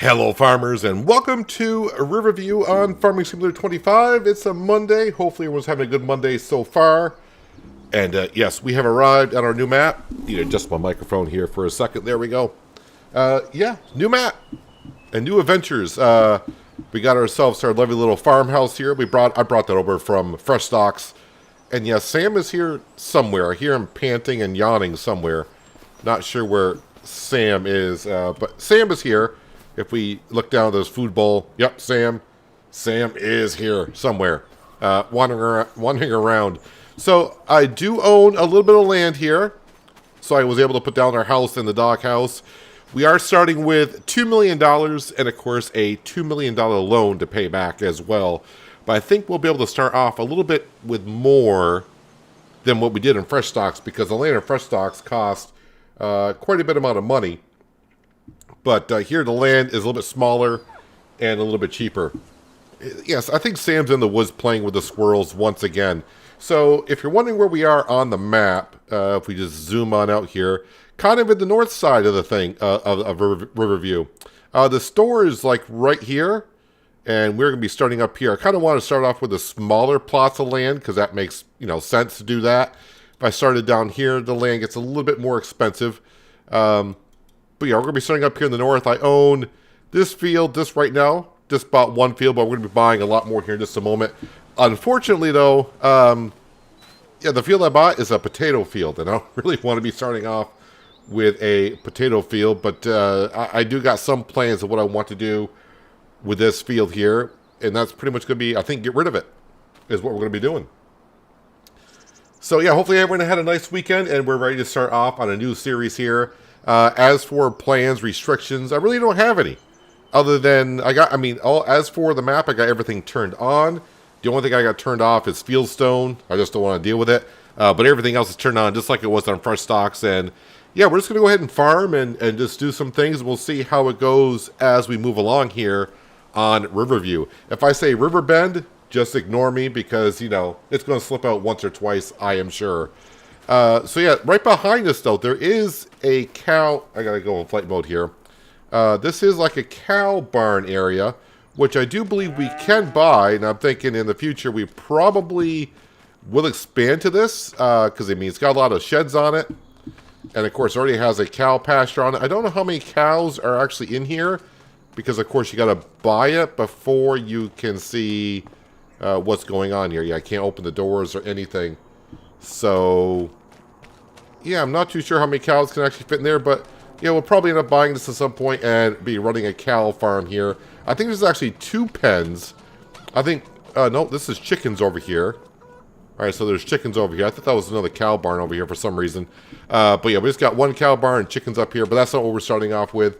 Hello farmers and welcome to Riverview on Farming Simulator 25. It's a Monday. Hopefully everyone's having a good Monday so far. And yes, we have arrived at our new map. Need to adjust my microphone here for a second. There we go. Yeah, new map and new adventures. We got ourselves our lovely little farmhouse here. I brought that over from Fresh Stocks. And yes, Sam is here somewhere. I hear him panting and yawning somewhere. Not sure where Sam is, but Sam is here. If we look down at this food bowl, yep, Sam is here somewhere, wandering around. So I do own a little bit of land here, so I was able to put down our house in the doghouse. We are starting with $2 million and, of course, a $2 million loan to pay back as well. But I think we'll be able to start off a little bit with more than what we did in Fresh Stocks, because the land in Fresh Stocks cost quite a bit amount of money. But here the land is a little bit smaller and a little bit cheaper. Yes, I think Sam's in the woods playing with the squirrels once again. So if you're wondering where we are on the map, if we just zoom on out here, kind of at the north side of the thing, of Riverview. The store is like right here, and we're going to be starting up here. I kind of want to start off with the smaller plots of land, because that makes, sense to do that. If I started down here, the land gets a little bit more expensive. But yeah, we're going to be starting up here in the north. I own this field just right now. Just bought one field, but we're going to be buying a lot more here in just a moment. Unfortunately, though, yeah, the field I bought is a potato field, and I don't really want to be starting off with a potato field. But I do got some plans of what I want to do with this field here, and that's pretty much going to be, I think, get rid of it is what we're going to be doing. So yeah, hopefully everyone had a nice weekend, and we're ready to start off on a new series here. As for plans, restrictions, I really don't have any. Other than, as for the map, I got everything turned on. The only thing I got turned off is Fieldstone. I just don't want to deal with it. But everything else is turned on, just like it was on Fresh Stocks. And yeah, we're just going to go ahead and farm and just do some things. And we'll see how it goes as we move along here on Riverview. If I say Riverbend, just ignore me, because, it's going to slip out once or twice, I am sure. So yeah, right behind us though, there is a cow. I gotta go in flight mode here. This is like a cow barn area, which I do believe we can buy. And I'm thinking in the future we probably will expand to this, because it's got a lot of sheds on it, and of course it already has a cow pasture on it. I don't know how many cows are actually in here, because of course you gotta buy it before you can see what's going on here. Yeah, I can't open the doors or anything. So, yeah, I'm not too sure how many cows can actually fit in there, but, yeah, we'll probably end up buying this at some point and be running a cow farm here. I think there's actually 2 pens. I think, no, this is chickens over here. Alright, so there's chickens over here. I thought that was another cow barn over here for some reason. But, yeah, we just got 1 cow barn and chickens up here, but that's not what we're starting off with.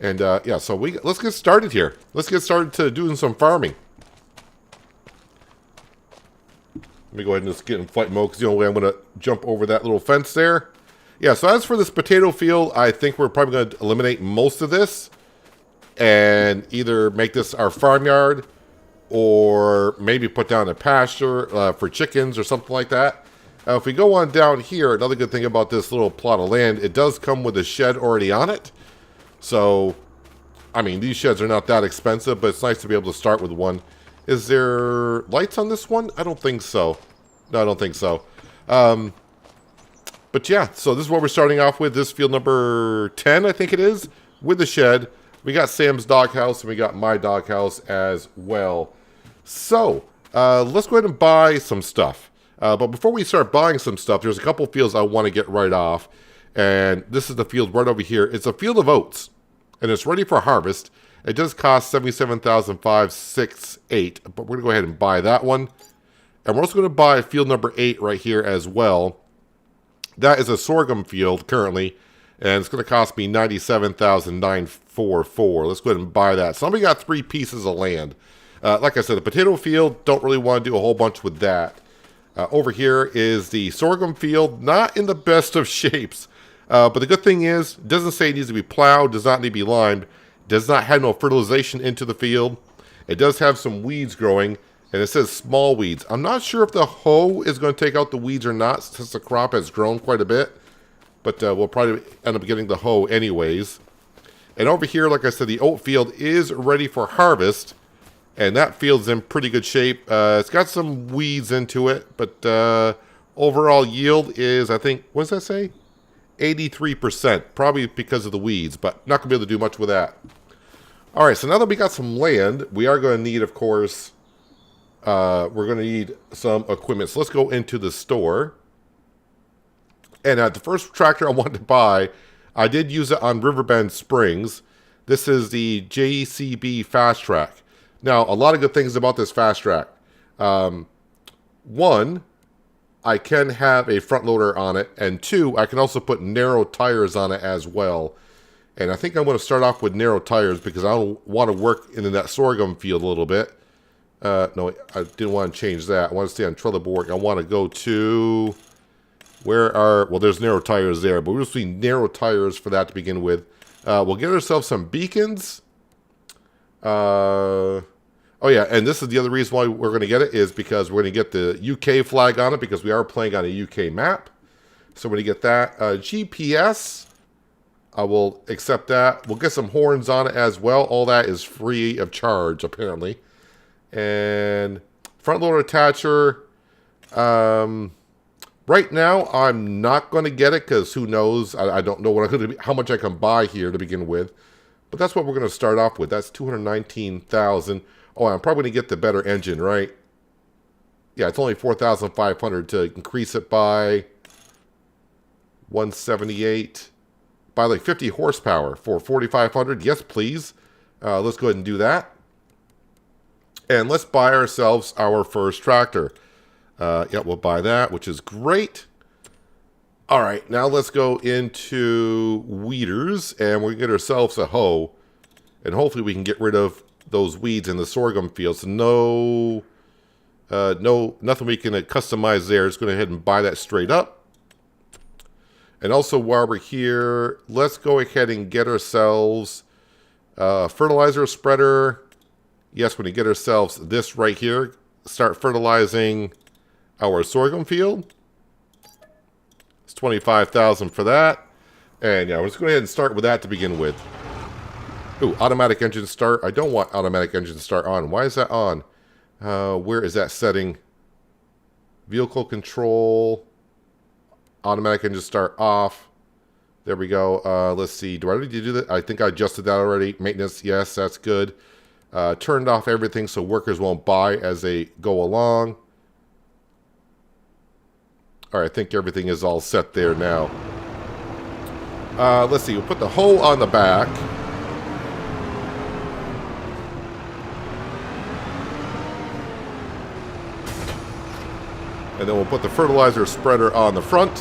And, yeah, so let's get started here. Let's get started to doing some farming. Let me go ahead and just get in flight mode, because the only way I'm going to jump over that little fence there. Yeah, so as for this potato field, I think we're probably going to eliminate most of this and either make this our farmyard or maybe put down a pasture for chickens or something like that. If we go on down here, another good thing about this little plot of land, it does come with a shed already on it. So, these sheds are not that expensive, but it's nice to be able to start with one. Is there lights on this one? I don't think so. No, I don't think so. But yeah, so this is what we're starting off with. This field number 10, I think it is, with the shed. We got Sam's doghouse, and we got my doghouse as well. So, let's go ahead and buy some stuff. But before we start buying some stuff, there's a couple fields I want to get right off. And this is the field right over here. It's a field of oats, and it's ready for harvest. It does cost $77,568, but we're going to go ahead and buy that one. And we're also going to buy field number 8 right here as well. That is a sorghum field currently, and it's going to cost me $97,944. Let's go ahead and buy that. So we got 3 pieces of land. Like I said, the potato field, don't really want to do a whole bunch with that. Over here is the sorghum field, not in the best of shapes. But the good thing is, it doesn't say it needs to be plowed, does not need to be limed. Does not have no fertilization into the field. It does have some weeds growing, and it says small weeds. I'm not sure if the hoe is going to take out the weeds or not, since the crop has grown quite a bit. But we'll probably end up getting the hoe anyways. And over here, like I said, the oat field is ready for harvest. And that field's in pretty good shape. It's got some weeds into it, but overall yield is, I think, what does that say? 83%, probably because of the weeds, but not going to be able to do much with that. All right, so now that we got some land, we are going to need, of course, we're going to need some equipment. So let's go into the store. And the first tractor I wanted to buy, I did use it on Riverbend Springs. This is the JCB Fast Track. Now, a lot of good things about this Fast Track. One, I can have a front loader on it, and two, I can also put narrow tires on it as well. And I think I'm going to start off with narrow tires because I want to work in that sorghum field a little bit. No, I didn't want to change that. I want to stay on Trelleborg. I want to go to, well, there's narrow tires there, but we'll just need narrow tires for that to begin with. We'll get ourselves some beacons. Oh yeah, and this is the other reason why we're going to get it is because we're going to get the UK flag on it because we are playing on a UK map. So we're going to get that. GPS, I will accept that. We'll get some horns on it as well. All that is free of charge, apparently. And front loader attacher. Right now, I'm not going to get it because who knows? I don't know what I'm going to how much I can buy here to begin with. But that's what we're going to start off with. That's 219,000. Oh, I'm probably going to get the better engine, right? Yeah, it's only 4,500 to increase it by 178. By like 50 horsepower for 4,500. Yes, please. Let's go ahead and do that. And let's buy ourselves our first tractor. Yeah, we'll buy that, which is great. All right, now let's go into weeders, and we're going to get ourselves a hoe. And hopefully we can get rid of those weeds in the sorghum fields. So nothing we can customize there. Just go ahead and buy that straight up. And also while we're here, let's go ahead and get ourselves a fertilizer spreader. Yes, we're going to get ourselves this right here. Start fertilizing our sorghum field. It's 25,000 for that. And yeah, let's go ahead and start with that to begin with. Ooh, automatic engine start. I don't want automatic engine start on. Why is that on? Where is that setting? Vehicle control. Automatic engine start off. There we go. Let's see. Do I already do that? I think I adjusted that already. Maintenance, yes, that's good. Turned off everything so workers won't buy as they go along. All right, I think everything is all set there now. Let's see. We'll put the hoe on the back. And then we'll put the fertilizer spreader on the front.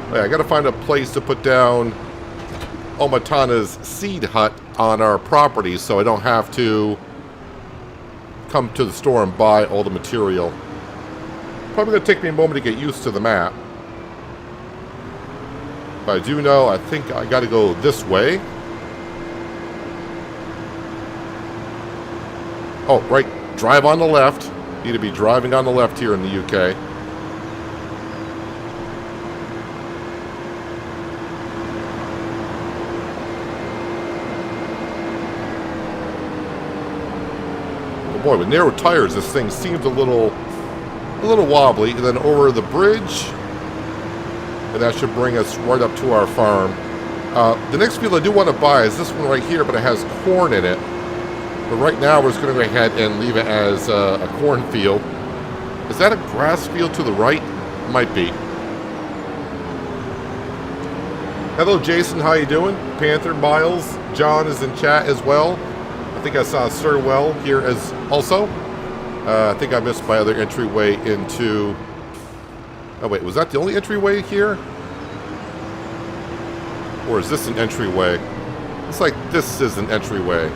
Oh, yeah, I got to find a place to put down Omatana's seed hut on our property so I don't have to come to the store and buy all the material. Probably going to take me a moment to get used to the map. But I do know, I think I got to go this way. Oh, right. Drive on the left. Need to be driving on the left here in the UK. Oh boy, with narrow tires, this thing seems a little wobbly. And then over the bridge, and that should bring us right up to our farm. The next field I do want to buy is this one right here, but it has corn in it. But right now, we're just going to go ahead and leave it as a cornfield. Is that a grass field to the right? Might be. Hello, Jason. How you doing? Panther, Miles, John is in chat as well. I think I saw Sirwell here as also. I think I missed my other entryway into... Oh, wait. Was that the only entryway here? Or is this an entryway? It's like this is an entryway.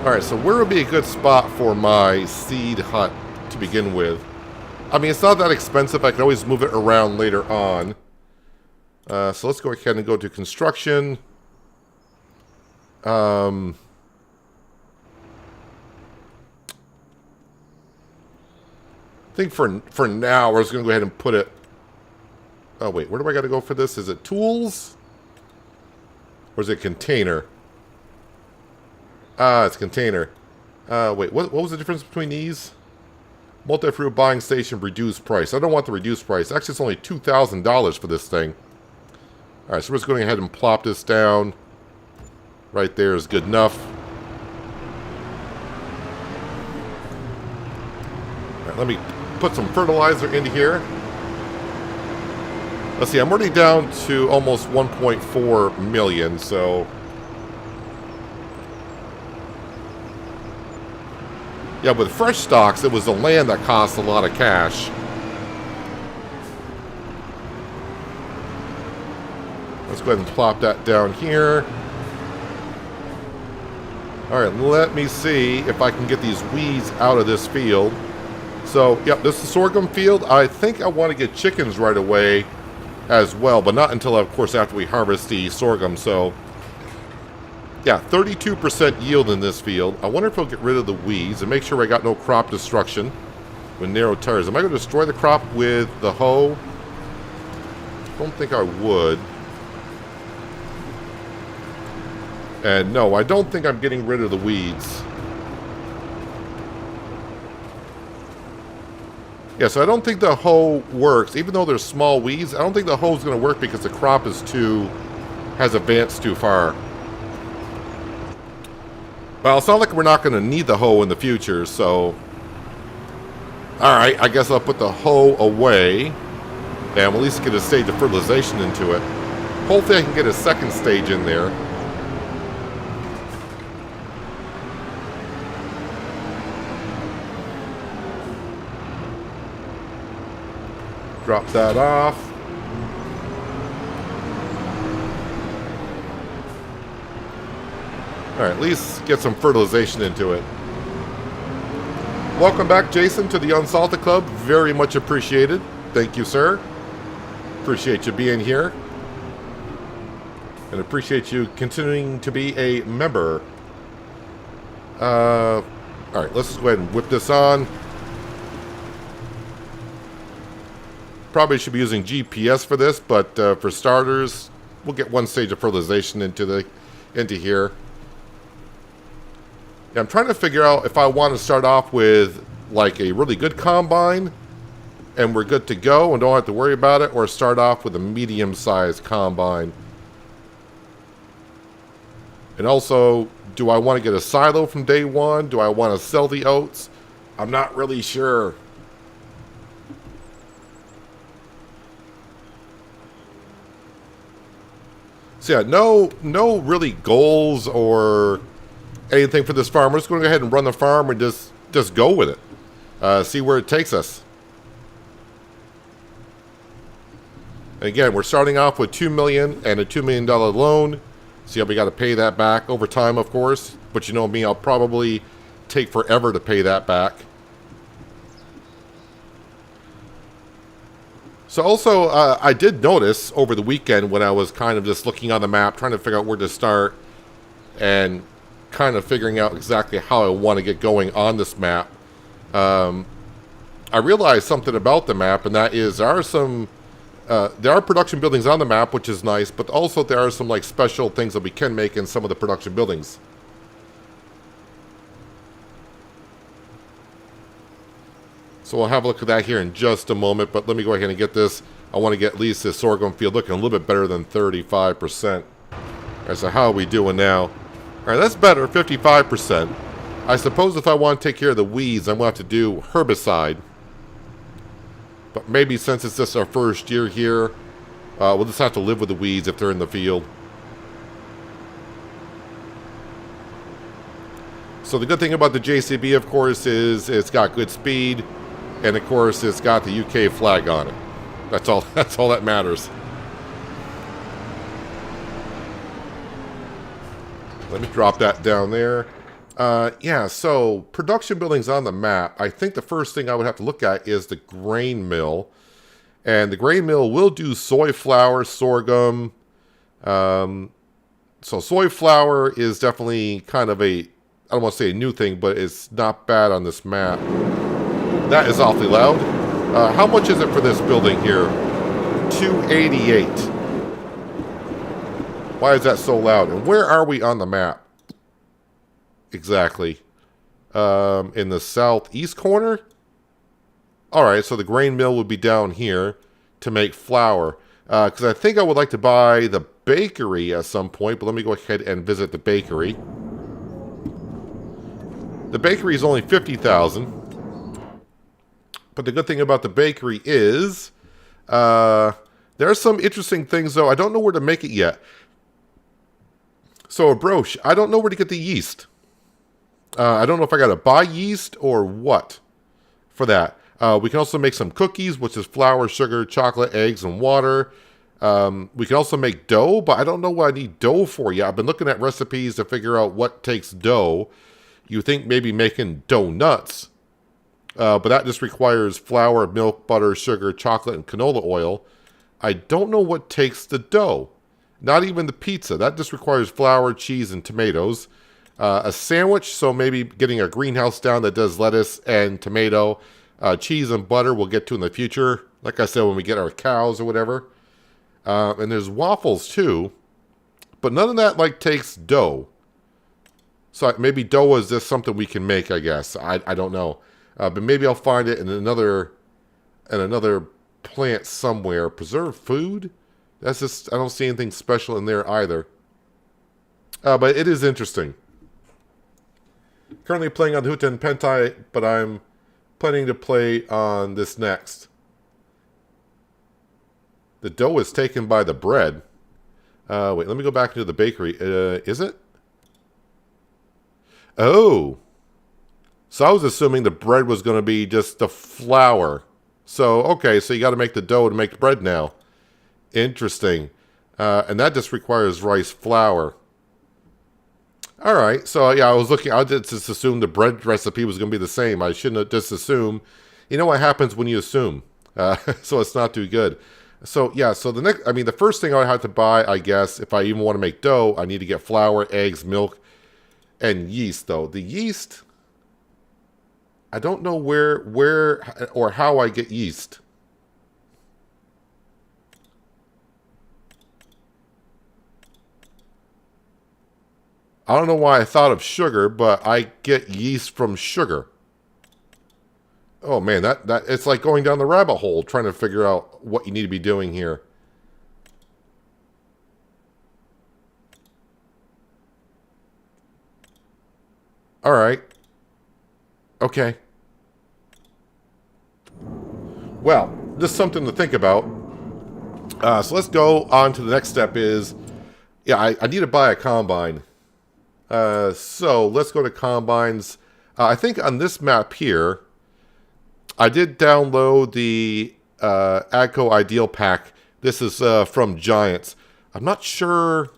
Alright, so where would be a good spot for my seed hut to begin with? I mean, it's not that expensive. I can always move it around later on. So let's go ahead and go to construction. I think for now, we're just going to go ahead and put it... Oh, wait. Where do I got to go for this? Is it tools? Or is it container? Ah, it's container. Wait, what was the difference between these? Multi-fruit buying station, reduced price. I don't want the reduced price. Actually, it's only $2,000 for this thing. Alright, so we're just going ahead and plop this down. Right there is good enough. Alright, let me put some fertilizer into here. Let's see, I'm already down to almost 1.4 million, so... Yeah, with fresh stocks, it was the land that cost a lot of cash. Let's go ahead and plop that down here. Alright, let me see if I can get these weeds out of this field. So, yep, this is the sorghum field. I think I want to get chickens right away as well, but not until, of course, after we harvest the sorghum. So, yeah, 32% yield in this field. I wonder if I'll get rid of the weeds and make sure I got no crop destruction with narrow tires. Am I going to destroy the crop with the hoe? Don't think I would. And no, I don't think I'm getting rid of the weeds. Yeah, so I don't think the hoe works. Even though there's small weeds, I don't think the hoe's going to work because the crop is has advanced too far. Well, it's not like we're not going to need the hoe in the future, so... Alright, I guess I'll put the hoe away. And we'll at least get a stage of fertilization into it. Hopefully I can get a second stage in there. Drop that off. Alright, at least get some fertilization into it. Welcome back, Jason, to the Unsalted Club. Very much appreciated. Thank you, sir. Appreciate you being here. And appreciate you continuing to be a member. Alright, let's just go ahead and whip this on. Probably should be using GPS for this, but for starters, we'll get one stage of fertilization into here. Yeah, I'm trying to figure out if I want to start off with like a really good combine and we're good to go and don't have to worry about it, or start off with a medium-sized combine. And also, do I want to get a silo from day one? Do I want to sell the oats? I'm not really sure. So yeah, no really goals or anything for this farm. We're just going to go ahead and run the farm and just go with it. See where it takes us. And again, we're starting off with $2 million and a $2 million loan. So yeah, we got to pay that back over time, of course. But you know me, I'll probably take forever to pay that back. So also, I did notice over the weekend when I was kind of just looking on the map, trying to figure out where to start, and kind of figuring out exactly how I want to get going on this map. I realized something about the map, and that is there are production buildings on the map, which is nice, but also there are some like special things that we can make in some of the production buildings. So we'll have a look at that here in just a moment, but let me go ahead and get this. I want to get at least this sorghum field looking a little bit better than 35%. Alright, so how are we doing now? Alright, that's better, 55%. I suppose if I want to take care of the weeds, I'm going to have to do herbicide. But maybe since it's just our first year here, we'll just have to live with the weeds if they're in the field. So the good thing about the JCB, of course, is it's got good speed. And of course, it's got the UK flag on it. That's all that matters. Let me drop that down there. Yeah, so production buildings on the map. I think the first thing I would have to look at is the grain mill. And the grain mill will do soy flour, sorghum. So soy flour is definitely kind of I don't want to say a new thing, but it's not bad on this map. That is awfully loud. How much is it for this building here? 288. Why is that so loud? And where are we on the map? Exactly. In the southeast corner? Alright, so the grain mill would be down here to make flour. Because I think I would like to buy the bakery at some point, but let me go ahead and visit the bakery. The bakery is only 50,000. But the good thing about the bakery is there are some interesting things, though. I don't know where to make it yet. So a brioche, I don't know where to get the yeast. I don't know if I got to buy yeast or what for that. We can also make some cookies, which is flour, sugar, chocolate, eggs, and water. We can also make dough, but I don't know what I need dough for yet. I've been looking at recipes to figure out what takes dough. You think maybe making donuts, but that just requires flour, milk, butter, sugar, chocolate, and canola oil. I don't know what takes the dough. Not even the pizza. That just requires flour, cheese, and tomatoes. A sandwich, so maybe getting a greenhouse down that does lettuce and tomato. Cheese and butter we'll get to in the future. Like I said, when we get our cows or whatever. And there's waffles too. But none of that like takes dough. So maybe dough is just something we can make, I guess. I don't know. But maybe I'll find it in another plant somewhere. Preserved food? That's just, I don't see anything special in there either. But it is interesting. Currently playing on the Huta and Pentai, but I'm planning to play on this next. The dough is taken by the bread. Wait, let me go back into the bakery. Is it? Oh. So I was assuming the bread was going to be just the flour. So, okay, so you got to make the dough to make the bread now. Interesting. And that just requires rice flour. All right, so yeah, I just assumed the bread recipe was going to be the same. I shouldn't have just assumed. You know what happens when you assume? So it's not too good. So yeah, so the first thing I would have to buy, I guess, if I even want to make dough, I need to get flour, eggs, milk, and yeast, though. The yeast, I don't know where or how I get yeast. I don't know why I thought of sugar, but I get yeast from sugar. Oh man, that it's like going down the rabbit hole trying to figure out what you need to be doing here. All right. Okay. Well, just something to think about. So let's go on to the next step is, yeah, I need to buy a combine. So let's go to combines. I think on this map here, I did download the AGCO Ideal Pack. This is from Giants. I'm not sure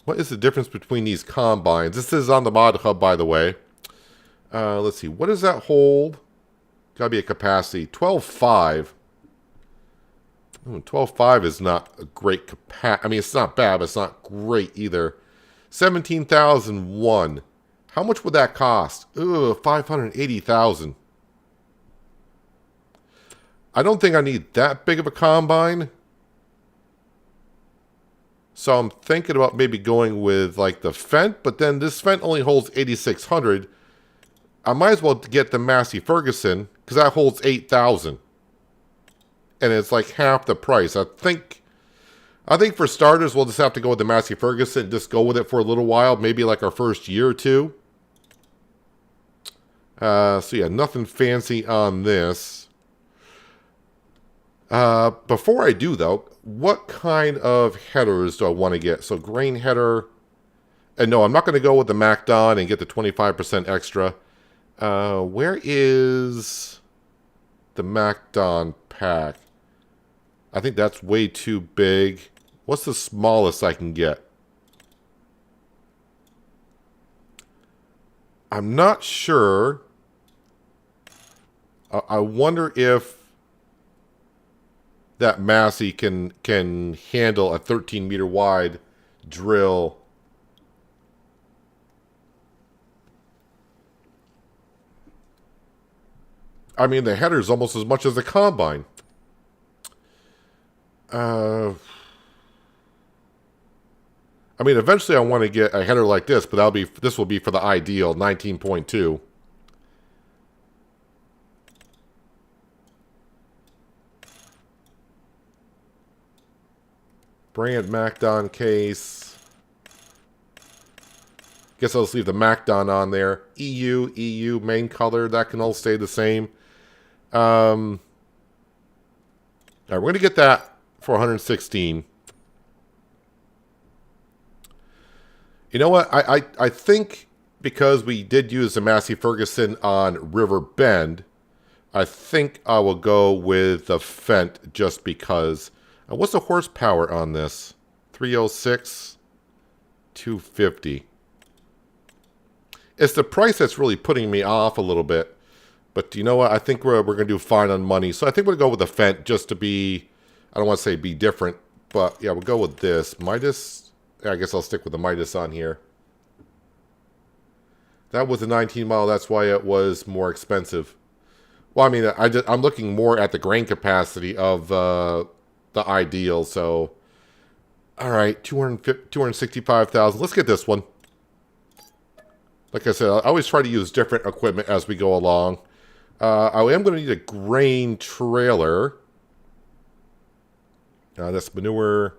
what is the difference between these combines. This is on the Mod Hub, by the way. Let's see. What does that hold? Got to be a capacity. 12.5. 12.5 is not a great capacity. I mean, it's not bad, but it's not great either. 17,001. How much would that cost? Ugh, 580,000. I don't think I need that big of a combine. So I'm thinking about maybe going with like the Fendt, but then this Fendt only holds 8,600. I might as well get the Massey Ferguson because that holds 8,000. And it's like half the price. I think for starters, we'll just have to go with the Massey Ferguson. Just go with it for a little while. Maybe like our first year or two. So yeah, nothing fancy on this. Before I do, though, what kind of headers do I want to get? So grain header. And no, I'm not going to go with the MacDon and get the 25% extra. Where is the MacDon pack? I think that's way too big. What's the smallest I can get? I'm not sure. I wonder if that Massey can handle a 13-meter wide drill. I mean, the header's almost as much as the combine. I mean, eventually I want to get a header like this, but this will be for the ideal 19.2. Brand MacDon case. Guess I'll just leave the MacDon on there. EU, main color, that can all stay the same. All right, we're going to get that for 116. You know what? I think because we did use the Massey Ferguson on River Bend, I think I will go with the Fendt just because. What's the horsepower on this? 306, 250. It's the price that's really putting me off a little bit. But you know what? I think we're going to do fine on money. So I think we'll go with the Fendt just to be, I don't want to say be different. But yeah, we'll go with this. Midas. I guess I'll stick with the Midas on here. That was a 19 mile. That's why it was more expensive. Well, I mean, I'm looking more at the grain capacity of the ideal. So, all right, 265,000. Let's get this one. Like I said, I always try to use different equipment as we go along. I am going to need a grain trailer. That's manure.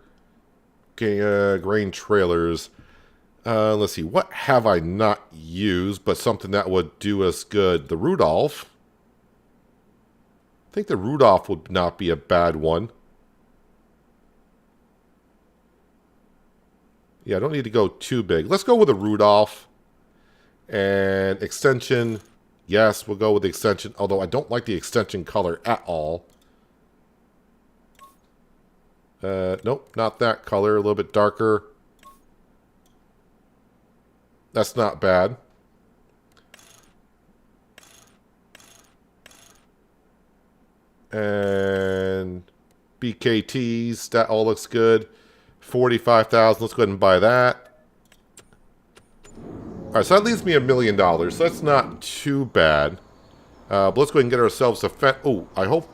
Okay, grain trailers. Let's see. What have I not used, but something that would do us good? The Rudolph. I think the Rudolph would not be a bad one. Yeah, I don't need to go too big. Let's go with a Rudolph. And extension. Yes, we'll go with the extension. Although I don't like the extension color at all. Nope, not that color. A little bit darker. That's not bad. And BKTs, that all looks good. 45,000. Let's go ahead and buy that. All right, so that leaves me $1 million. So that's not too bad. But let's go ahead and get ourselves a Fendt. Oh, I hope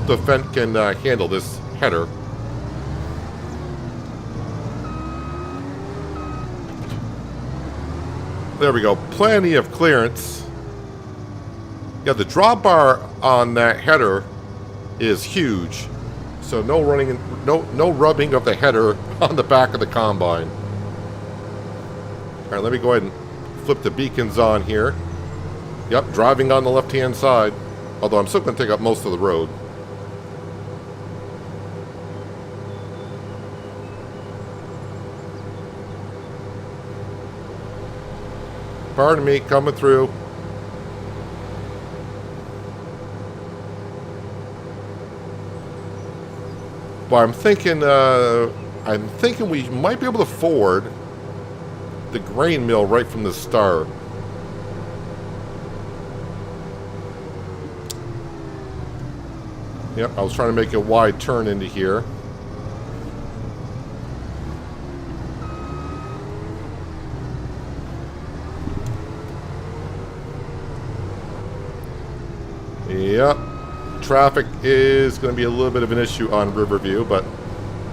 the Fendt can handle this header. There we go. Plenty of clearance. Yeah, the drawbar on that header is huge. So no rubbing of the header on the back of the combine. All right, let me go ahead and flip the beacons on here. Yep, driving on the left-hand side. Although I'm still going to take up most of the road. Pardon me, coming through. But I'm thinking we might be able to forward the grain mill right from the start. Yep, I was trying to make a wide turn into here. Yep. Traffic is going to be a little bit of an issue on Riverview, but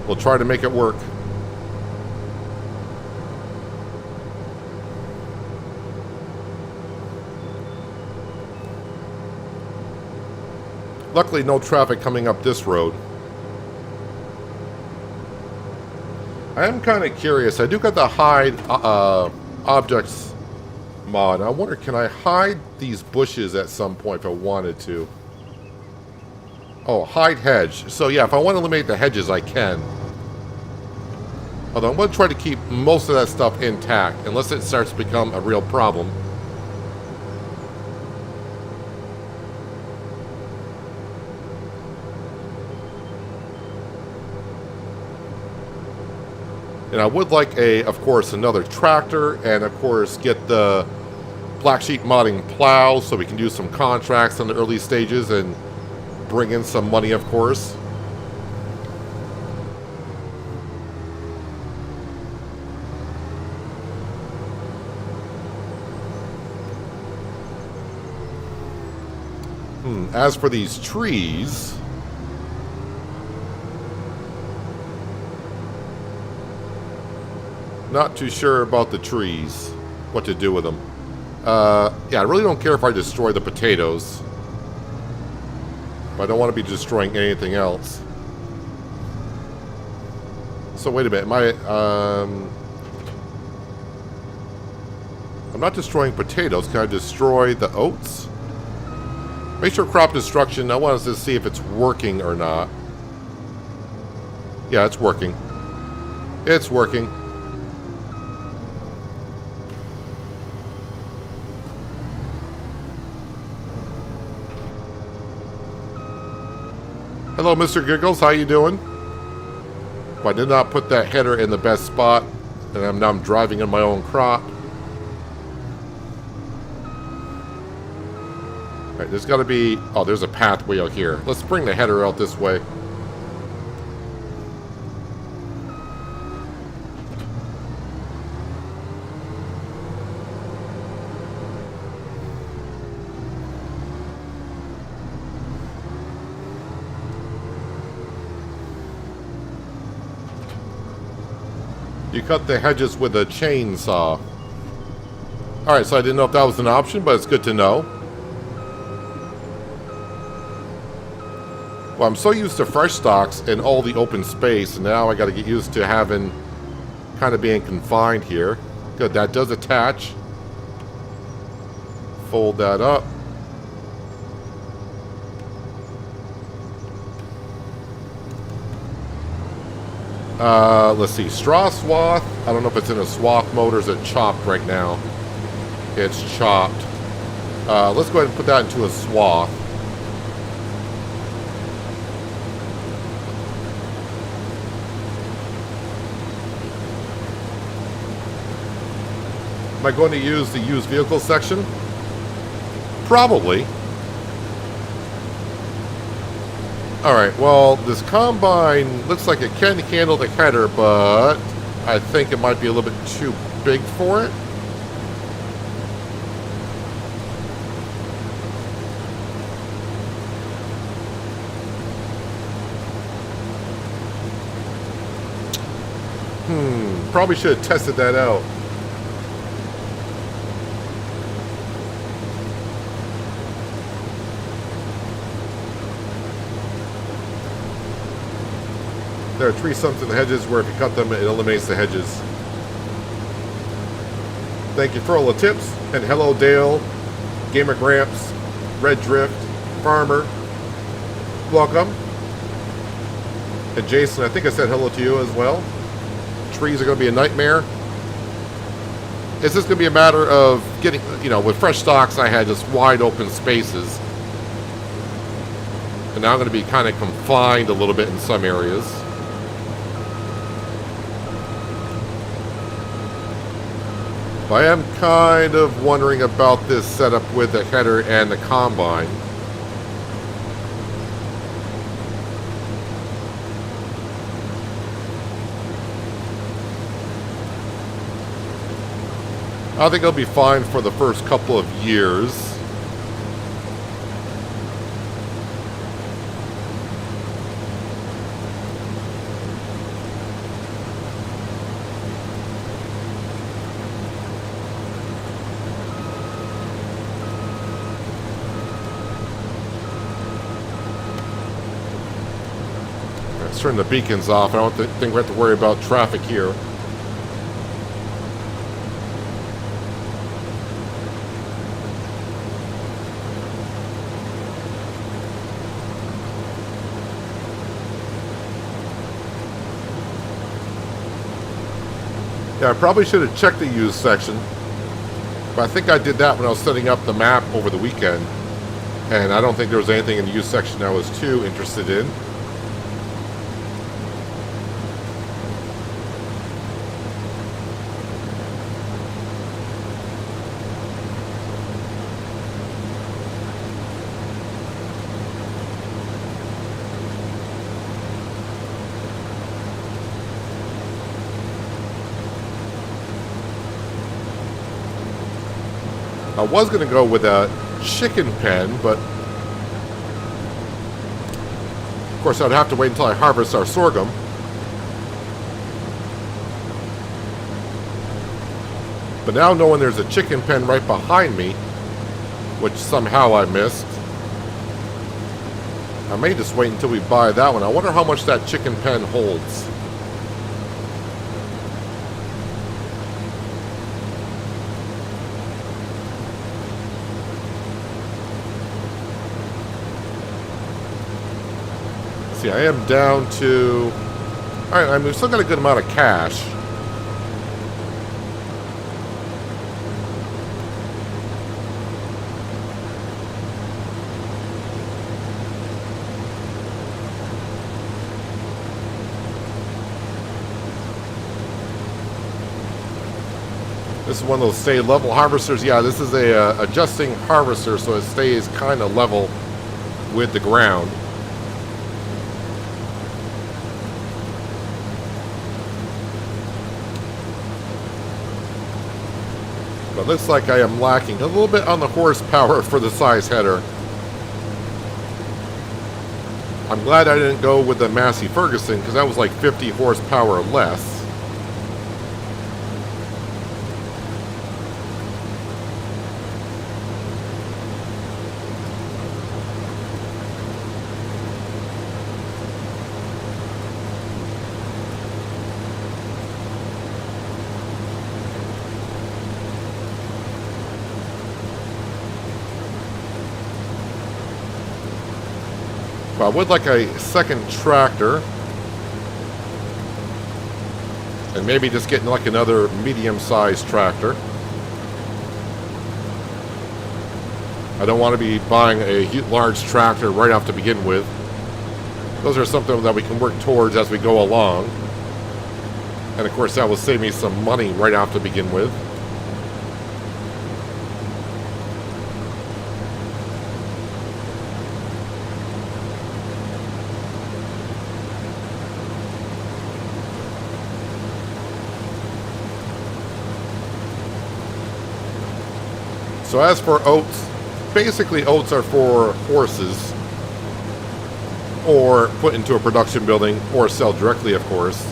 we'll try to make it work. Luckily, no traffic coming up this road. I am kind of curious. I do got the hide objects mod. I wonder, can I hide these bushes at some point if I wanted to? Oh, hide hedge. So yeah, if I want to eliminate the hedges, I can. Although I'm going to try to keep most of that stuff intact, unless it starts to become a real problem. And I would like of course, another tractor, and of course, get the black sheep modding plow so we can do some contracts in the early stages and bring in some money, of course. As for these trees, not too sure about the trees, what to do with them. Yeah, I really don't care if I destroy the potatoes, but I don't want to be destroying anything else. So wait a minute, I'm not destroying potatoes. Can I destroy the oats? Make sure crop destruction. I want us to see if it's working or not. Yeah, it's working. It's working. Hello, Mr. Giggles. How you doing? Well, I did not put that header in the best spot, and now I'm driving in my own crop. All right, there's got to be... Oh, there's a pathway out here. Let's bring the header out this way. You cut the hedges with a chainsaw. Alright, so I didn't know if that was an option, but it's good to know. Well, I'm so used to fresh stocks and all the open space, and now I got to get used to having... kind of being confined here. Good, that does attach. Fold that up. Let's see, straw swath. I don't know if it's in a swath mode or is it chopped right now. It's chopped. Let's go ahead and put that into a swath. Am I going to use the used vehicle section? Probably. Alright, well, this combine looks like it can handle the header, but I think it might be a little bit too big for it. Probably should have tested that out. There are tree stumps in the hedges where if you cut them, it eliminates the hedges. Thank you for all the tips. And hello, Dale, Gamer Gramps, Red Drift, Farmer. Welcome. And Jason, I think I said hello to you as well. Trees are going to be a nightmare. It's just going to be a matter of getting, you know, with fresh stocks, I had just wide open spaces. And now I'm going to be kind of confined a little bit in some areas. I am kind of wondering about this setup with the header and the combine. I think it'll be fine for the first couple of years. Let's turn the beacons off. I don't think we have to worry about traffic here. Yeah, I probably should have checked the used section, but I think I did that when I was setting up the map over the weekend, and I don't think there was anything in the used section I was too interested in. I was going to go with a chicken pen, but course, I'd have to wait until I harvest our sorghum. But now knowing there's a chicken pen right behind me, which somehow I missed, I may just wait until we buy that one. I wonder how much that chicken pen holds. See, I am down to... Alright, I mean, we've still got a good amount of cash. This is one of those stay level harvesters. Yeah, this is a adjusting harvester, so it stays kind of level with the ground. But it looks like I am lacking a little bit on the horsepower for the size header. I'm glad I didn't go with the Massey Ferguson, because that was like 50 horsepower less. I would like a second tractor, and maybe just getting like another medium-sized tractor. I don't want to be buying a large tractor right off to begin with. Those are something that we can work towards as we go along. And of course that will save me some money right off to begin with. So as for oats, basically oats are for horses, or put into a production building, or sell directly, of course.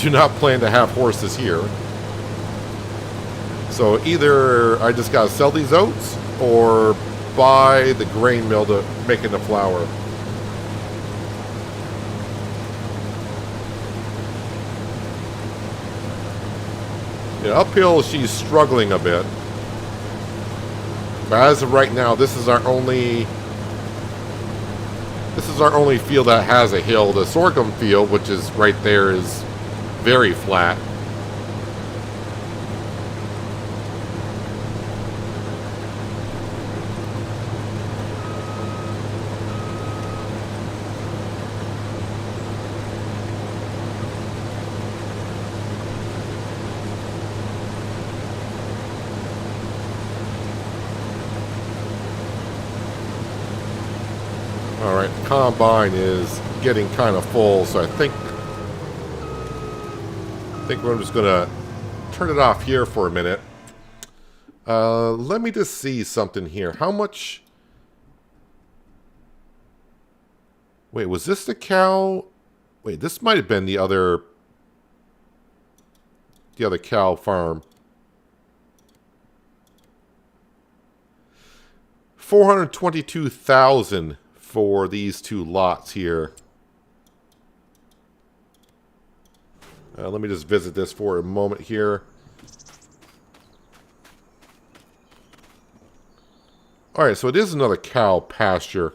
Do not plan to have horses here. So either I just gotta sell these oats, or buy the grain mill to make into flour. Yeah, uphill she's struggling a bit. But as of right now, this is our only field that has a hill. The sorghum field, which is right there, is very flat. Alright, the combine is getting kind of full, so I think we're just going to turn it off here for a minute. Let me just see something here. How much... Wait, was this the cow? Wait, this might have been the other cow farm. 422,000 for these two lots here. Let me just visit this for a moment here. Alright, so it is another cow pasture.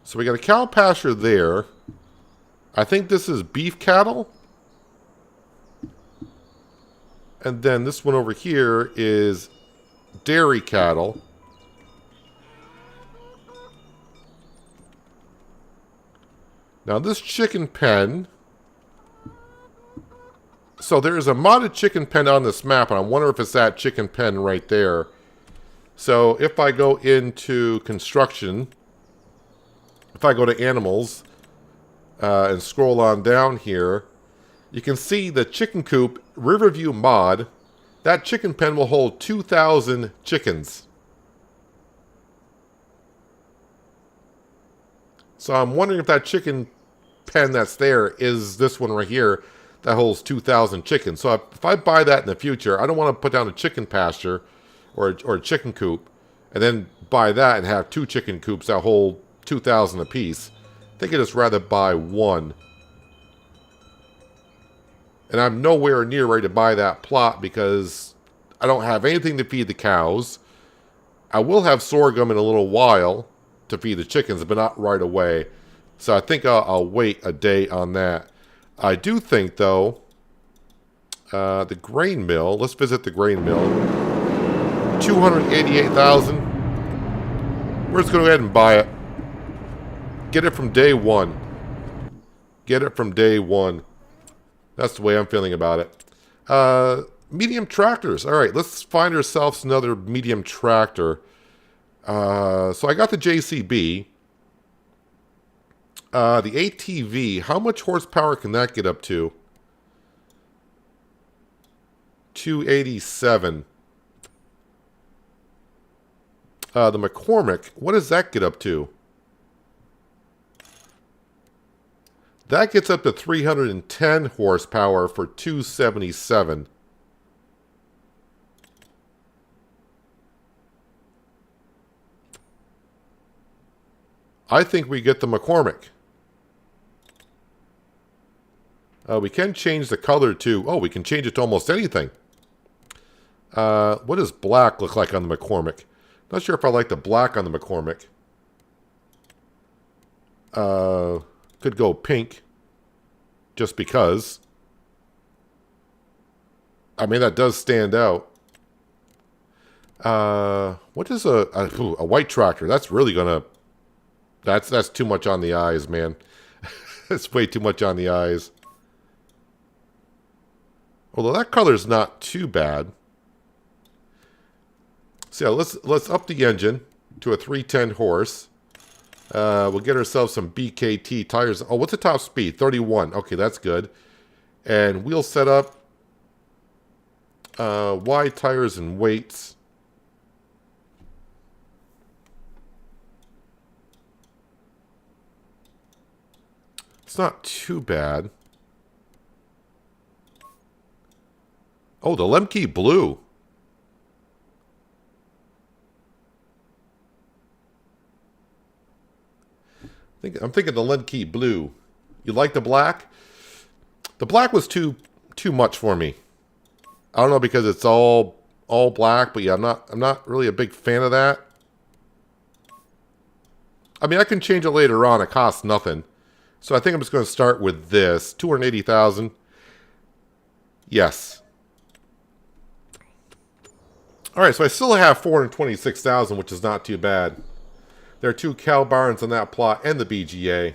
So we got a cow pasture there. I think this is beef cattle. And then this one over here is dairy cattle. Now this chicken pen, so there is a modded chicken pen on this map, and I wonder if it's that chicken pen right there. So if I go into construction, if I go to animals and scroll on down here, you can see the chicken coop Riverview mod. That chicken pen will hold 2,000 chickens. So I'm wondering if that chicken pen that's there is this one right here that holds 2,000 chickens. So if I buy that in the future, I don't want to put down a chicken pasture or a chicken coop and then buy that and have 2 chicken coops that hold 2,000 apiece. I think I'd just rather buy one. And I'm nowhere near ready to buy that plot because I don't have anything to feed the cows. I will have sorghum in a little while to feed the chickens, but not right away. So I think I'll wait a day on that. I do think, though, the grain mill, let's visit the grain mill. 288,000. We're just going to go ahead and buy it. Get it from day one. Get it from day one. That's the way I'm feeling about it. Medium tractors. All right, let's find ourselves another medium tractor. So I got the JCB. The ATV, how much horsepower can that get up to? 287. The McCormick, what does that get up to? That gets up to 310 horsepower for 277. I think we get the McCormick. We can change the color to... Oh, we can change it to almost anything. What does black look like on the McCormick? Not sure if I like the black on the McCormick. Could go pink. Just because. I mean, that does stand out. What is a white tractor? That's really gonna... That's too much on the eyes, man. It's way too much on the eyes. Although that color's not too bad. So yeah, let's up the engine to a 310 horse. We'll get ourselves some BKT tires. Oh, what's the top speed? 31. Okay, that's good. And wheel setup. Wide tires and weights. It's not too bad. Oh, the Lemke blue. I'm thinking the Lemke blue. You like the black? The black was too much for me. I don't know because it's all black, but yeah, I'm not really a big fan of that. I mean, I can change it later on. It costs nothing. So I think I'm just going to start with this. 280,000. Yes. All right, so I still have 426,000, which is not too bad. There are 2 cow barns on that plot and the BGA.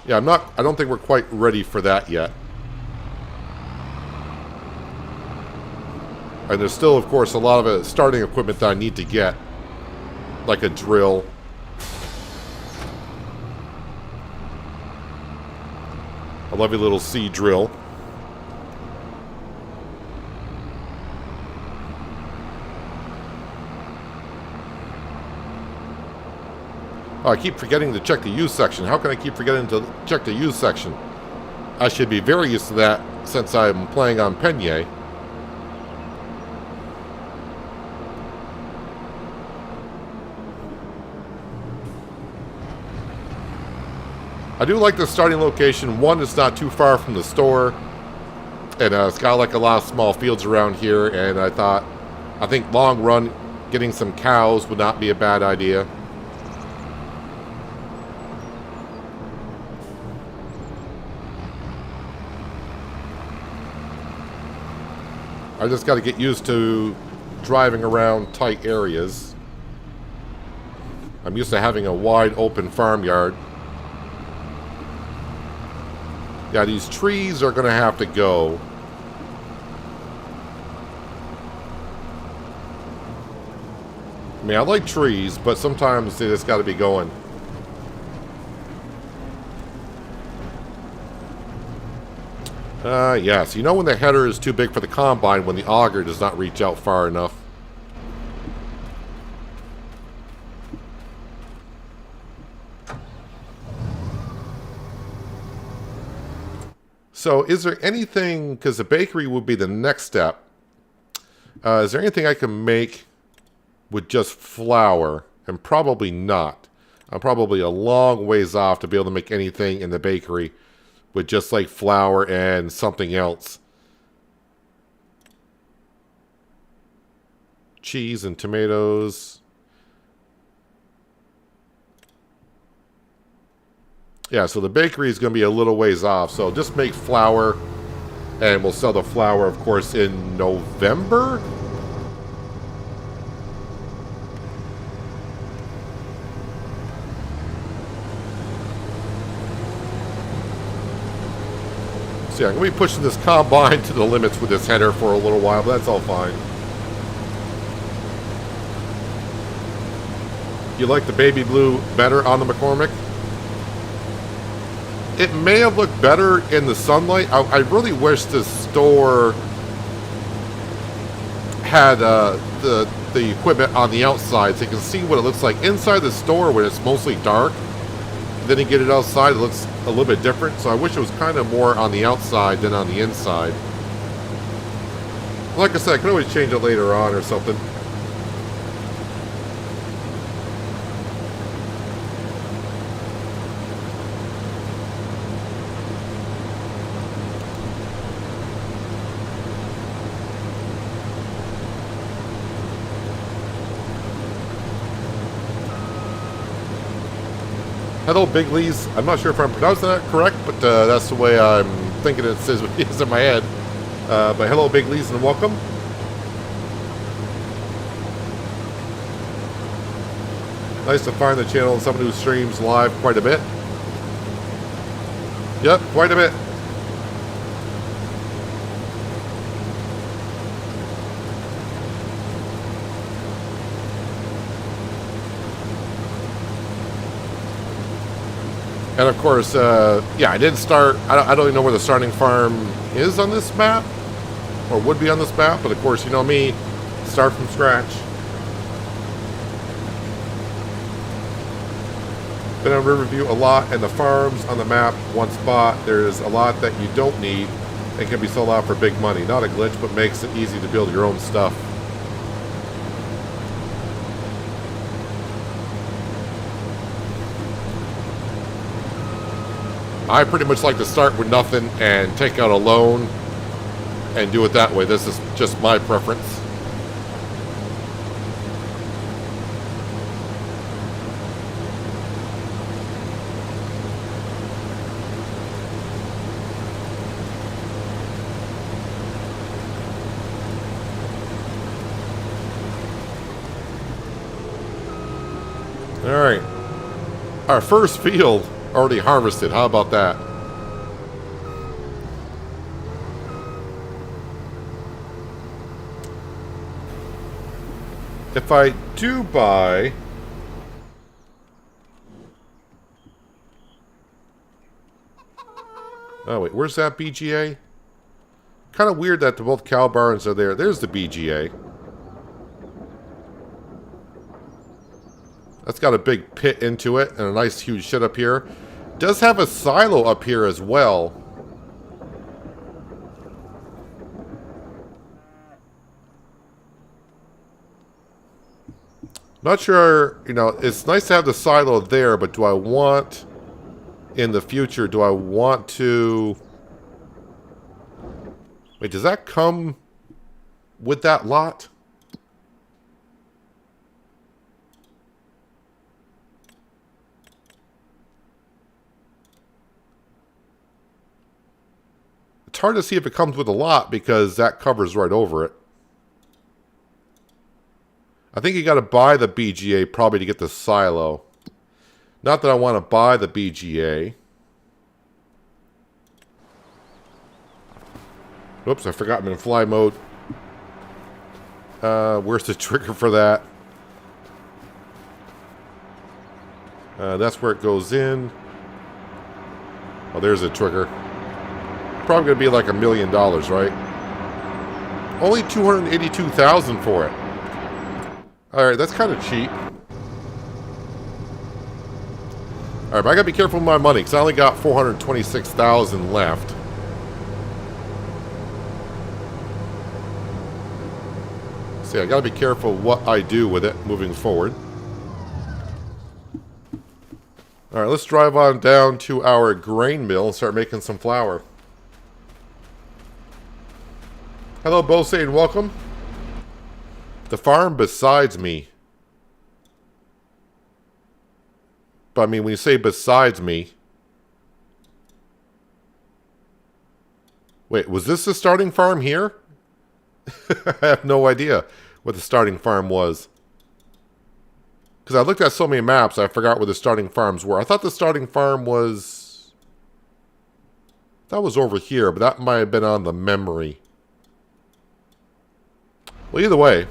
Yeah, I don't think we're quite ready for that yet. And there's still, of course, a lot of starting equipment that I need to get. Like a drill. A lovely little seed drill. Oh, I keep forgetting to check the use section. How can I keep forgetting to check the use section? I should be very used to that since I'm playing on Penye. I do like the starting location. One, it's not too far from the store. And it's got like a lot of small fields around here. And I think long run, getting some cows would not be a bad idea. I just got to get used to driving around tight areas. I'm used to having a wide open farmyard. Yeah, these trees are going to have to go. I mean, I like trees, but sometimes they just got to be going. Yes. You know when the header is too big for the combine when the auger does not reach out far enough. So is there anything, because the bakery would be the next step, is there anything I can make with just flour? And probably not. I'm probably a long ways off to be able to make anything in the bakery with just like flour and something else. Cheese and tomatoes. Yeah, so the bakery is going to be a little ways off. So just make flour, and we'll sell the flour, of course, in November. So yeah, I'm going to be pushing this combine to the limits with this header for a little while, but that's all fine. You like the baby blue better on the McCormick? It may have looked better in the sunlight. I really wish the store had the equipment on the outside so you can see what it looks like inside the store when it's mostly dark. Then you get it outside, it looks a little bit different. So I wish it was kind of more on the outside than on the inside. Like I said, I can always change it later on or something. Hello, Bigley's. I'm not sure if I'm pronouncing that correct, but that's the way I'm thinking it says it's in my head. But hello, Bigley's, and welcome. Nice to find the channel and someone who streams live quite a bit. Yep, quite a bit. And of course, yeah, I didn't start, I don't even know where the starting farm is on this map, or would be on this map, but of course, you know me, start from scratch. Been on Riverview a lot, and the farms on the map, one spot, there's a lot that you don't need, and can be sold out for big money. Not a glitch, but makes it easy to build your own stuff. I pretty much like to start with nothing and take out a loan and do it that way. This is just my preference. All right. Our first field already harvested. How about that? If I do buy... Oh, wait. Where's that BGA? Kind of weird that both cow barns are there. There's the BGA. That's got a big pit into it and a nice huge shed up here. Does have a silo up here as well. Not sure, you know, it's nice to have the silo there, but do I want, in the future, do I want to... Wait, does that come with that lot? It's hard to see if it comes with a lot because that covers right over it. I think you got to buy the BGA probably to get the silo. Not that I want to buy the BGA. Oops, I forgot I'm in fly mode. Where's the trigger for that? That's where it goes in. Oh, there's a trigger. Probably going to be like $1 million, right? Only $282,000 for it. Alright, that's kind of cheap. Alright, but I got to be careful with my money because I only got $426,000 left. So yeah, I gotta be careful what I do with it moving forward. Alright, let's drive on down to our grain mill and start making some flour. Hello, Bose, and welcome. The farm besides me. But I mean, when you say besides me... Wait, was this the starting farm here? I have no idea what the starting farm was. Because I looked at so many maps, I forgot where the starting farms were. I thought the starting farm was... That was over here, but that might have been on the memory. Well, either way.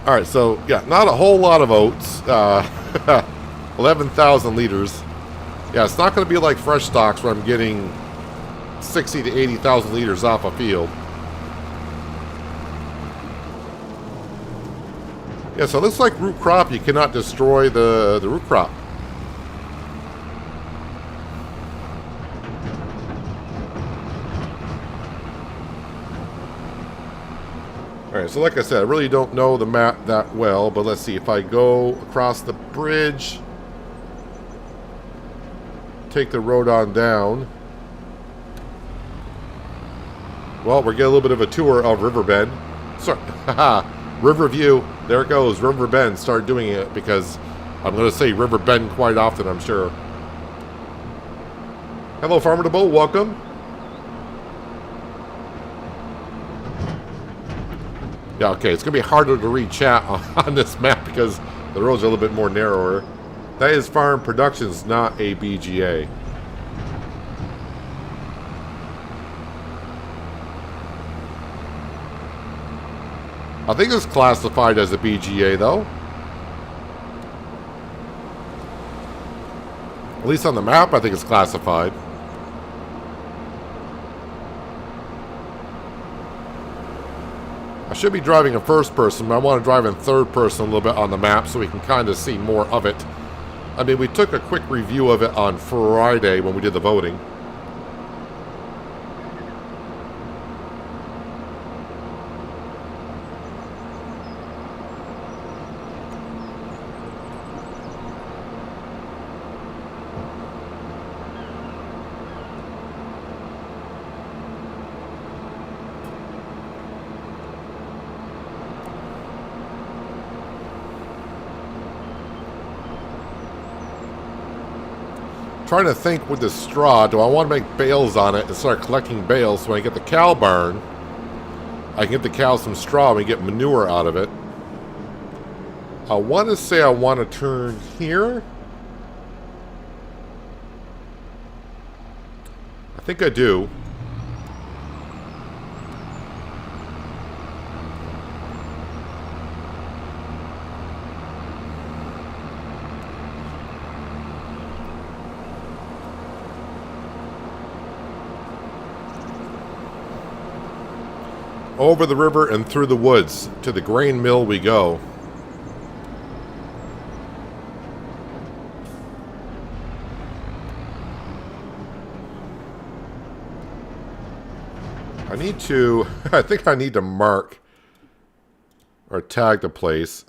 Alright, so, yeah, not a whole lot of oats. 11,000 liters. Yeah, it's not going to be like fresh stocks where I'm getting 60 to 80,000 liters off a field. Yeah, so it looks like root crop, you cannot destroy the root crop. Alright, so like I said, I really don't know the map that well, but let's see, if I go across the bridge, take the road on down. Well, we're getting a little bit of a tour of Riverbend. Sorry, haha, Riverview, there it goes, Riverbend, start doing it, because I'm going to say Riverbend quite often, I'm sure. Hello, Farmer to Bull, welcome. Yeah, okay, it's going to be harder to read chat on this map because the roads are a little bit more narrower. That is Farm Productions, not a BGA. I think it's classified as a BGA, though. At least on the map, I think it's classified. I should be driving in first person, but I want to drive in third person a little bit on the map so we can kind of see more of it. I mean, we took a quick review of it on Friday when we did the voting. Trying to think with the straw, do I want to make bales on it and start collecting bales so when I get the cow barn, I can get the cows some straw and we get manure out of it. I want to say I want to turn here. I think I do. Over the river and through the woods. To the grain mill we go. I need to... I think I need to mark or tag the place.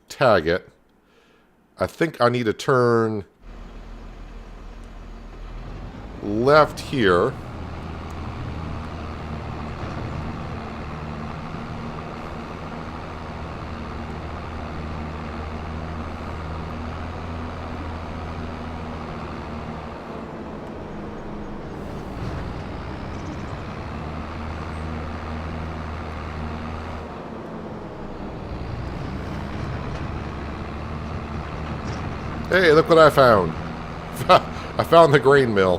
Tag it. I think I need to turn left here. Hey, look what I found. I found the grain mill.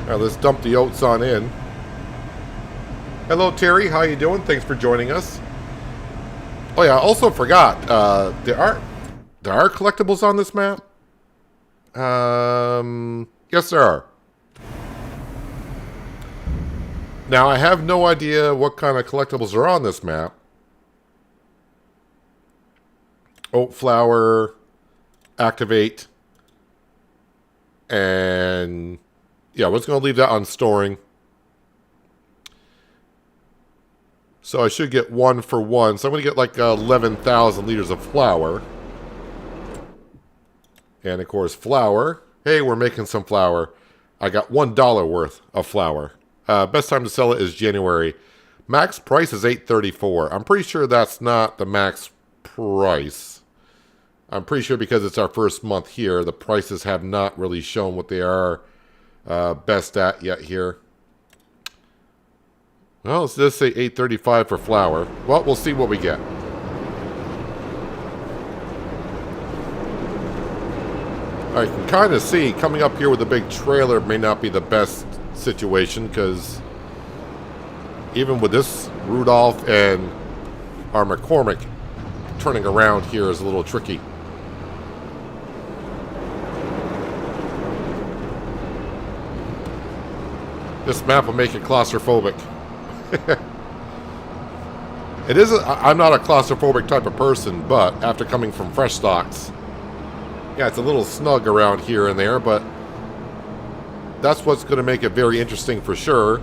Now let's dump the oats on in. Hello, Terry. How you doing? Thanks for joining us. Oh yeah, I also forgot. There are collectibles on this map. Yes, there are. Now I have no idea what kind of collectibles are on this map. Oat flour, activate. And yeah, we're just going to leave that on storing. So I should get 1 for 1. So I'm going to get like 11,000 liters of flour. And of course, flour. Hey, we're making some flour. I got $1 worth of flour. Best time to sell it is January. Max price is $8.34. I'm pretty sure that's not the max price. I'm pretty sure because it's our first month here, the prices have not really shown what they are best at yet here. Well, let's just say $8.35 for flour. Well, we'll see what we get. I can kind of see coming up here with a big trailer may not be the best situation, because even with this Rudolph and our McCormick, turning around here is a little tricky. This map will make it claustrophobic. It is. I'm not a claustrophobic type of person, but after coming from fresh stocks, yeah, it's a little snug around here and there, but that's what's going to make it very interesting for sure,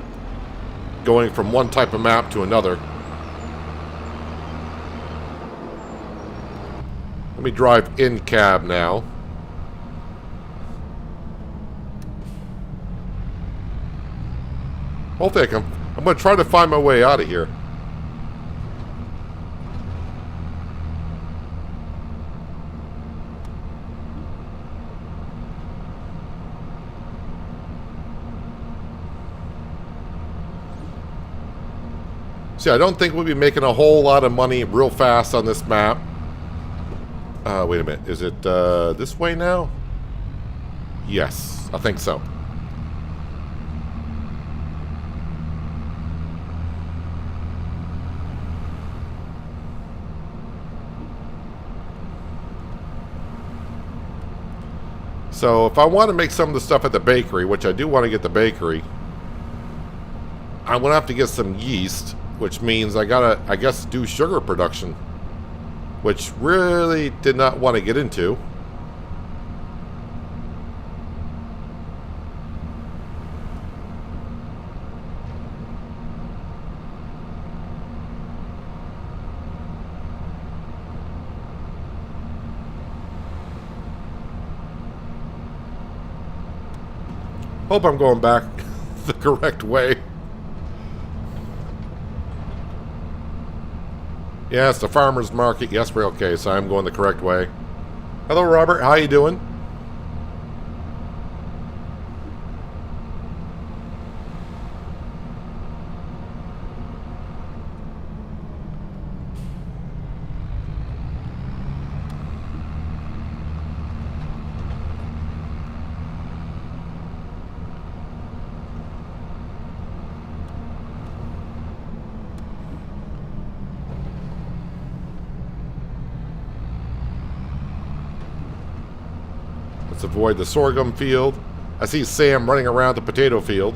going from one type of map to another. Let me drive in cab now. Hopefully I'm going to try to find my way out of here. See, I don't think we'll be making a whole lot of money real fast on this map. Wait a minute. Is it this way now? Yes, I think so. So if I want to make some of the stuff at the bakery, which I do want to get the bakery, I'm going to have to get some yeast, which means I gotta, I guess, do sugar production, which really did not want to get into. Hope I'm going back the correct way. Yeah, it's the farmer's market. Yes, we're okay, so I'm going the correct way. Hello, Robert. How you doing? Let's avoid the sorghum field. I see Sam running around the potato field.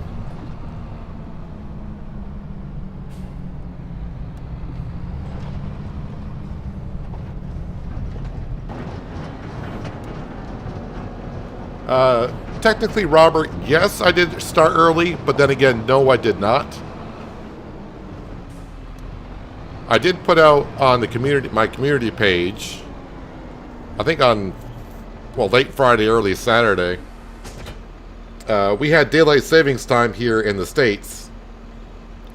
Technically, Robert, yes, I did start early, but then again, no, I did not. I did put out on the community, my community page, I think on, well, late Friday, early Saturday, we had daylight savings time here in the States.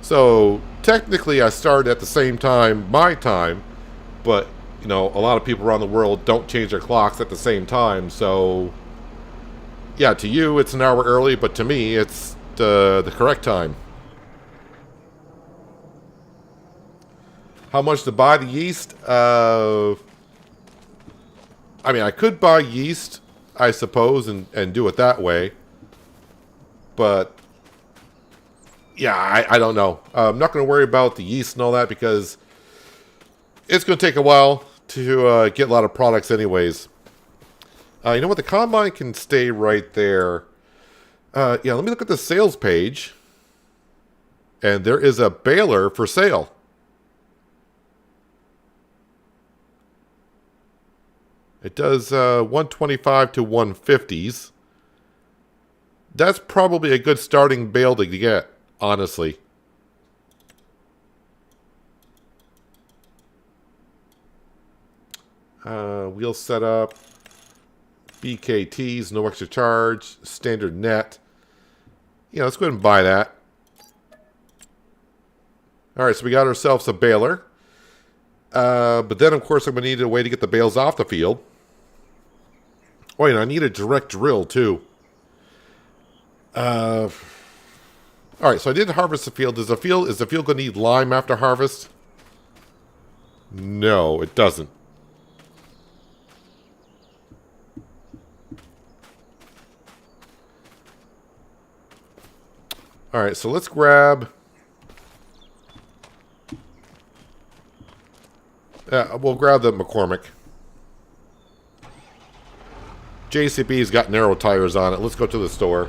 So technically I started at the same time, my time, but, you know, a lot of people around the world don't change their clocks at the same time. So, yeah, to you it's an hour early, but to me it's the correct time. How much to buy the yeast? I mean, I could buy yeast, I suppose, and do it that way. But, yeah, I don't know. I'm not going to worry about the yeast and all that because it's going to take a while to get a lot of products anyways. You know what? The combine can stay right there. Yeah, let me look at the sales page. And there is a baler for sale. It does 125 to 150s. That's probably a good starting bale to get, honestly. Wheel setup. BKTs, no extra charge. Standard net. Yeah, let's go ahead and buy that. Alright, so we got ourselves a baler. But then, of course, I'm going to need a way to get the bales off the field. Oh, and I need a direct drill, too. Alright, so I did harvest the field. Is the field going to need lime after harvest? No, it doesn't. Alright, so let's grab... we'll grab the McCormick. JCB's got narrow tires on it. Let's go to the store.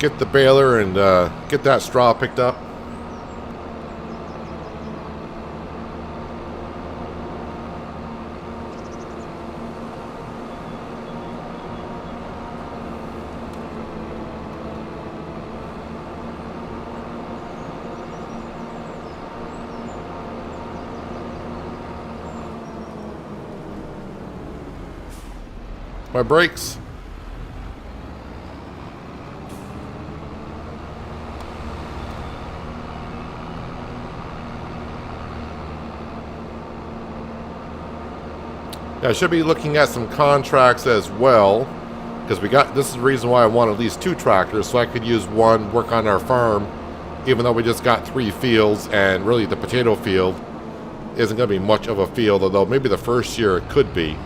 Get the baler and get that straw picked up. My brakes. Yeah, I should be looking at some contracts as well, because this is the reason why I want at least 2 tractors, so I could use one, work on our farm, even though we just got 3 fields, and really the potato field isn't going to be much of a field, although maybe the first year it could be.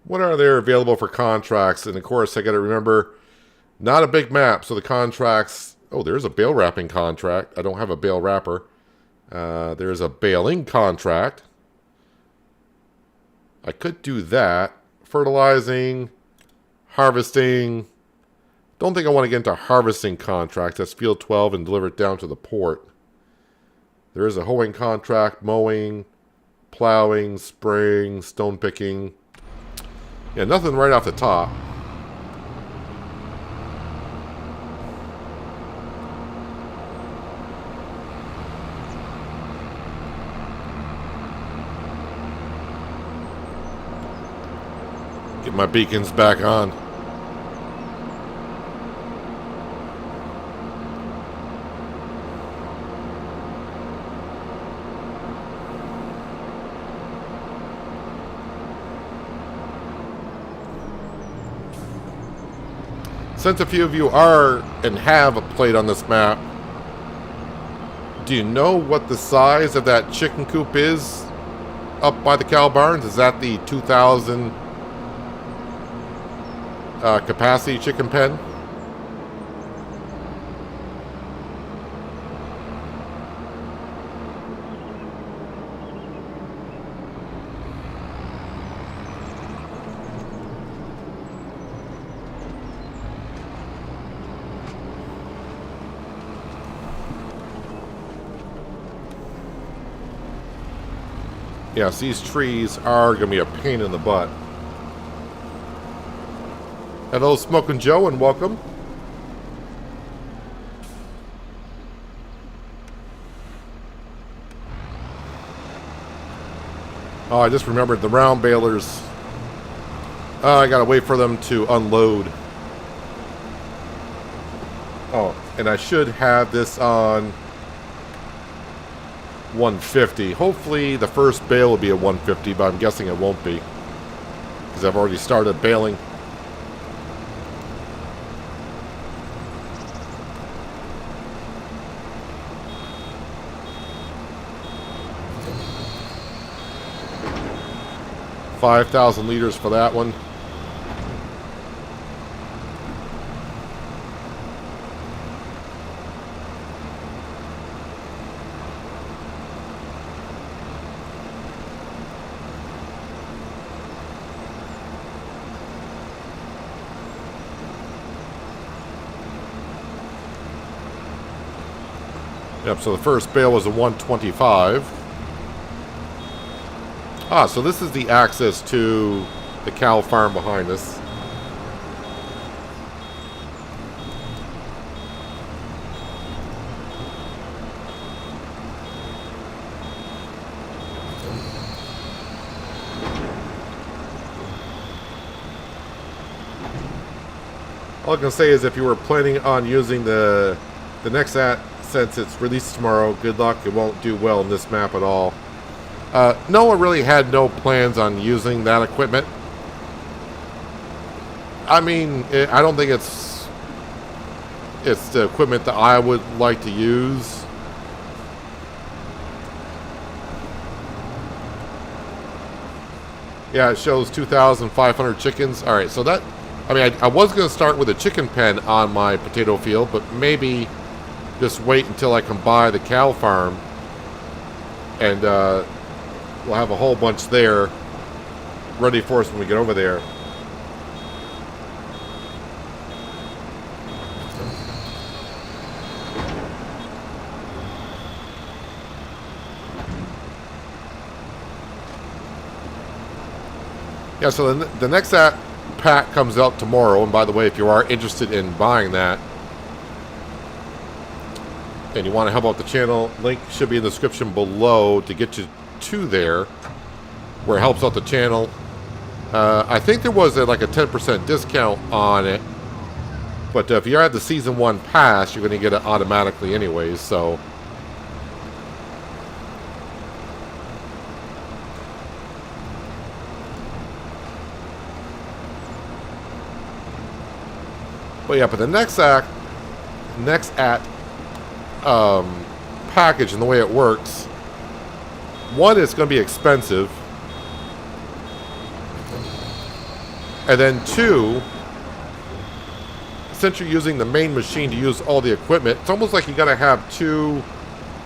What are there available for contracts? And of course, I got to remember, not a big map, so the contracts... Oh, there's a bale wrapping contract. I don't have a bale wrapper. There's a baling contract. I could do that. Fertilizing, harvesting. Don't think I want to get into harvesting contracts. That's field 12 and deliver it down to the port. There is a hoeing contract, mowing, plowing, spraying, stone picking. Yeah, nothing right off the top. Get my beacons back on. Since a few of you are and have played on this map, do you know what the size of that chicken coop is up by the cow barns? Is that the 2,000 capacity chicken pen? Yes, these trees are going to be a pain in the butt. Hello, Smokin' Joe, and welcome. Oh, I just remembered the round balers. I gotta wait for them to unload. Oh, and I should have this on 150. Hopefully the first bale will be a 150, but I'm guessing it won't be, because I've already started baling. $5,000 liters for that one. Yep, so the first bale was a 125. Ah, so this is the access to the cow farm behind us. All I can say is if you were planning on using the next at, since it's released tomorrow, good luck. It won't do well in this map at all. Noah really had no plans on using that equipment. I mean, I don't think it's the equipment that I would like to use. Yeah, it shows 2,500 chickens. All right, so that, I mean, I was going to start with a chicken pen on my potato field, but maybe just wait until I can buy the cow farm, and we'll have a whole bunch there ready for us when we get over there. Yeah, so the next pack comes out tomorrow, and by the way, if you are interested in buying that and you want to help out the channel, link should be in the description below to get you to there, where it helps out the channel. I think there was like a 10% discount on it, but if you're at the Season 1 pass, you're going to get it automatically anyways, so... But yeah, but the next package and the way it works, one, it's going to be expensive, and then two, since you're using the main machine to use all the equipment, it's almost like you got to have two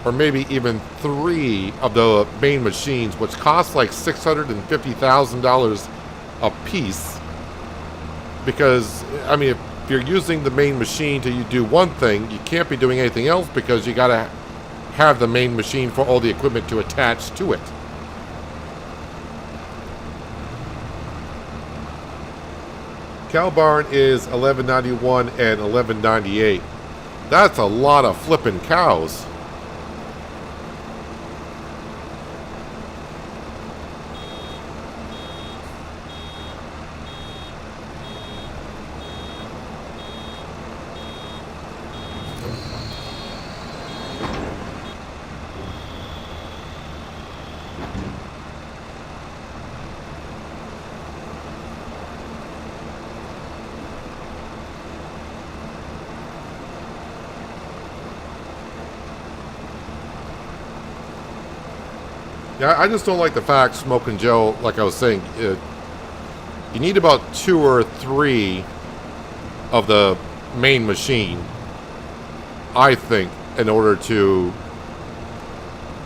or maybe even three of the main machines, which cost like $650,000 a piece. Because I mean, if you're using the main machine to do one thing, you can't be doing anything else because you got to have the main machine for all the equipment to attach to it. Cow barn is $11.91 and $11.98. That's a lot of flipping cows. Yeah, I just don't like the fact, Smoking Joe, like I was saying, you need about 2 or 3 of the main machine, I think, in order to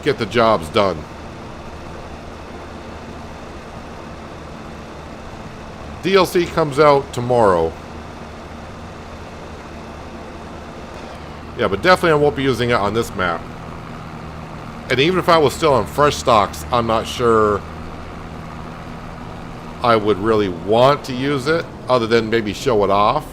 get the jobs done. DLC comes out tomorrow. Yeah, but definitely I won't be using it on this map. And even if I was still on fresh stocks, I'm not sure I would really want to use it, other than maybe show it off.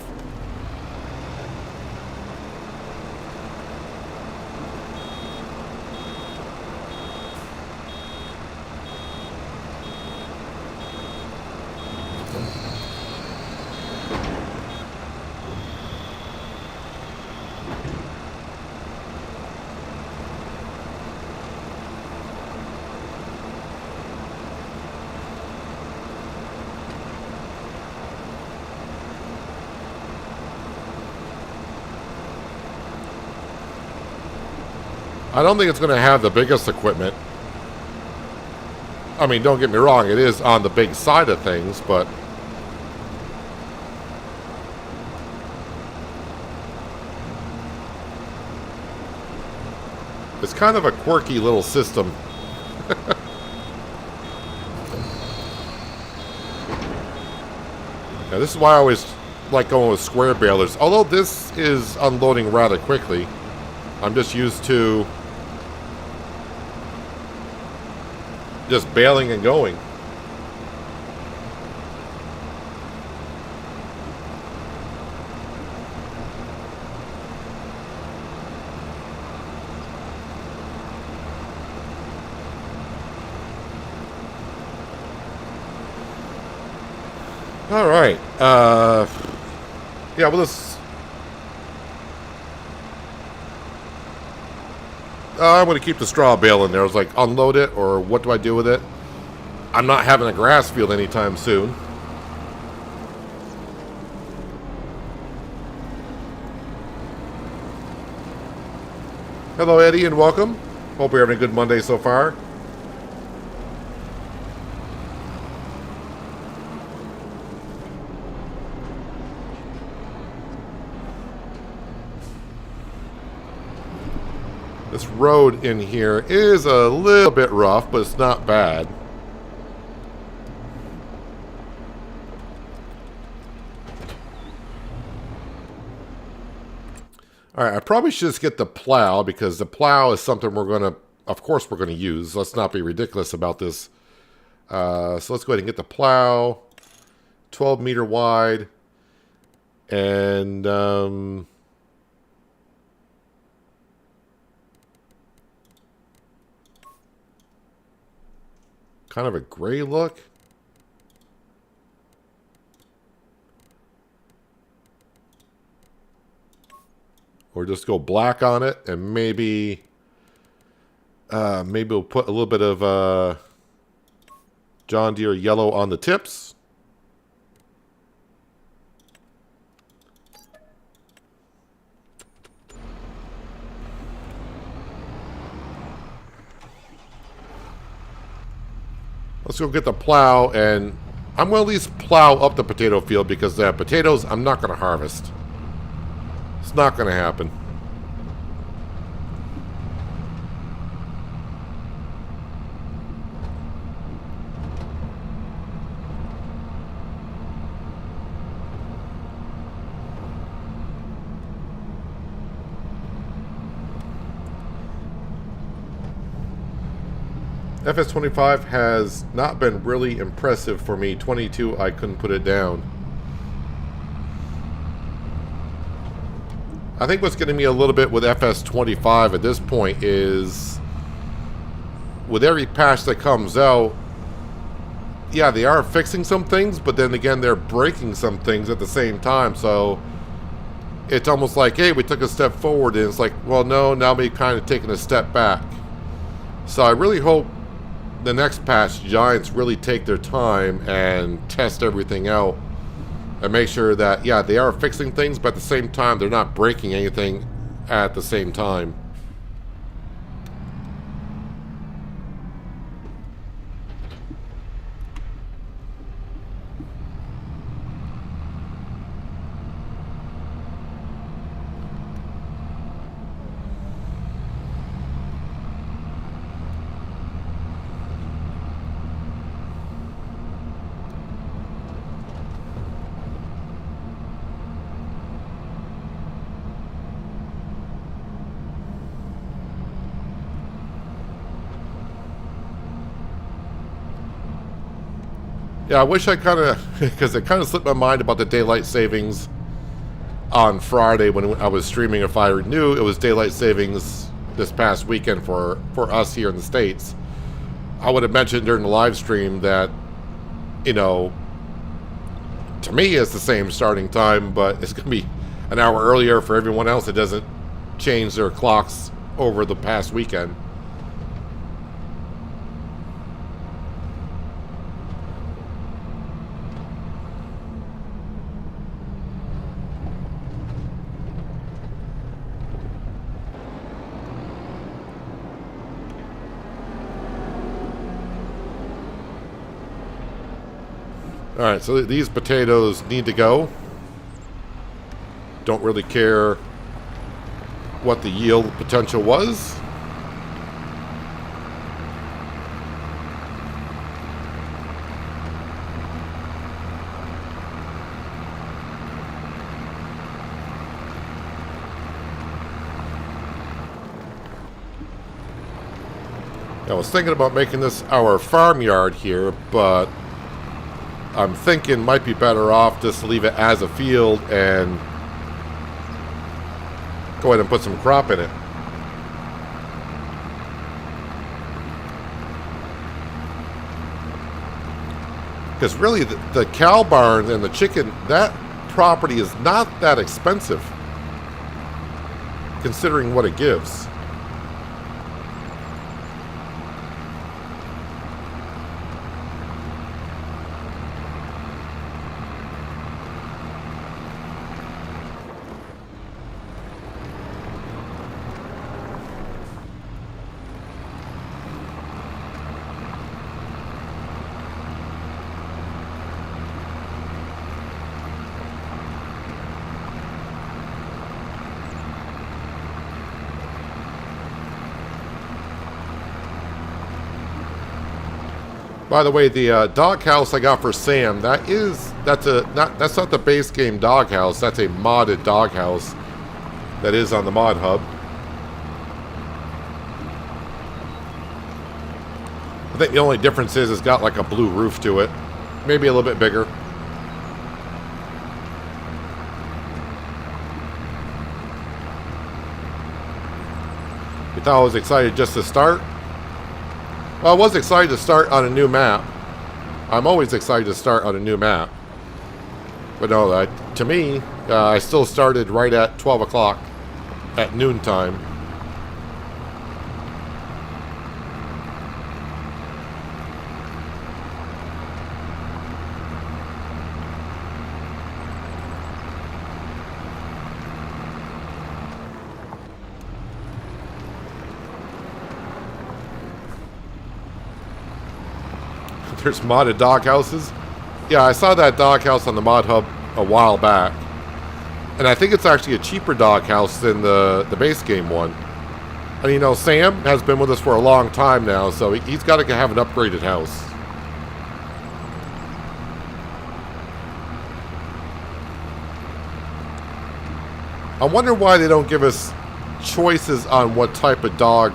I don't think it's going to have the biggest equipment. I mean, don't get me wrong, it is on the big side of things, but it's kind of a quirky little system. Now, this is why I always like going with square balers, although this is unloading rather quickly. I'm just used to just bailing and going. All right. Yeah, well, this... I'm going to keep the straw bale in there. I was like, unload it, or what do I do with it? I'm not having a grass field anytime soon. Hello, Eddie, and welcome. Hope you're having a good Monday so far. This road in here is a little bit rough, but it's not bad. All right, I probably should just get the plow, because the plow is something we're going to, of course, we're going to use. Let's not be ridiculous about this. So let's go ahead and get the plow, 12 meter wide, and kind of a gray look. Or just go black on it, and maybe we'll put a little bit of John Deere yellow on the tips. Let's go get the plow, and I'm going to at least plow up the potato field, because the potatoes I'm not going to harvest. It's not going to happen. FS25 has not been really impressive for me. 22, I couldn't put it down. I think what's getting me a little bit with FS25 at this point is, with every patch that comes out, yeah, they are fixing some things, but then again, they're breaking some things at the same time. So it's almost like, hey, we took a step forward, and it's like, well, no, now we're kind of taking a step back. So I really hope the next patch, Giants really take their time and test everything out and make sure that, yeah, they are fixing things, but at the same time, they're not breaking anything at the same time. Yeah, I wish I kind of, because it kind of slipped my mind about the daylight savings on Friday when I was streaming. If I knew it was daylight savings this past weekend for us here in the States, I would have mentioned during the live stream that, you know, to me it's the same starting time, but it's going to be an hour earlier for everyone else that doesn't change their clocks over the past weekend. Alright, so these potatoes need to go. Don't really care what the yield potential was. I was thinking about making this our farmyard here, but I'm thinking might be better off just to leave it as a field and go ahead and put some crop in it. Because really, the cow barn and the chicken, that property is not that expensive, considering what it gives. By the way, the doghouse I got for Sam, that's not the base game doghouse. That's a modded doghouse that is on the mod hub. I think the only difference is it's got like a blue roof to it, maybe a little bit bigger. You thought I was excited just to start? Well, I was excited to start on a new map. I'm always excited to start on a new map. But no, to me, I still started right at 12 o'clock at noontime. There's modded doghouses. Yeah, I saw that doghouse on the mod hub a while back. And I think it's actually a cheaper doghouse than the base game one. And you know, Sam has been with us for a long time now, so he's got to have an upgraded house. I wonder why they don't give us choices on what type of dog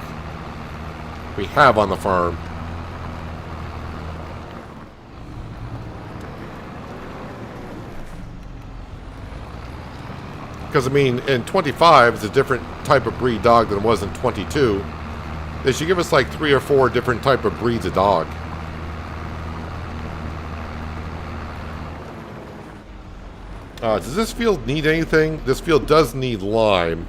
we have on the farm. Because, I mean, in 25, it's a different type of breed dog than it was in 22. They should give us like 3 or 4 different type of breeds of dog. Does this field need anything? This field does need lime.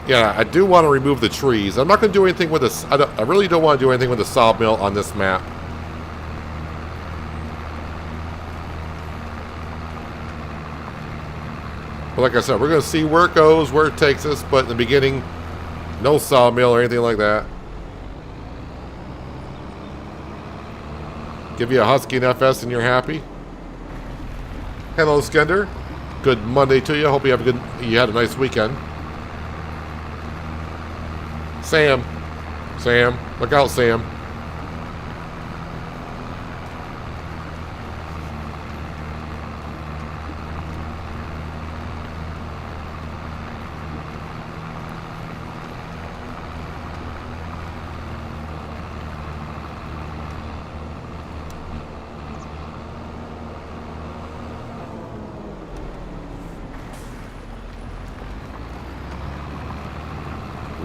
Yeah, I do want to remove the trees. I'm not going to do anything with this. I really don't want to do anything with the sawmill on this map. But like I said, we're going to see where it goes, where it takes us. But in the beginning, no sawmill or anything like that. Give you a Husky and FS and you're happy. Hello, Skender. Good Monday to you. Hope you had a nice weekend. Sam. Look out, Sam.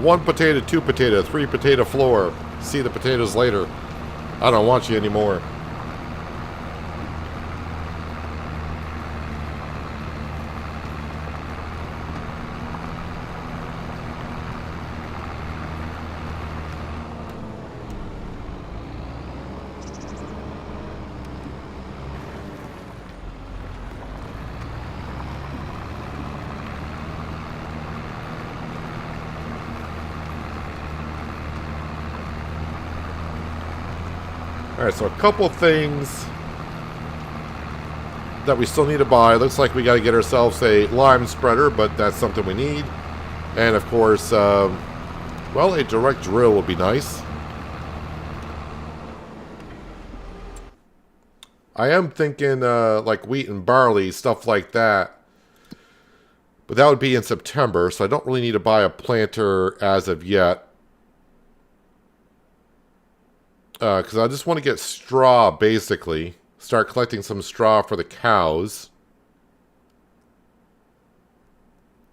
One potato, 2 potato, 3 potato floor. See the potatoes later. I don't want you anymore. Alright, so a couple things that we still need to buy. Looks like we got to get ourselves a lime spreader, but that's something we need. And of course, well, a direct drill would be nice. I am thinking like wheat and barley, stuff like that. But that would be in September, so I don't really need to buy a planter as of yet. Because I just want to get straw, basically. Start collecting some straw for the cows.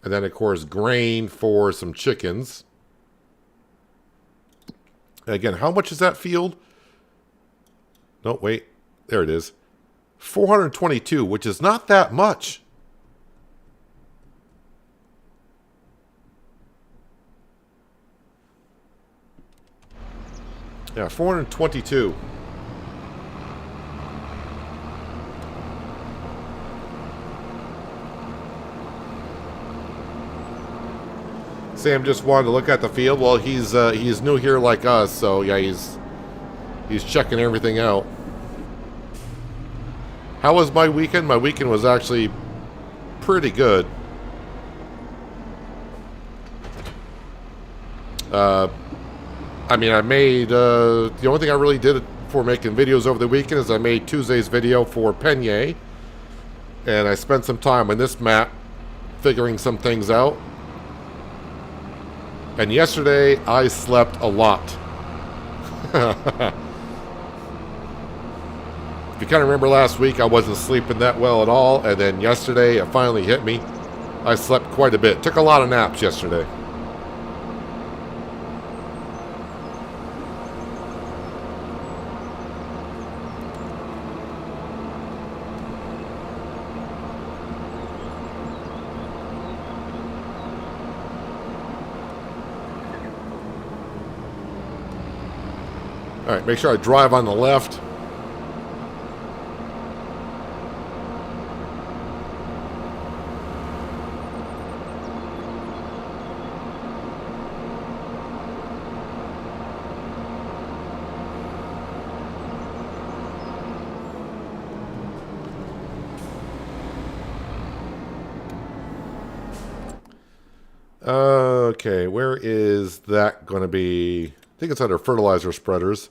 And then, of course, grain for some chickens. And again, how much is that field? No, wait. There it is. 422, which is not that much. Yeah, 422. Sam just wanted to look at the field. Well, he's new here like us, so yeah, he's checking everything out. How was my weekend? My weekend was actually pretty good. I mean, I made, the only thing I really did for making videos over the weekend is I made Tuesday's video for Penye. And I spent some time on this map figuring some things out. And yesterday, I slept a lot. If you kind of remember last week, I wasn't sleeping that well at all. And then yesterday, it finally hit me. I slept quite a bit. Took a lot of naps yesterday. All right, make sure I drive on the left. Okay, where is that going to be? I think it's under fertilizer spreaders.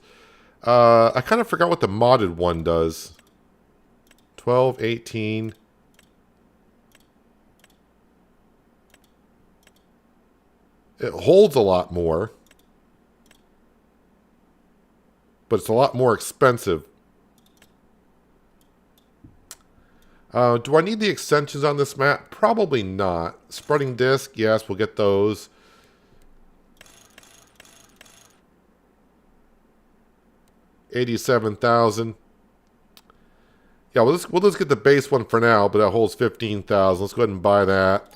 I kind of forgot what the modded one does. 12, 18. It holds a lot more. But it's a lot more expensive. Do I need the extensions on this map? Probably not. Spreading disc, yes, we'll get those. $87,000. Yeah, we'll just get the base one for now, but it holds $15,000. Let's go ahead and buy that.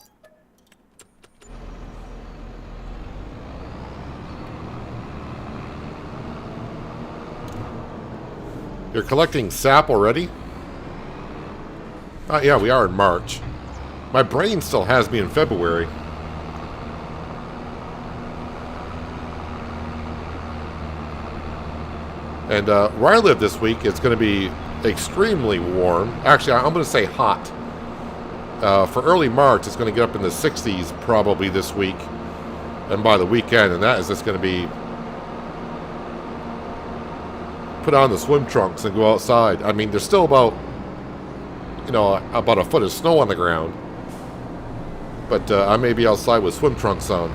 You're collecting sap already? Yeah, we are in March. My brain still has me in February. And where I live this week, it's going to be extremely warm. Actually, I'm going to say hot. For early March, it's going to get up in the 60s probably this week. And by the weekend, and that is just going to be... put on the swim trunks and go outside. I mean, there's still about... about a foot of snow on the ground. But I may be outside with swim trunks on.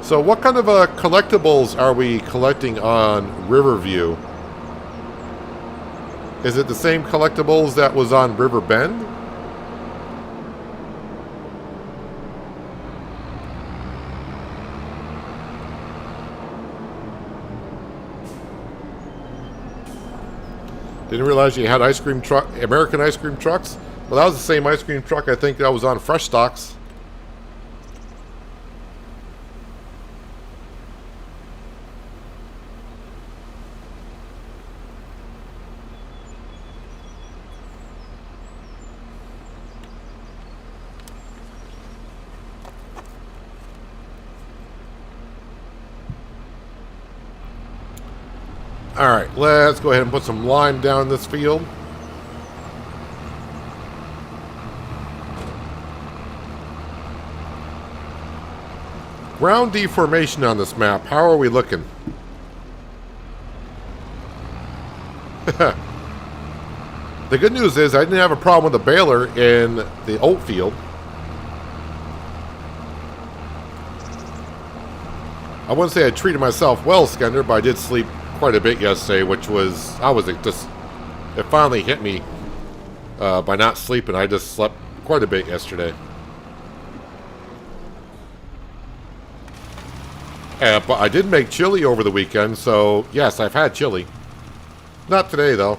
So what kind of collectibles are we collecting on Riverview? Is it the same collectibles that was on River Bend? Didn't realize you had ice cream truck, American ice cream trucks. Well, that was the same ice cream truck I think that was on Fresh Stocks. Alright, let's go ahead and put some lime down this field. Ground deformation on this map. How are we looking? The good news is I didn't have a problem with the baler in the oat field. I wouldn't say I treated myself well, Skender, but I did sleep quite a bit yesterday, which was, it finally hit me by not sleeping. I just slept quite a bit yesterday. But I did make chili over the weekend, so yes, I've had chili. Not today, though.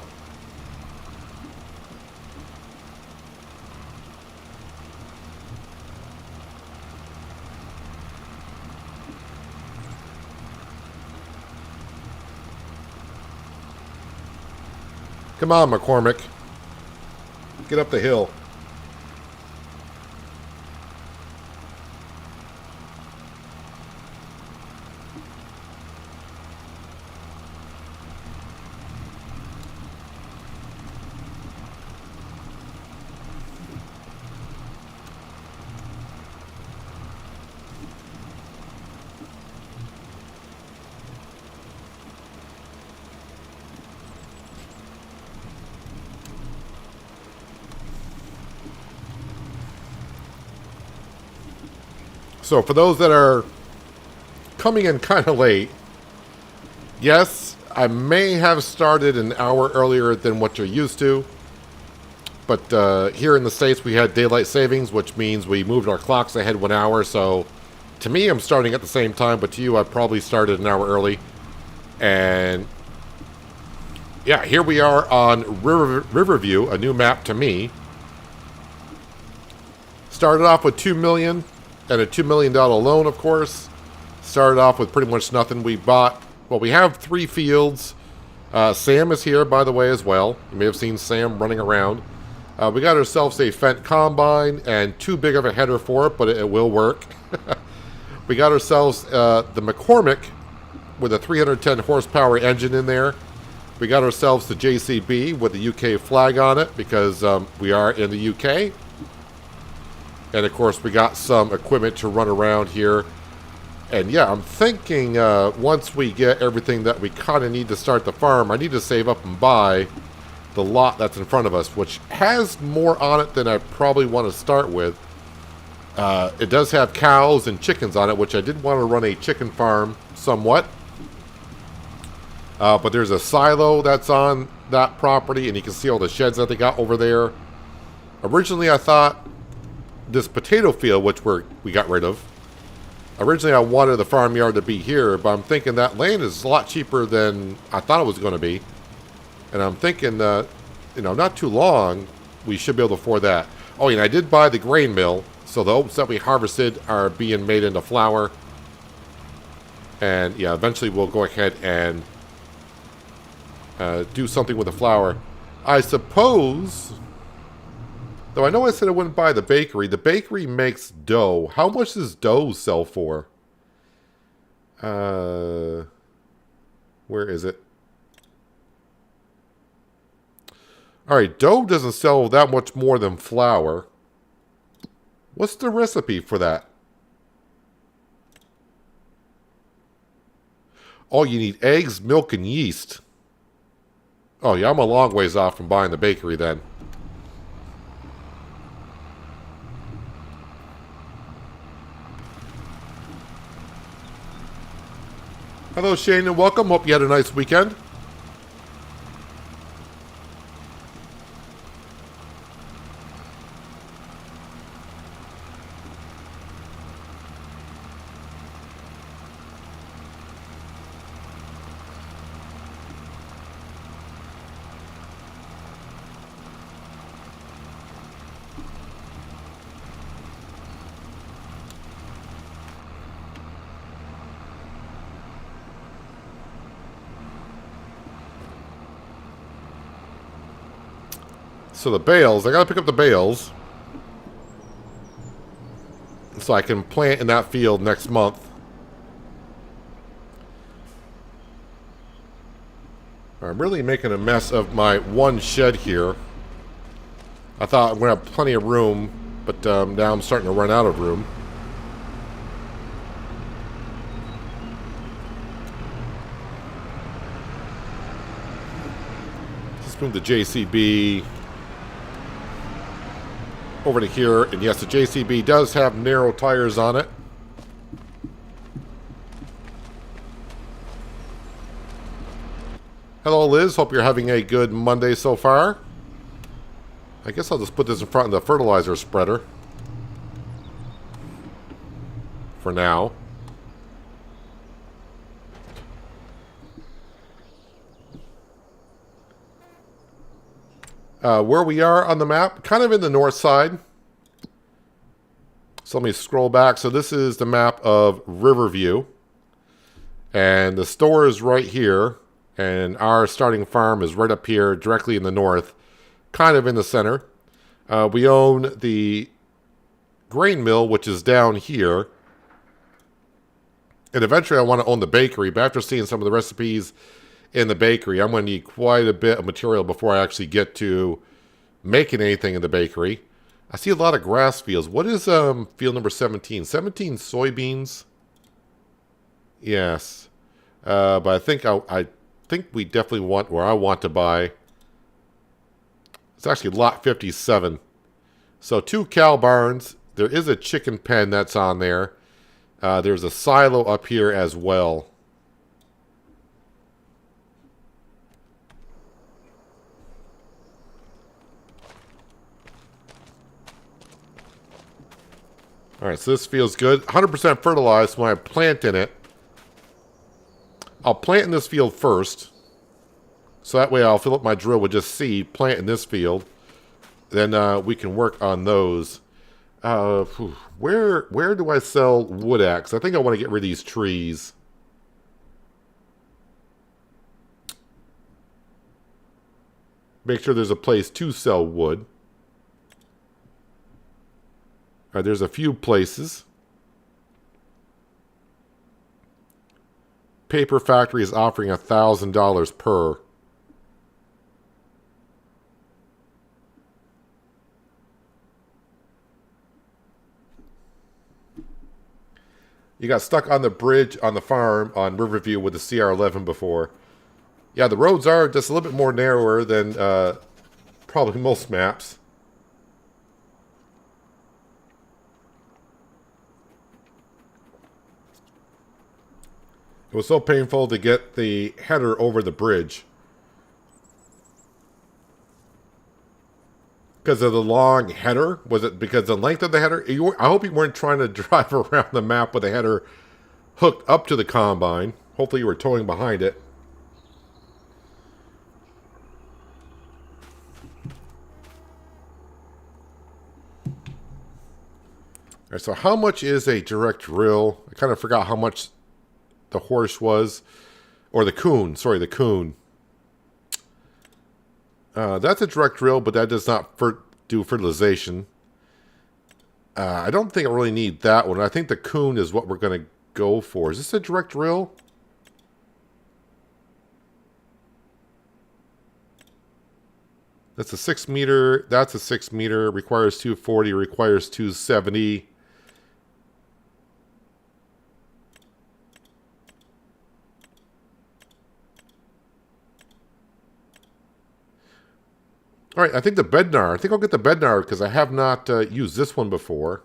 Come on, McCormick. Get up the hill. So for those that are coming in kind of late, yes, I may have started an hour earlier than what you're used to. But here in the States, we had daylight savings, which means we moved our clocks ahead 1 hour. So to me, I'm starting at the same time, but to you, I probably started an hour early. And yeah, here we are on Riverview, a new map to me. Started off with $2 million. And a $2 million loan, of course. Started off with pretty much nothing. We bought, well, we have 3 fields. Sam is here, by the way, as well. You may have seen Sam running around. We got ourselves a Fendt combine and too big of a header for it, but it will work. We got ourselves the McCormick with a 310 horsepower engine in there. We got ourselves the JCB with the UK flag on it because we are in the UK. And, of course, we got some equipment to run around here. And, yeah, I'm thinking once we get everything that we kind of need to start the farm, I need to save up and buy the lot that's in front of us, which has more on it than I probably want to start with. It does have cows and chickens on it, which I did want to run a chicken farm somewhat. But there's a silo that's on that property, and you can see all the sheds that they got over there. Originally, I thought this potato field, which we got rid of. Originally, I wanted the farmyard to be here, but I'm thinking that land is a lot cheaper than I thought it was going to be. And I'm thinking that, you know, not too long, we should be able to afford that. Oh, and I did buy the grain mill, so the oats that we harvested are being made into flour. And, yeah, eventually we'll go ahead and do something with the flour. I suppose... Though I know I said I wouldn't buy the bakery. The bakery makes dough. How much does dough sell for? Where is it? Alright, dough doesn't sell that much more than flour. What's the recipe for that? Oh, you need eggs, milk, and yeast. Oh, yeah, I'm a long ways off from buying the bakery then. Hello, Shane, and welcome. Hope you had a nice weekend. So the bales, I gotta pick up the bales so I can plant in that field next month. I'm really making a mess of my one shed here. I thought I'm gonna have plenty of room, but now I'm starting to run out of room. Let's move the JCB over to here. And yes, the JCB does have narrow tires on it. Hello, Liz. Hope you're having a good Monday so far. I guess I'll just put this in front of the fertilizer spreader for now. Where we are on the map, kind of in the north side. So let me scroll back. So this is the map of Riverview. And the store is right here. And our starting farm is right up here, directly in the north, kind of in the center. We own the grain mill, which is down here. And eventually I want to own the bakery, but after seeing some of the recipes in the bakery, I'm going to need quite a bit of material before I actually get to making anything in the bakery. I see a lot of grass fields. What is field number 17? 17 soybeans? Yes. But I think we definitely want, where I want to buy, it's actually lot 57. So 2 cow barns. There is a chicken pen that's on there. There's a silo up here as well. Alright, so this feels good. 100% fertilized when I plant in it. I'll plant in this field first. So that way I'll fill up my drill with just seed, plant in this field. Then we can work on those. Where do I sell wood at? 'Cause I think I want to get rid of these trees. Make sure there's a place to sell wood. Alright, there's a few places. Paper Factory is offering $1,000 per. You got stuck on the bridge on the farm on Riverview with the CR11 before. Yeah, the roads are just a little bit more narrower than probably most maps. It was so painful to get the header over the bridge. Because of the long header? Was it because of the length of the header? I hope you weren't trying to drive around the map with the header hooked up to the combine. Hopefully you were towing behind it. Alright, so how much is a direct drill? I kind of forgot how much the horse was. Or the coon. Sorry, the coon. That's a direct drill, but that does not do fertilization. I don't think I really need that one. I think the coon is what we're going to go for. Is this a direct drill? That's a 6 meter. That's a 6 meter. Requires 240. Requires 270. All right, I think the Bednar. I think I'll get the Bednar because I have not used this one before.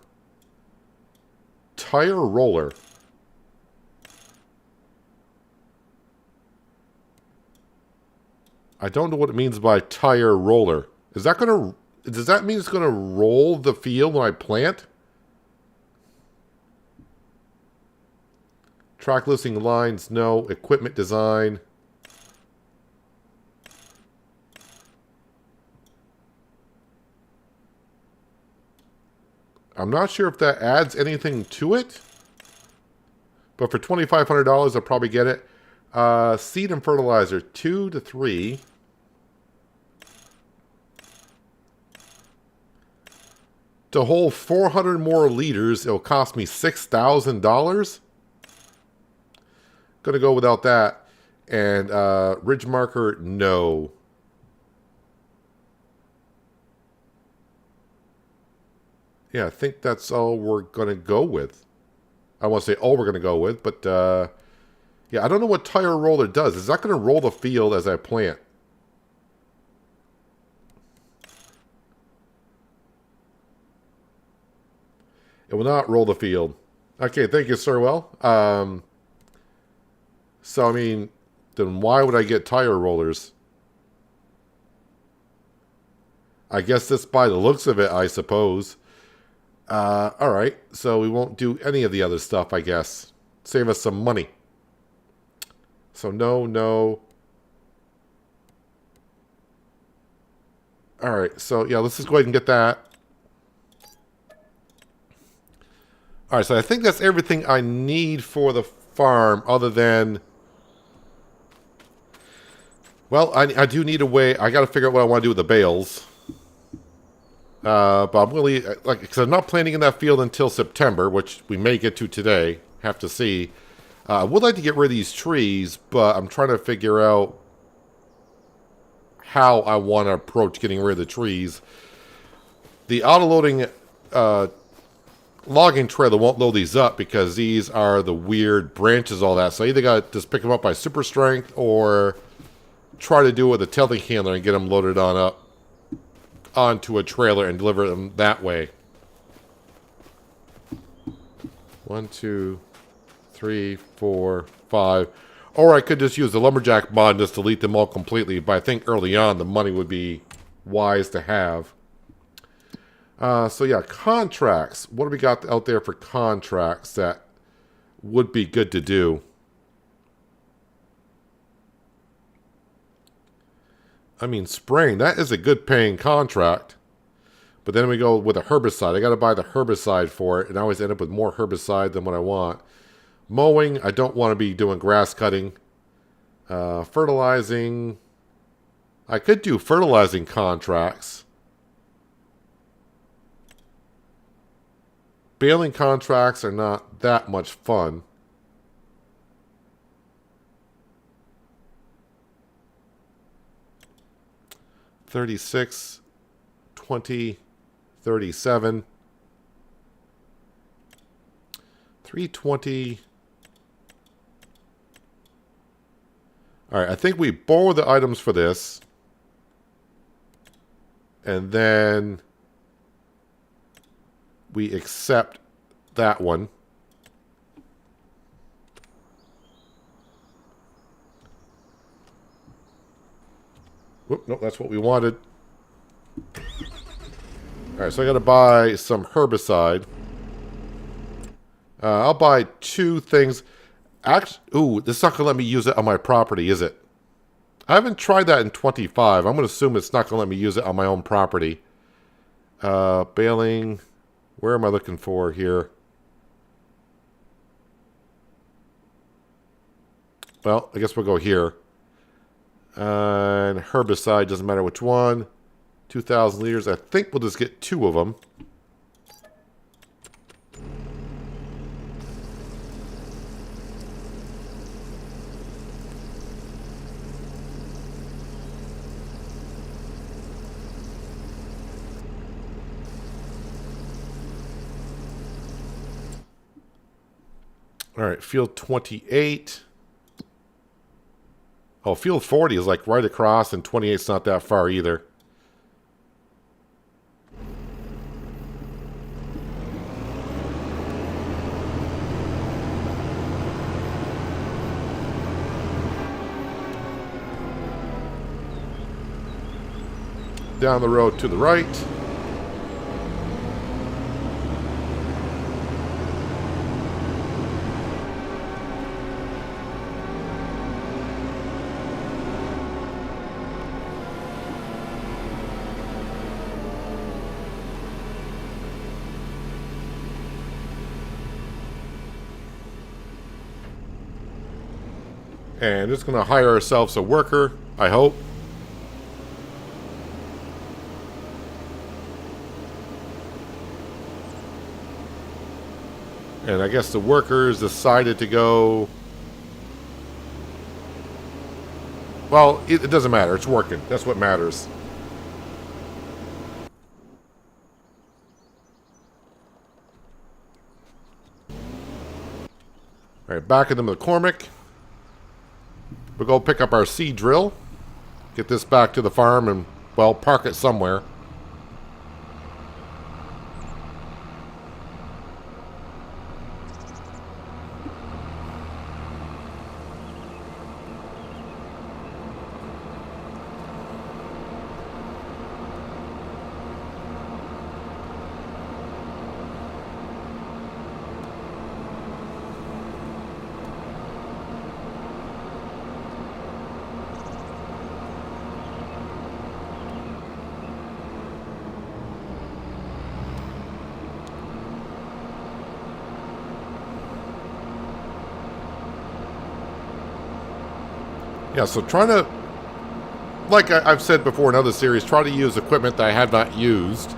Tire roller. I don't know what it means by tire roller. Is that going to... Does that mean it's going to roll the field when I plant? Track listing lines, no. Equipment design. I'm not sure if that adds anything to it. But for $2,500, I'll probably get it. Seed and fertilizer, 2 to 3. To hold 400 more liters, it'll cost me $6,000. Gonna go without that. And ridge marker, no. Yeah, I think that's all we're going to go with. I want to say all we're going to go with, but yeah, I don't know what tire roller does. Is that going to roll the field as I plant? It will not roll the field. Okay, thank you, Sirwell. So, I mean, then why would I get tire rollers? I guess that's by the looks of it, I suppose. Alright, so we won't do any of the other stuff, I guess. Save us some money. So, no. Alright, so, yeah, let's just go ahead and get that. Alright, so I think that's everything I need for the farm, other than... Well, I do need a way... I gotta figure out what I want to do with the bales. But I'm really... because I'm not planting in that field until September, which we may get to today. Have to see. I would like to get rid of these trees, but I'm trying to figure out how I want to approach getting rid of the trees. The auto-loading logging trailer won't load these up because these are the weird branches, all that. So I either got to just pick them up by super strength or try to do it with a telehandler and get them loaded on up onto a trailer and deliver them that way. 1, 2, 3, 4, 5. Or I could just use the lumberjack mod and just delete them all completely. But I think early on the money would be wise to have. So yeah, contracts. What do we got out there for contracts that would be good to do? I mean, spraying, that is a good paying contract. But then we go with a herbicide. I got to buy the herbicide for it, and I always end up with more herbicide than what I want. Mowing, I don't want to be doing grass cutting. Fertilizing, I could do fertilizing contracts. Baling contracts are not that much fun. $36, $20, $37, $320. All right, I think we borrow the items for this, and then we accept that one. Whoop, nope, that's what we wanted. Alright, so I gotta buy some herbicide. I'll buy 2 things. Ooh, this is not gonna let me use it on my property, is it? I haven't tried that in 25. I'm gonna assume it's not gonna let me use it on my own property. Baling. Where am I looking for here? Well, I guess we'll go here. And herbicide, doesn't matter which one. 2,000 liters. I think we'll just get 2 of them. All right, field 28. Oh, field 40 is like right across, and 28's not that far either. Down the road to the right. And just going to hire ourselves a worker, I hope. And I guess the workers decided to go... Well, it doesn't matter. It's working. That's what matters. All right, back into McCormick. We'll go pick up our seed drill. Get this back to the farm and, well, park it somewhere. Yeah, so trying to, like I've said before in other series, try to use equipment that I have not used.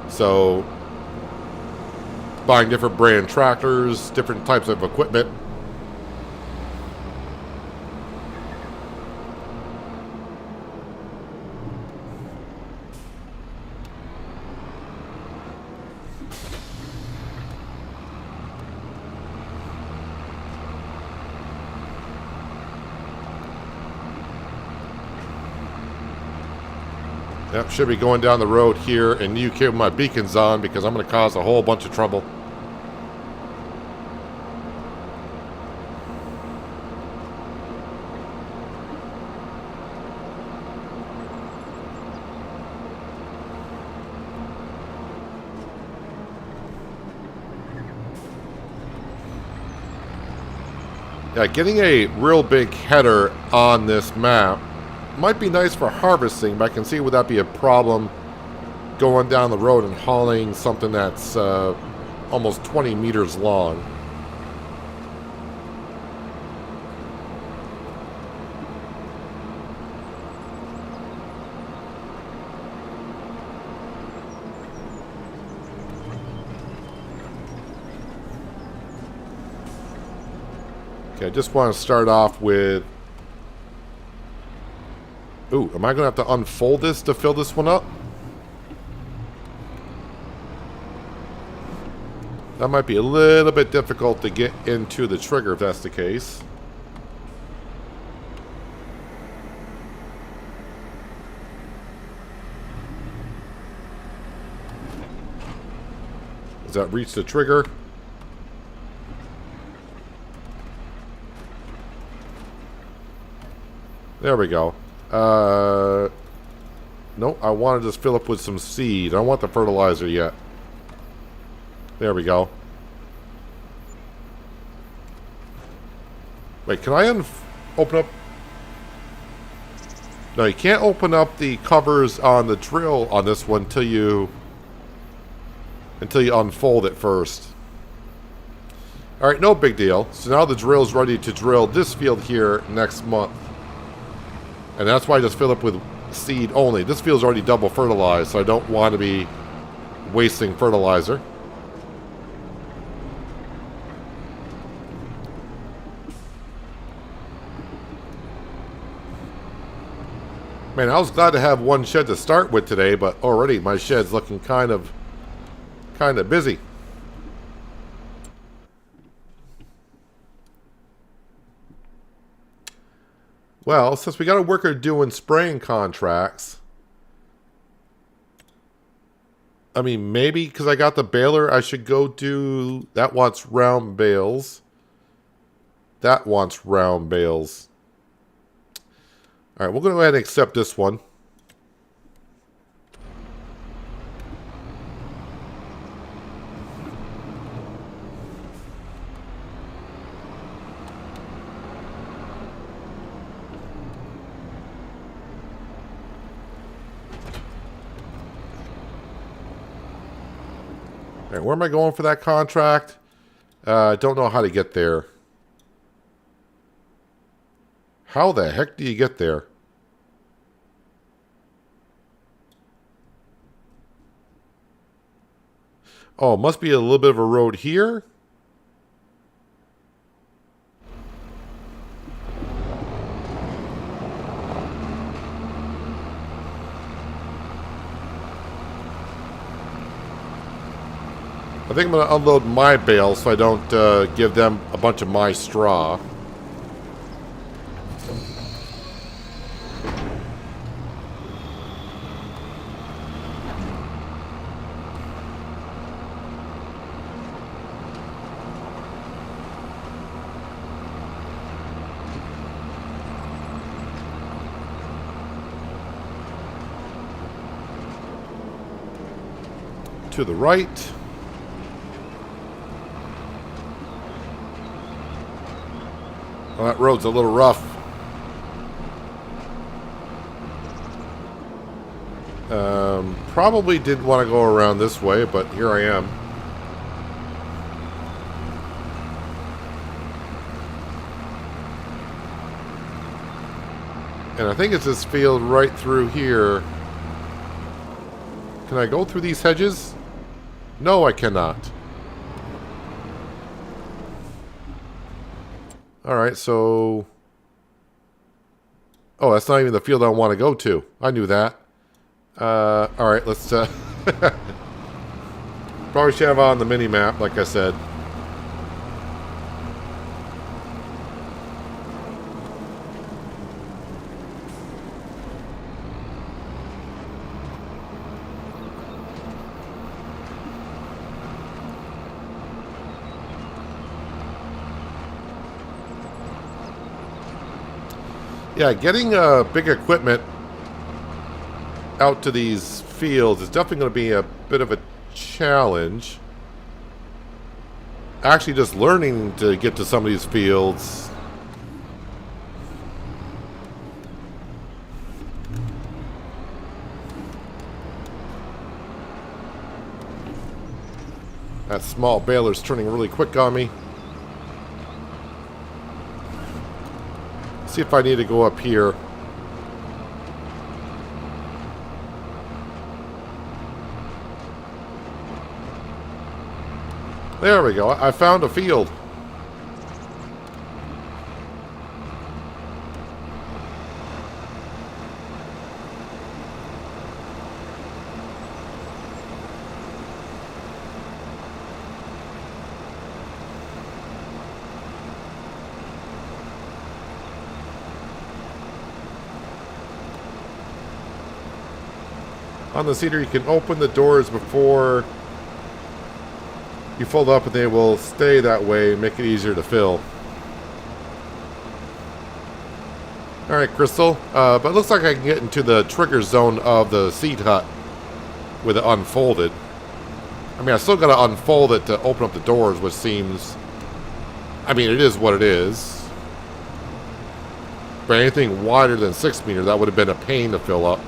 So, buying different brand tractors, different types of equipment. Yep, should be going down the road here, and you keep my beacons on because I'm going to cause a whole bunch of trouble. Yeah, getting a real big header on this map might be nice for harvesting, but I can see would that be a problem going down the road and hauling something that's almost 20 meters long. Okay, I just want to start off with... Ooh, am I going to have to unfold this to fill this one up? That might be a little bit difficult to get into the trigger if that's the case. Does that reach the trigger? There we go. Nope, I want to just fill up with some seed. I don't want the fertilizer yet. There we go. Wait, can I open up? No, you can't open up the covers on the drill on this one until you unfold it first. Alright, no big deal. So now the drill's ready to drill this field here next month. And that's why I just fill up with seed only. This field's already double fertilized, so I don't want to be wasting fertilizer. Man, I was glad to have one shed to start with today, but already my shed's looking kind of busy. Well, since we got a worker doing spraying contracts, I mean, maybe because I got the baler, I should go do... That wants round bales. That wants round bales. Alright, we're going to go ahead and accept this one. Alright, where am I going for that contract? Don't know how to get there. How the heck do you get there? Oh, it must be a little bit of a road here. I think I'm going to unload my bales so I don't give them a bunch of my straw. To the right. Well, that road's a little rough. Probably didn't want to go around this way, but here I am. And I think it's this field right through here. Can I go through these hedges? No, I cannot. Alright, so... Oh, that's not even the field I want to go to. I knew that. Alright, let's... Probably should have on the mini-map, like I said. Yeah, getting big equipment out to these fields is definitely going to be a bit of a challenge. Actually, just learning to get to some of these fields. That small baler's turning really quick on me. See if I need to go up here. There we go. I found a field. On the seeder, you can open the doors before you fold up, and they will stay that way, make it easier to fill. Alright, Crystal. But it looks like I can get into the trigger zone of the seed hut with it unfolded. I mean, I still got to unfold it to open up the doors, which seems... I mean, it is what it is. But anything wider than 6 meters, that would have been a pain to fill up.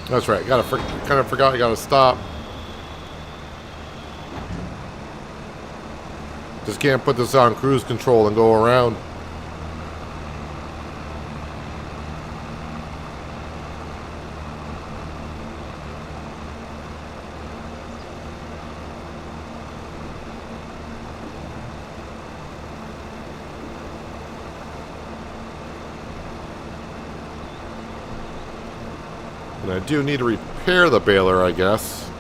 That's right. Kind of forgot. You gotta stop. Just can't put this on cruise control and go around. And I do need to repair the baler, I guess.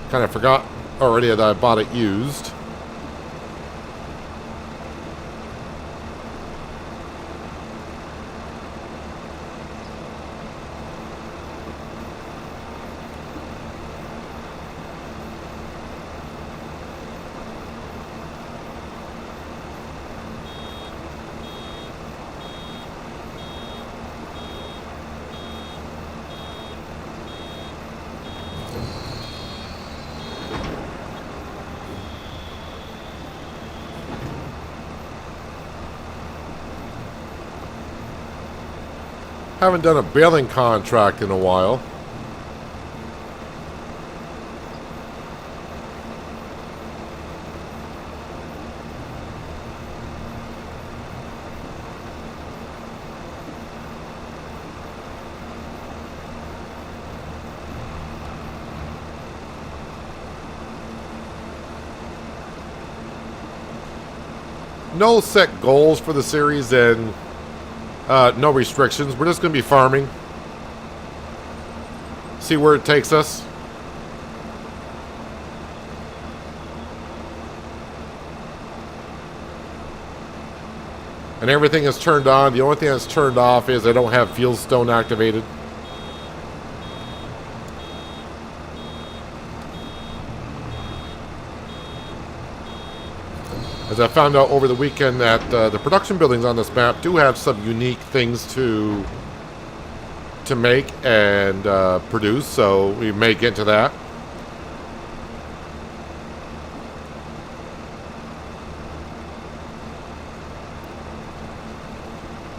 Kind of forgot already that I bought it used. Haven't done a baling contract in a while. No set goals for the series, and no restrictions. We're just going to be farming. See where it takes us. And everything is turned on. The only thing that's turned off is I don't have Fieldstone activated. As I found out over the weekend that the production buildings on this map do have some unique things to make and produce, so we may get to that.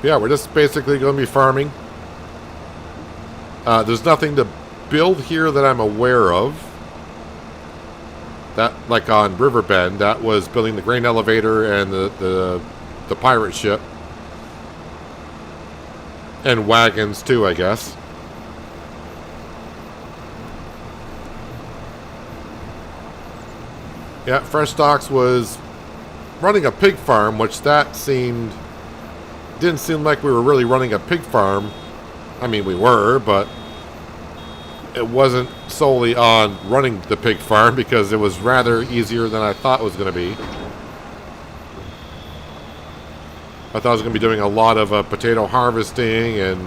Yeah, we're just basically going to be farming. There's nothing to build here that I'm aware of. That, like on Riverbend, that was building the grain elevator and the pirate ship. And wagons too, I guess. Yeah, Fresh Stocks was running a pig farm, which didn't seem like we were really running a pig farm. I mean, we were, but it wasn't solely on running the pig farm because it was rather easier than I thought it was going to be. I thought I was going to be doing a lot of potato harvesting and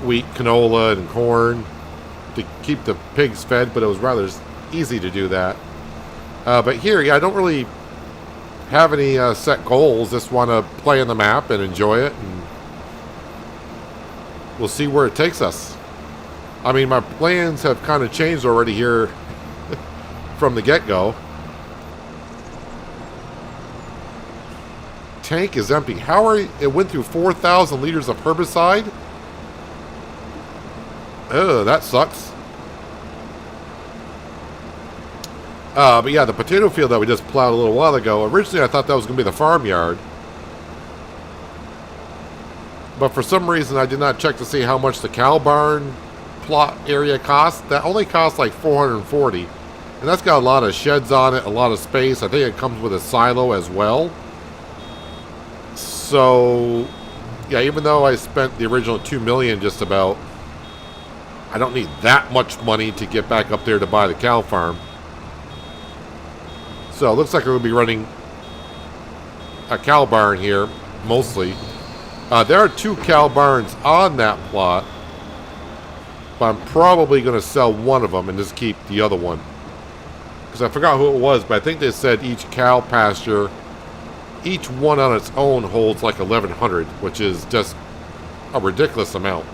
wheat, canola, and corn to keep the pigs fed, but it was rather easy to do that. But here, yeah, I don't really have any set goals. Just want to play in the map and enjoy it, and we'll see where it takes us. I mean, my plans have kind of changed already here from the get-go. Tank is empty. It went through 4,000 liters of herbicide? Oh, that sucks. But yeah, the potato field that we just plowed a little while ago, originally I thought that was going to be the farmyard. But for some reason I did not check to see how much the cow barn plot area costs. That only costs like $440. And that's got a lot of sheds on it, a lot of space. I think it comes with a silo as well. So, yeah, even though I spent the original $2 million just about, I don't need that much money to get back up there to buy the cow farm. So it looks like we're going to be running a cow barn here, mostly. There are 2 cow barns on that plot, but I'm probably going to sell one of them and just keep the other one. Because I forgot who it was, but I think they said each cow pasture, each one on its own holds like 1,100, which is just a ridiculous amount.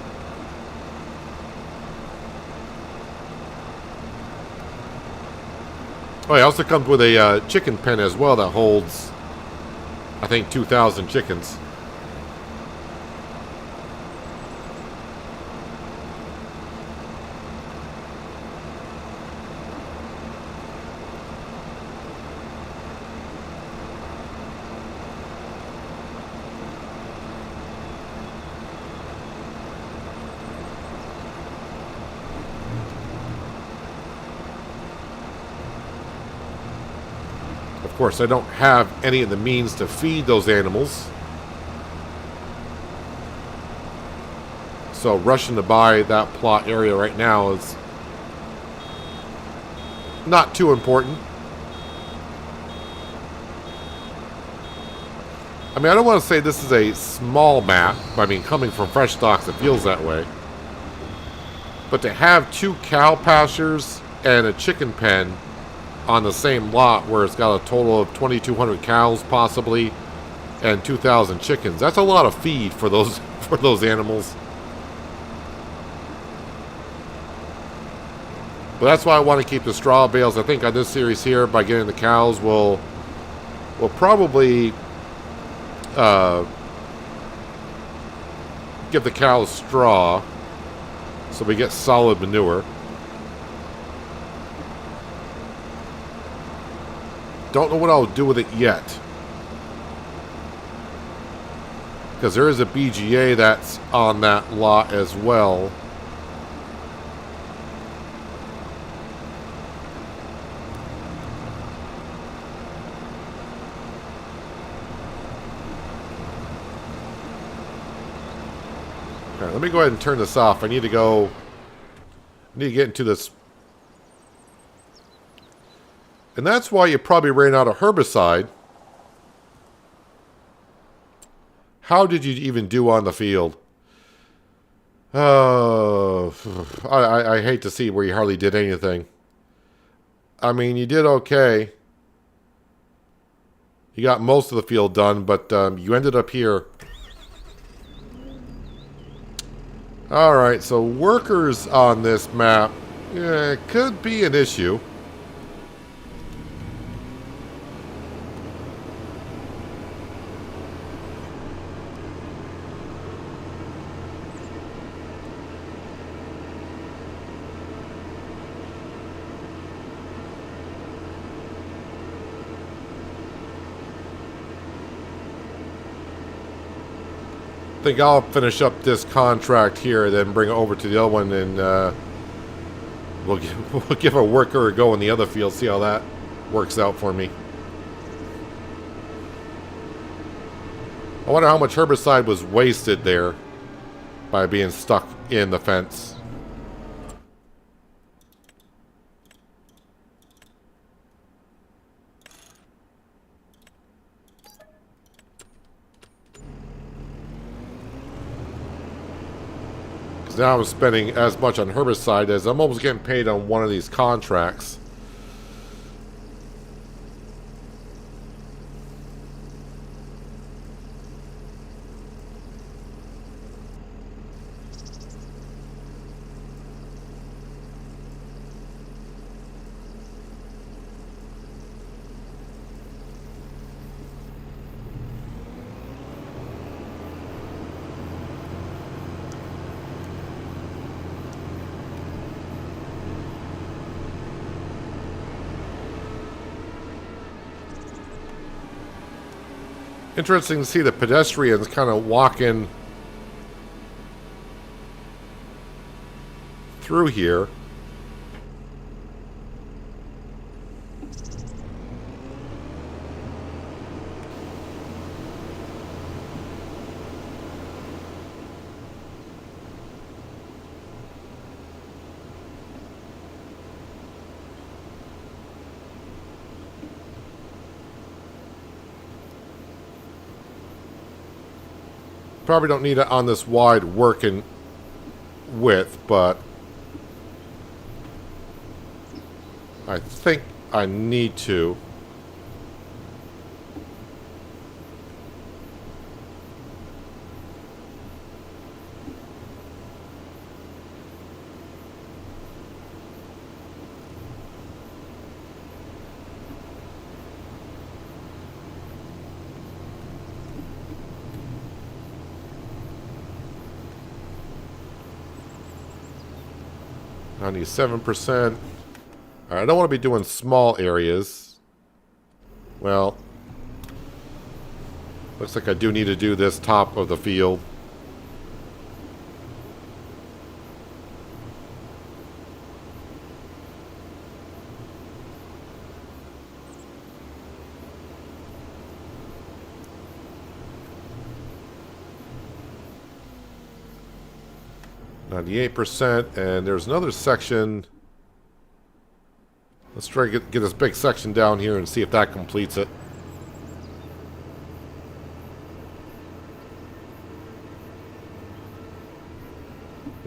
Oh, it also comes with a chicken pen as well that holds, I think, 2,000 chickens. Of course, I don't have any of the means to feed those animals. So rushing to buy that plot area right now is not too important. I mean, I don't want to say this is a small map. I mean, coming from Fresh Stocks, it feels that way. But to have 2 cow pastures and a chicken pen on the same lot where it's got a total of 2,200 cows possibly and 2,000 chickens. That's a lot of feed for those animals. But that's why I want to keep the straw bales. I think on this series here, by getting the cows, we'll probably give the cows straw so we get solid manure. Don't know what I'll do with it yet. Because there is a BGA that's on that lot as well. Alright, let me go ahead and turn this off. I need to get into this. And that's why you probably ran out of herbicide. How did you even do on the field? Oh, I hate to see where you hardly did anything. I mean, you did okay. You got most of the field done, but you ended up here. Alright, so workers on this map, yeah, could be an issue. think I'll finish up this contract here, then bring it over to the other one, and we'll give a worker a go in the other field, see how that works out for me. I wonder how much herbicide was wasted there by being stuck in the fence. Because now I'm spending as much on herbicide as I'm almost getting paid on one of these contracts. Interesting to see the pedestrians kind of walking through here. Probably don't need it on this wide working width, but I think I need to. I need 7%. All right, I don't want to be doing small areas. Well, looks like I do need to do this top of the field. %, and there's another section. Let's try to get this big section down here and see if that completes it.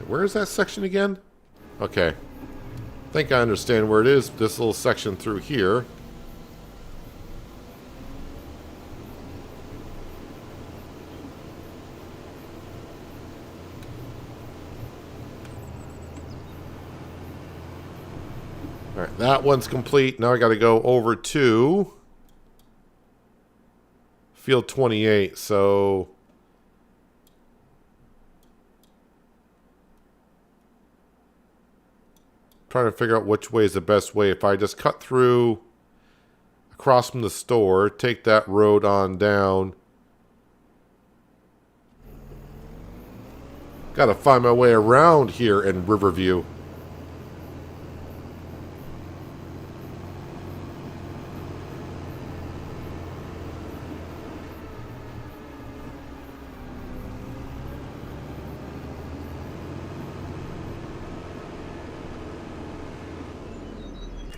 Where is that section again? Okay. I think I understand where it is. This little section through here. Alright, that one's complete. Now I got to go over to field 28. So trying to figure out which way is the best way. If I just cut through across from the store, take that road on down. Got to find my way around here in Riverview.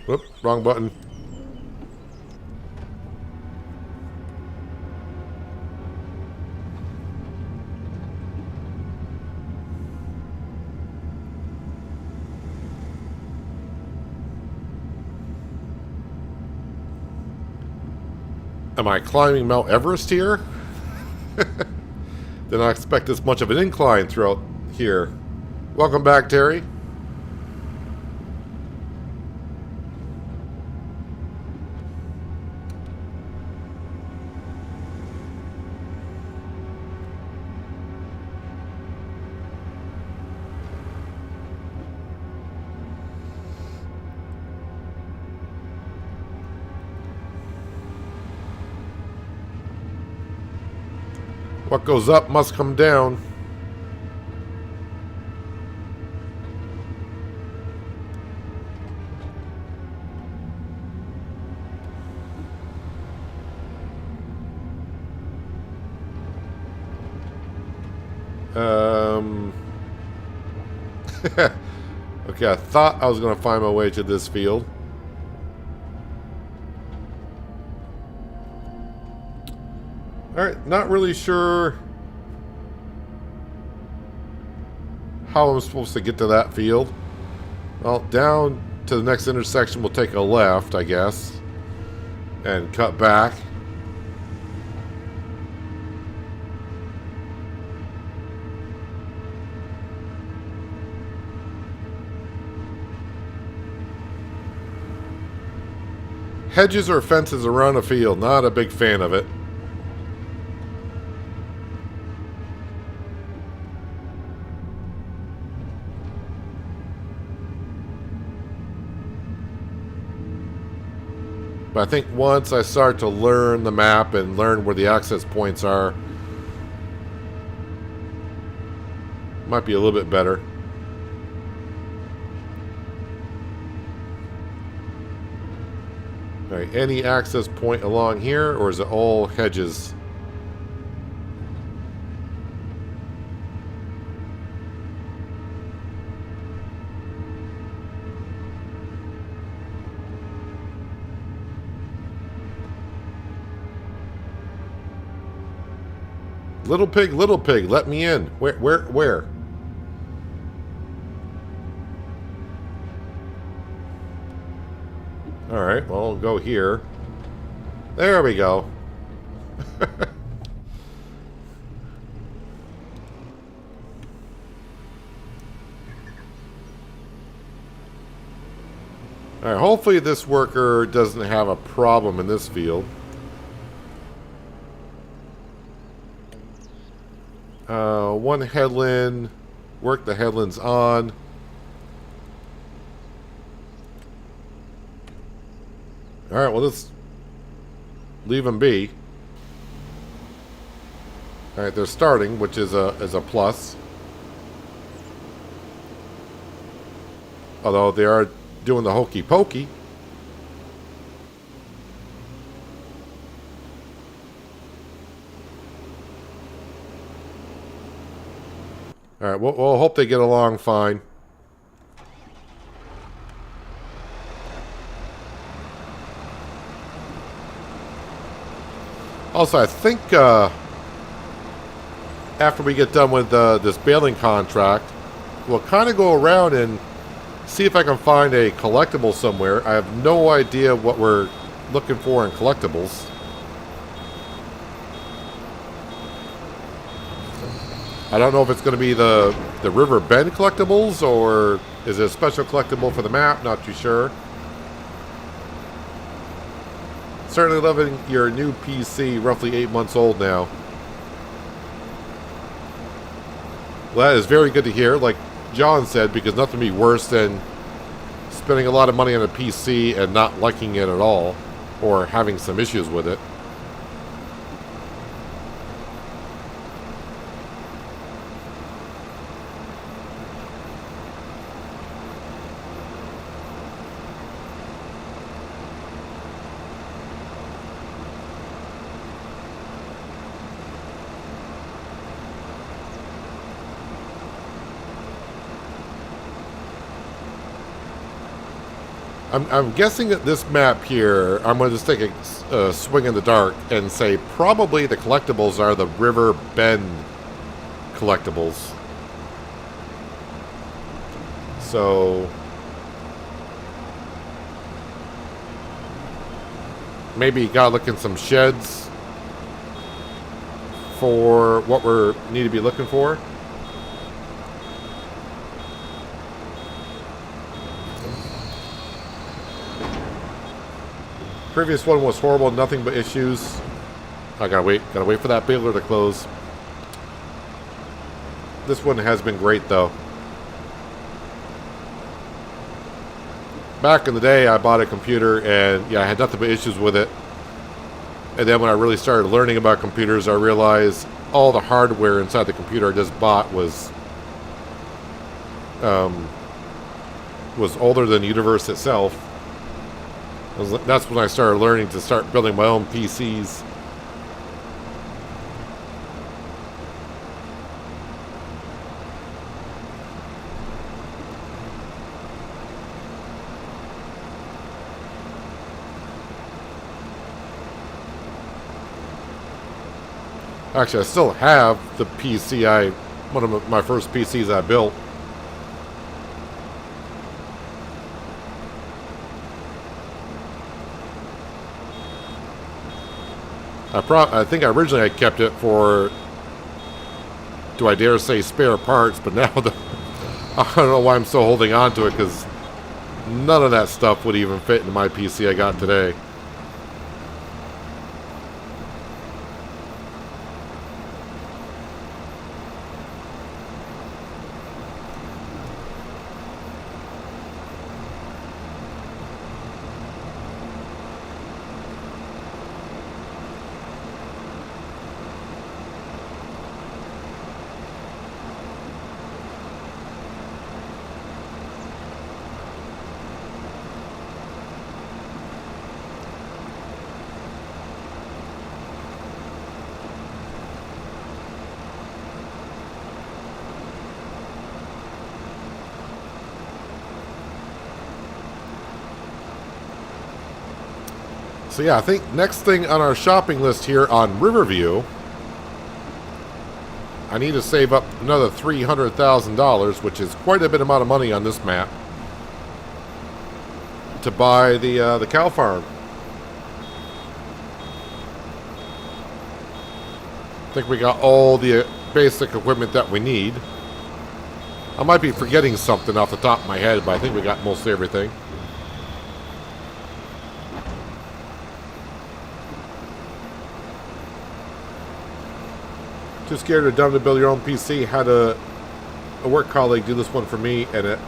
Whoop, wrong button. Am I climbing Mount Everest here? Did not expect this much of an incline throughout here. Welcome back, Terry. What goes up must come down. Okay, I thought I was going to find my way to this field. Alright, not really sure how I'm supposed to get to that field. Well, down to the next intersection we'll take a left, I guess, and cut back. Hedges or fences around a field, not a big fan of it. But I think once I start to learn the map and learn where the access points are, might be a little bit better. Alright, any access point along here, or is it all hedges? Little pig, let me in. Where? Alright, well, I'll go here. There we go. Alright, hopefully this worker doesn't have a problem in this field. One headland. Work the headlands on. Alright, well, let's leave them be. Alright, they're starting, which is a plus. Although they are doing the hokey pokey. Alright, we'll hope they get along fine. Also, I think after we get done with this baling contract, we'll kind of go around and see if I can find a collectible somewhere. I have no idea what we're looking for in collectibles. I don't know if it's going to be the River Bend collectibles, or is it a special collectible for the map? Not too sure. Certainly loving your new PC, roughly 8 months old now. Well, that is very good to hear, like John said, because nothing would be worse than spending a lot of money on a PC and not liking it at all, or having some issues with it. I'm guessing that this map here, I'm going to just take a swing in the dark and say probably the collectibles are the River Bend collectibles. So maybe you gotta look in some sheds for what we need to be looking for. Previous one was horrible, nothing but issues. I gotta wait for that baler to close. This one has been great though. Back in the day I bought a computer and yeah, I had nothing but issues with it. And then when I really started learning about computers, I realized all the hardware inside the computer I just bought was older than the universe itself. That's when I started learning to start building my own PCs. Actually, I still have the PC one of my first PCs I built. I think originally I kept it for, do I dare say, spare parts, but now I don't know why I'm still holding on to it, because none of that stuff would even fit into my PC I got today. So yeah, I think next thing on our shopping list here on Riverview, I need to save up another $300,000, which is quite a bit amount of money on this map, to buy the cow farm. I think we got all the basic equipment that we need. I might be forgetting something off the top of my head, but I think we got mostly everything. Too scared or dumb to build your own PC. Had a work colleague do this one for me, and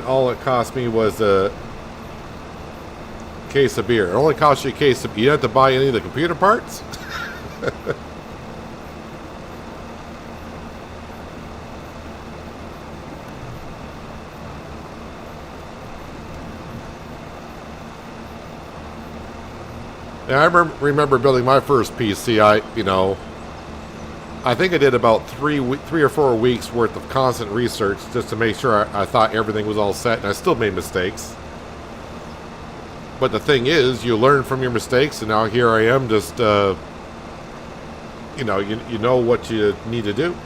all it cost me was a case of beer. It only cost you a case of beer. You didn't have to buy any of the computer parts. Now, I remember building my first PC. I think I did about 3 or 4 weeks worth of constant research just to make sure I thought everything was all set, and I still made mistakes. But the thing is, you learn from your mistakes, and now here I am, just you know what you need to do.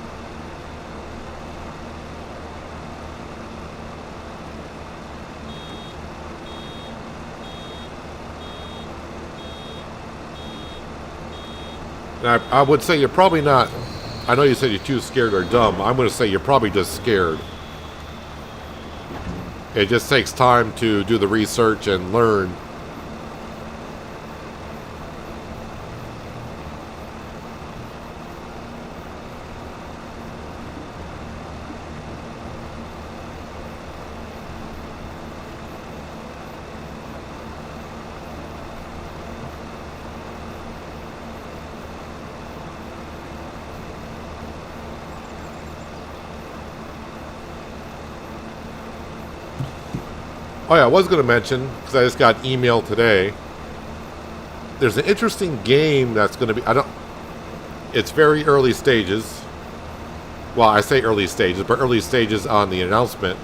And I would say you're probably not. I know you said you're too scared or dumb. I'm going to say you're probably just scared. It just takes time to do the research and learn. Oh yeah, I was going to mention, because I just got email today, there's an interesting game that's going to be, it's very early stages. Well, I say early stages, but early stages on the announcement.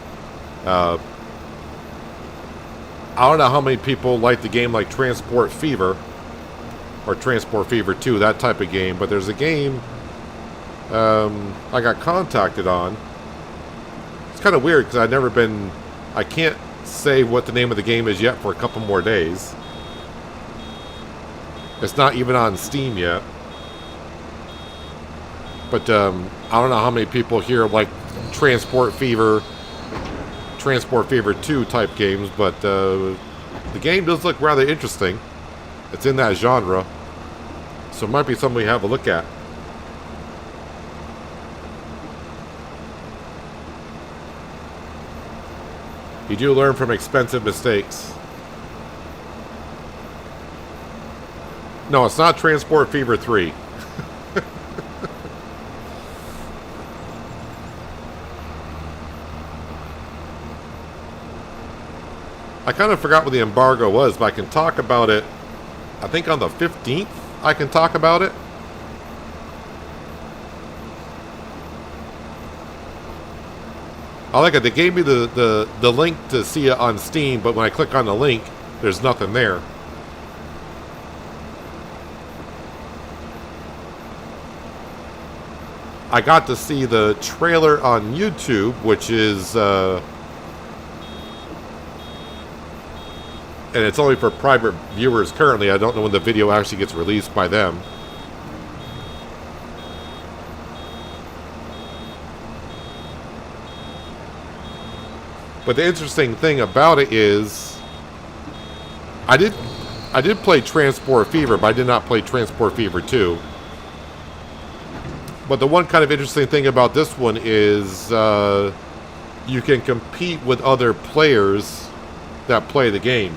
I don't know how many people like the game like Transport Fever, or Transport Fever 2, that type of game, but there's a game I got contacted on. It's kind of weird, because I can't say what the name of the game is yet for a couple more days. It's not even on Steam yet. But I don't know how many people here like Transport Fever 2 type games, but the game does look rather interesting. It's in that genre, so it might be something we have a look at. You do learn from expensive mistakes. No, it's not Transport Fever 3. I kind of forgot what the embargo was, but I can talk about it. I think on the 15th I can talk about it. I like it. They gave me the link to see it on Steam, but when I click on the link, there's nothing there. I got to see the trailer on YouTube, which is... and it's only for private viewers currently. I don't know when the video actually gets released by them. But the interesting thing about it is, I did play Transport Fever, but I did not play Transport Fever 2. But the one kind of interesting thing about this one is you can compete with other players that play the game.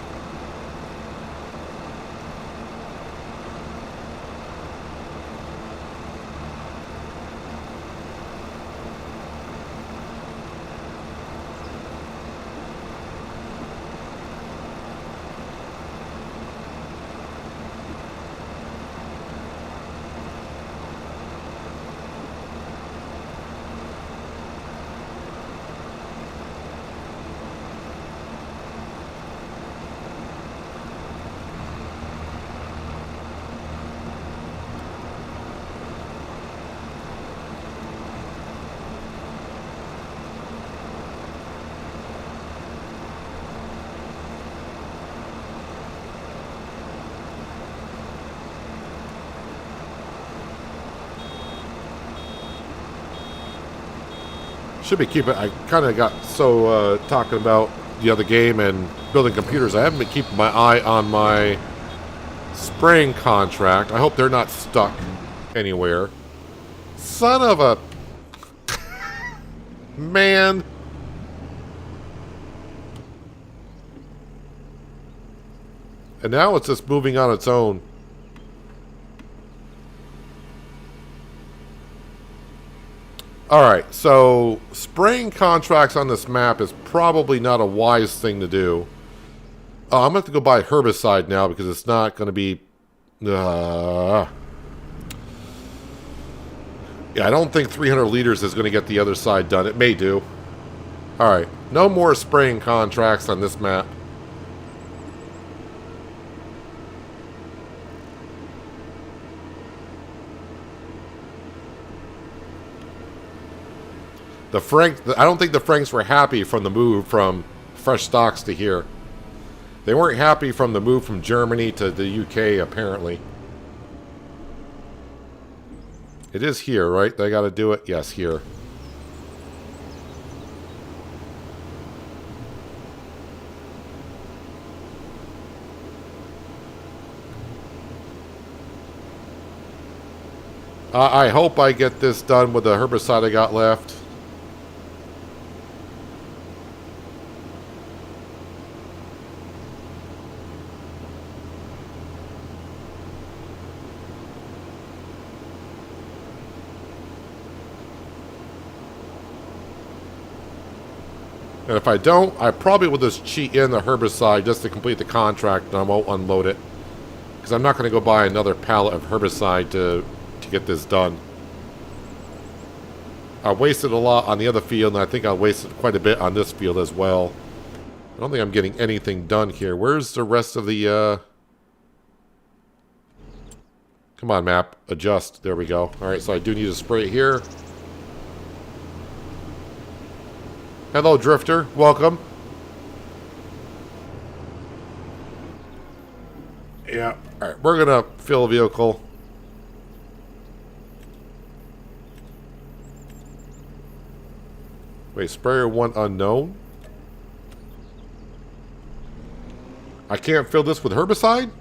Should be keeping... I kind of got so talking about the other game and building computers. I haven't been keeping my eye on my spraying contract. I hope they're not stuck anywhere. Son of a... Man. And now it's just moving on its own. Alright, so spraying contracts on this map is probably not a wise thing to do. I'm going to have to go buy herbicide now because it's not going to be... Yeah, I don't think 300 liters is going to get the other side done. It may do. Alright, no more spraying contracts on this map. I don't think the Franks were happy from the move from fresh stocks to here. They weren't happy from the move from Germany to the UK, apparently. It is here, right? They got to do it? Yes, here. I hope I get this done with the herbicide I got left. And if I don't, I probably will just cheat in the herbicide just to complete the contract, and I won't unload it. Because I'm not going to go buy another pallet of herbicide to get this done. I wasted a lot on the other field, and I think I wasted quite a bit on this field as well. I don't think I'm getting anything done here. Where's the rest of the... Come on, map. Adjust. There we go. Alright, so I do need to spray it here. Hello, Drifter. Welcome. Yeah. Alright, we're going to fill a vehicle. Wait, sprayer 1 unknown? I can't fill this with herbicide?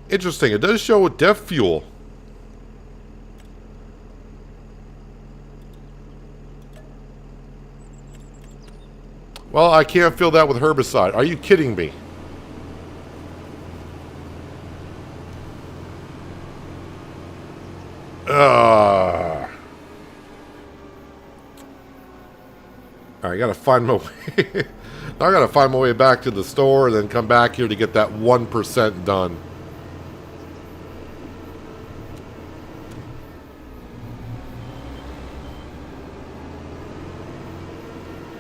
Interesting. It does show death fuel. Well, I can't fill that with herbicide. Are you kidding me? I gotta find my way. I gotta find my way back to the store and then come back here to get that 1% done.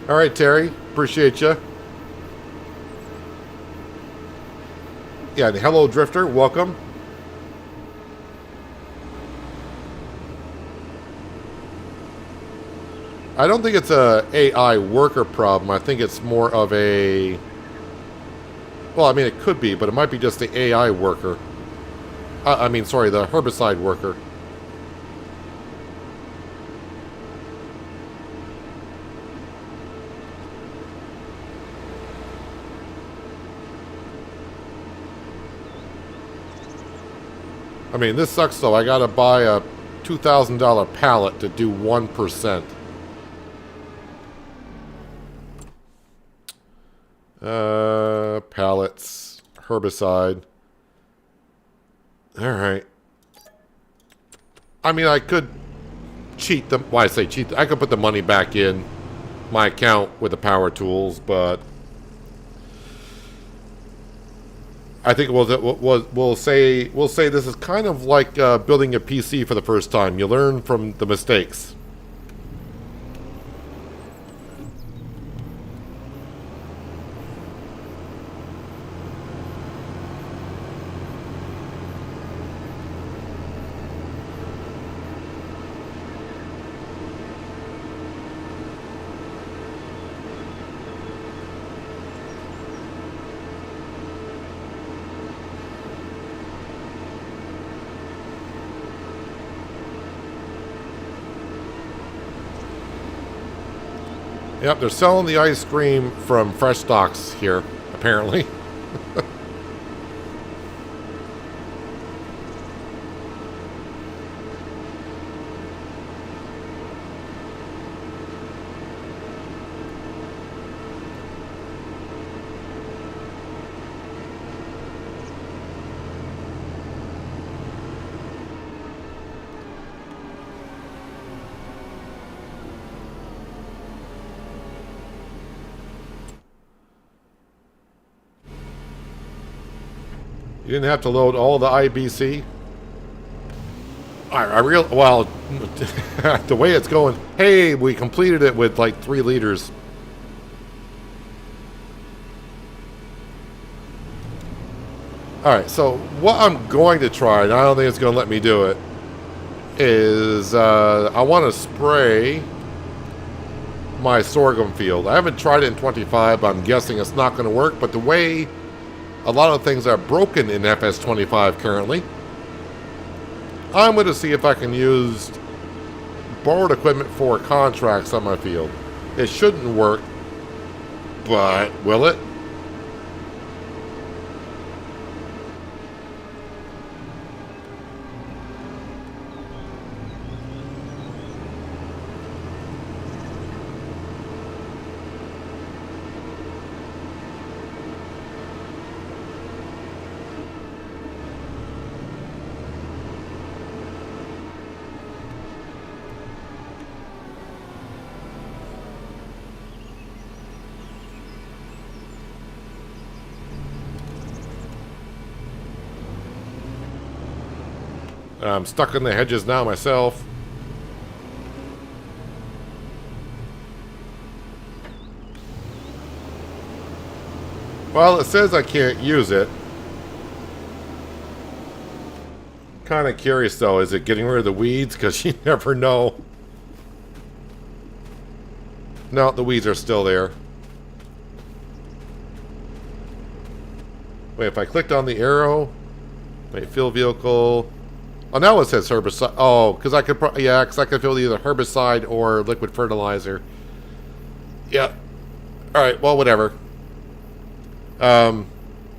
All right, Terry. Appreciate you. Yeah, and hello, Drifter. Welcome. I don't think it's a AI worker problem. I think it's more of a... Well, I mean, it could be, but it might be just the AI worker. I mean, sorry, the herbicide worker. I mean, this sucks, though. I gotta buy a $2,000 pallet to do 1%. Pallets, herbicide. Alright. I mean, I could cheat them. Why I say cheat? I could put the money back in my account with the power tools, but I think we'll say this is kind of like building a PC for the first time. You learn from the mistakes. Yep, they're selling the ice cream from Fresh Stocks here, apparently. You didn't have to load all the IBC. Well, the way it's going. Hey, we completed it with like 3 liters. All right, so what I'm going to try, and I don't think it's going to let me do it, is I want to spray my sorghum field. I haven't tried it in 25, but I'm guessing it's not going to work. But the way a lot of things are broken in FS25 currently, I'm going to see if I can use borrowed equipment for contracts on my field. It shouldn't work, but will it? I'm stuck in the hedges now myself. Well, it says I can't use it. Kind of curious though, is it getting rid of the weeds? Because you never know. No, the weeds are still there. Wait, if I clicked on the arrow, wait, fill vehicle. Oh, now it says herbicide. Oh, because I could, yeah, because I could fill either herbicide or liquid fertilizer. Yeah. All right. Well, whatever. And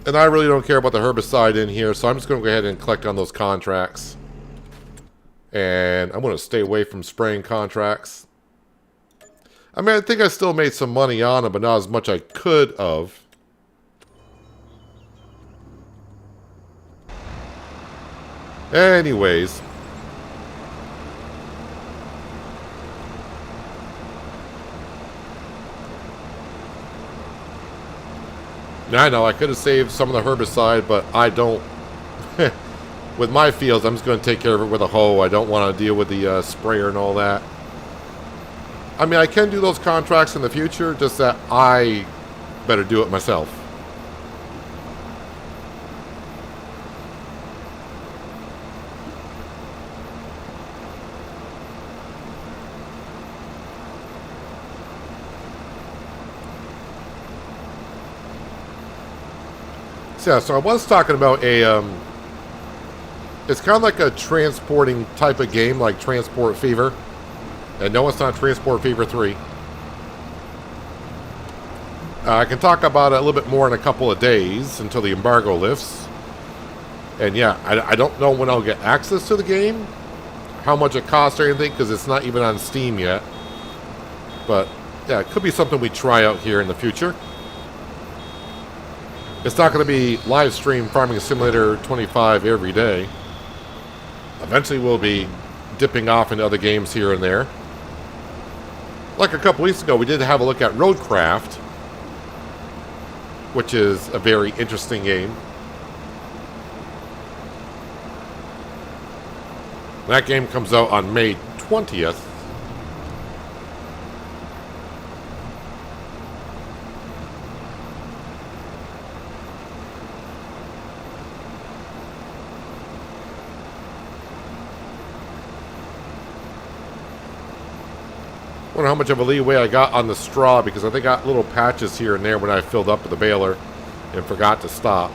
I really don't care about the herbicide in here, so I'm just going to go ahead and collect on those contracts. And I'm going to stay away from spraying contracts. I mean, I think I still made some money on it, but not as much I could have. Anyways. I know I could have saved some of the herbicide, but I don't. With my fields, I'm just going to take care of it with a hoe. I don't want to deal with the sprayer and all that. I mean, I can do those contracts in the future, just that I better do it myself. Yeah, so I was talking about a, it's kind of like a transporting type of game, like Transport Fever. And no, it's not Transport Fever 3. I can talk about it a little bit more in a couple of days until the embargo lifts. And yeah, I don't know when I'll get access to the game, how much it costs or anything, because it's not even on Steam yet. But yeah, it could be something we try out here in the future. It's not going to be live stream Farming Simulator 25 every day. Eventually we'll be dipping off into other games here and there. Like a couple weeks ago, we did have a look at Roadcraft, which is a very interesting game. That game comes out on May 20th. I wonder how much of a leeway I got on the straw, because I think I got little patches here and there when I filled up with the baler and forgot to stop.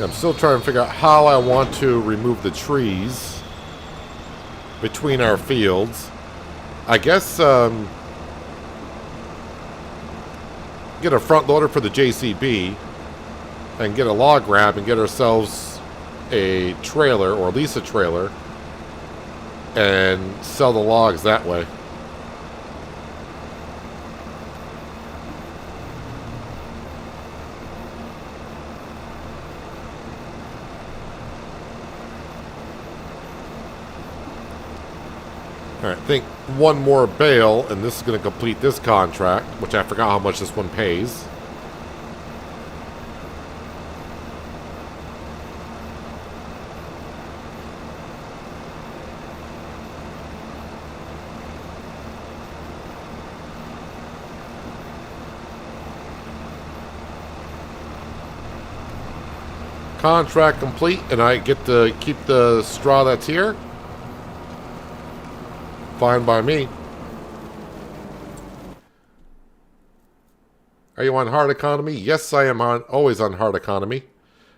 I'm still trying to figure out how I want to remove the trees between our fields. I guess get a front loader for the JCB and get a log grab and get ourselves a trailer, or lease a trailer, and sell the logs that way. Alright, I think one more bale, and this is going to complete this contract, which I forgot how much this one pays. Contract complete, and I get to keep the straw that's here. Fine by me. Are you on hard economy? Yes, I am always on hard economy.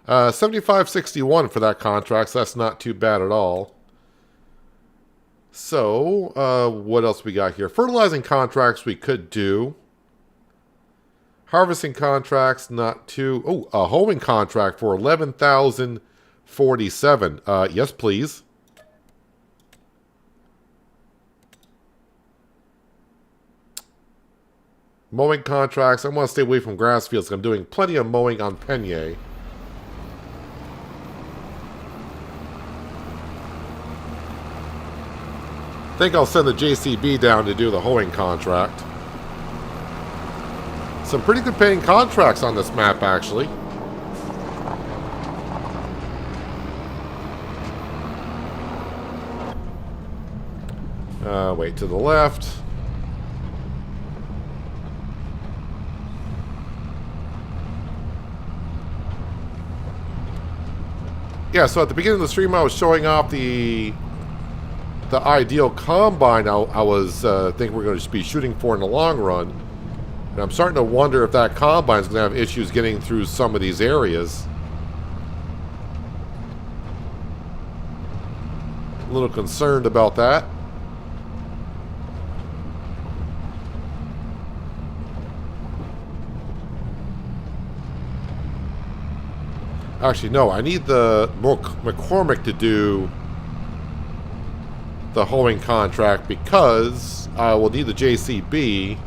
75.61 for that contract, so that's not too bad at all. So, what else we got here? Fertilizing contracts we could do. Harvesting contracts, not too... Oh, a hoeing contract for 11,047. Yes, please. Mowing contracts. I want to stay away from grass fields. I'm doing plenty of mowing on Penye. I think I'll send the JCB down to do the hoeing contract. Some pretty good paying contracts on this map, actually. Wait, to the left. Yeah, so at the beginning of the stream I was showing off the the ideal combine I was thinking we're going to be shooting for in the long run. And I'm starting to wonder if that combine is going to have issues getting through some of these areas. A little concerned about that. Actually, no, I need the McCormick to do the hoeing contract because I will need the JCB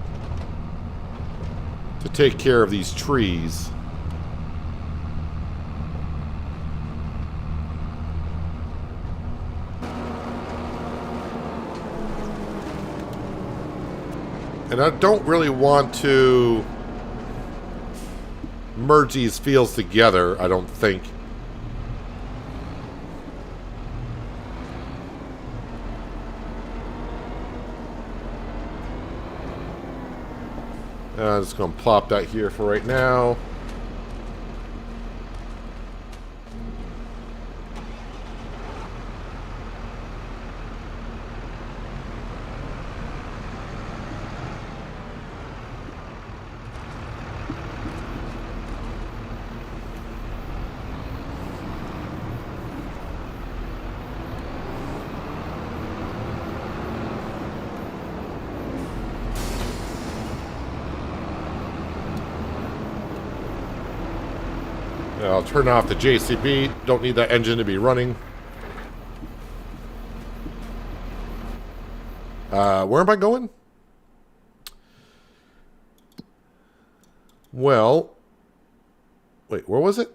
to take care of these trees. And I don't really want to merge these fields together, I don't think. I'm just going to plop that here for right now. I'll turn off the JCB. Don't need that engine to be running. Where am I going? Well, wait, where was it?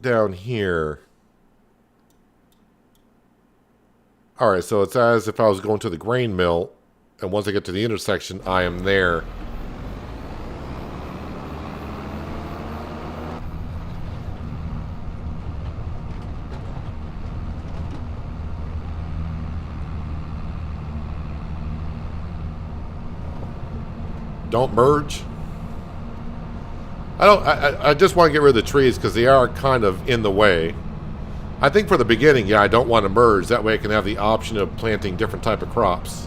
Down here. Alright, so it's as if I was going to the grain mill, and once I get to the intersection, I am there. Don't merge. I just want to get rid of the trees because they are kind of in the way. I think for the beginning, yeah, I don't want to merge. That way I can have the option of planting different type of crops.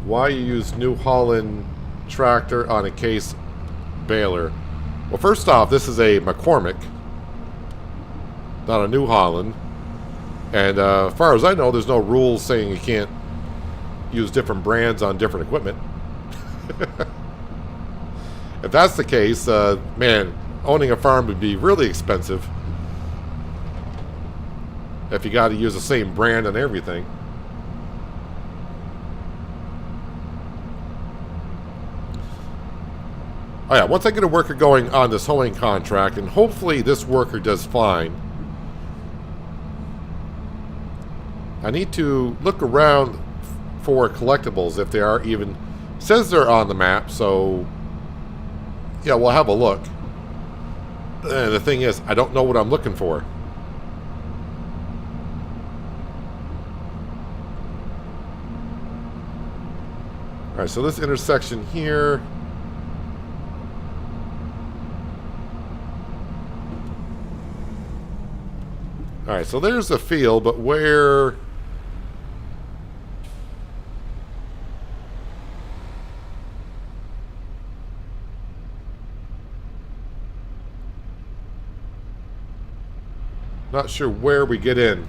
Why you use New Holland tractor on a case baler? Well, first off, this is a McCormick, not a New Holland. And as far as I know, there's no rules saying you can't use different brands on different equipment. If that's the case, man, owning a farm would be really expensive if you got to use the same brand on everything. Oh yeah, once I get a worker going on this hoeing contract, and hopefully this worker does fine, I need to look around for collectibles if they are even. It says they're on the map, so yeah, we'll have a look. And the thing is, I don't know what I'm looking for. Alright, so this intersection here. Alright, so there's the field, but where... Not sure where we get in.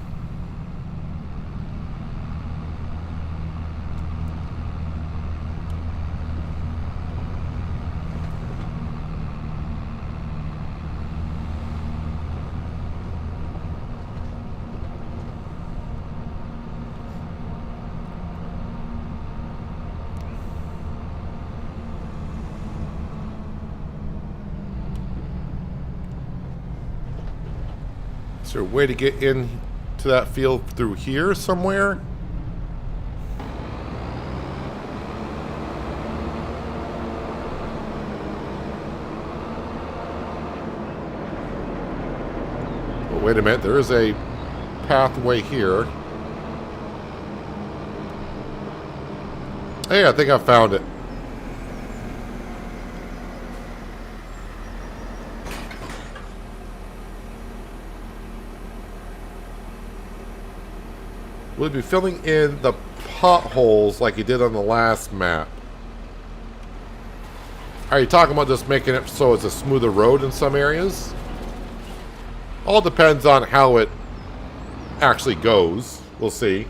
Is there a way to get in to that field through here somewhere? Oh, wait a minute, there is a pathway here. Hey, I think I found it. We'll be filling in the potholes like you did on the last map. Are you talking about just making it so it's a smoother road in some areas? All depends on how it actually goes. We'll see.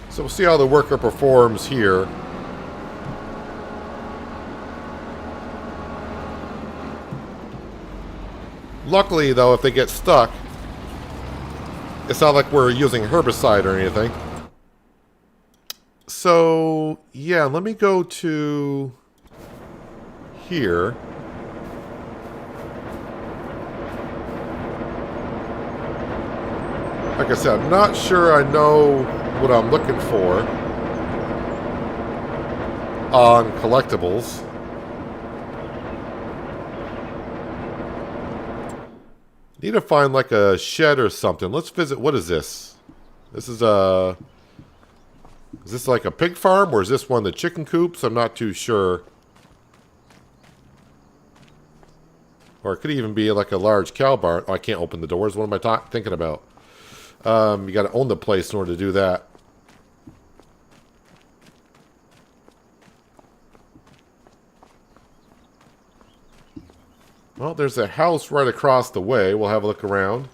So we'll see how the worker performs here. Luckily, though, if they get stuck, it's not like we're using herbicide or anything. So, yeah, let me go to here. Like I said, I'm not sure I know what I'm looking for on collectibles. Need to find like a shed or something. Let's visit. What is this? This is a... Is this like a pig farm or is this one of the chicken coops? I'm not too sure. Or it could even be like a large cow barn. Oh, I can't open the doors. What am I thinking about? You got to own the place in order to do that. Well, there's a house right across the way. We'll have a look around.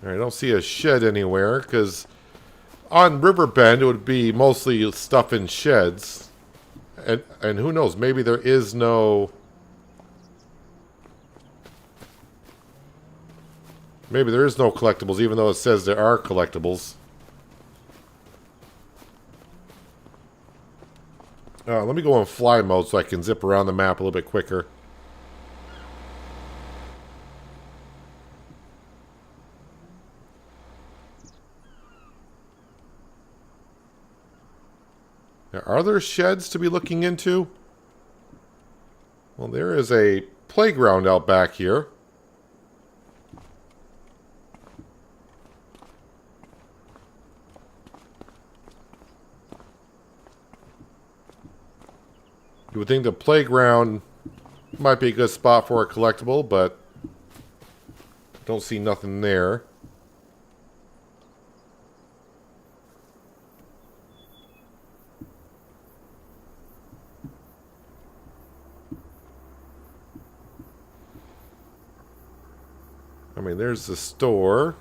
All right, I don't see a shed anywhere because on Riverbend it would be mostly stuff in sheds. And who knows, maybe there is no... Maybe there is no collectibles, even though it says there are collectibles. Let me go in fly mode so I can zip around the map a little bit quicker. Now, are there sheds to be looking into? Well, there is a playground out back here. You would think the playground might be a good spot for a collectible, but don't see nothing there. I mean, there's the store.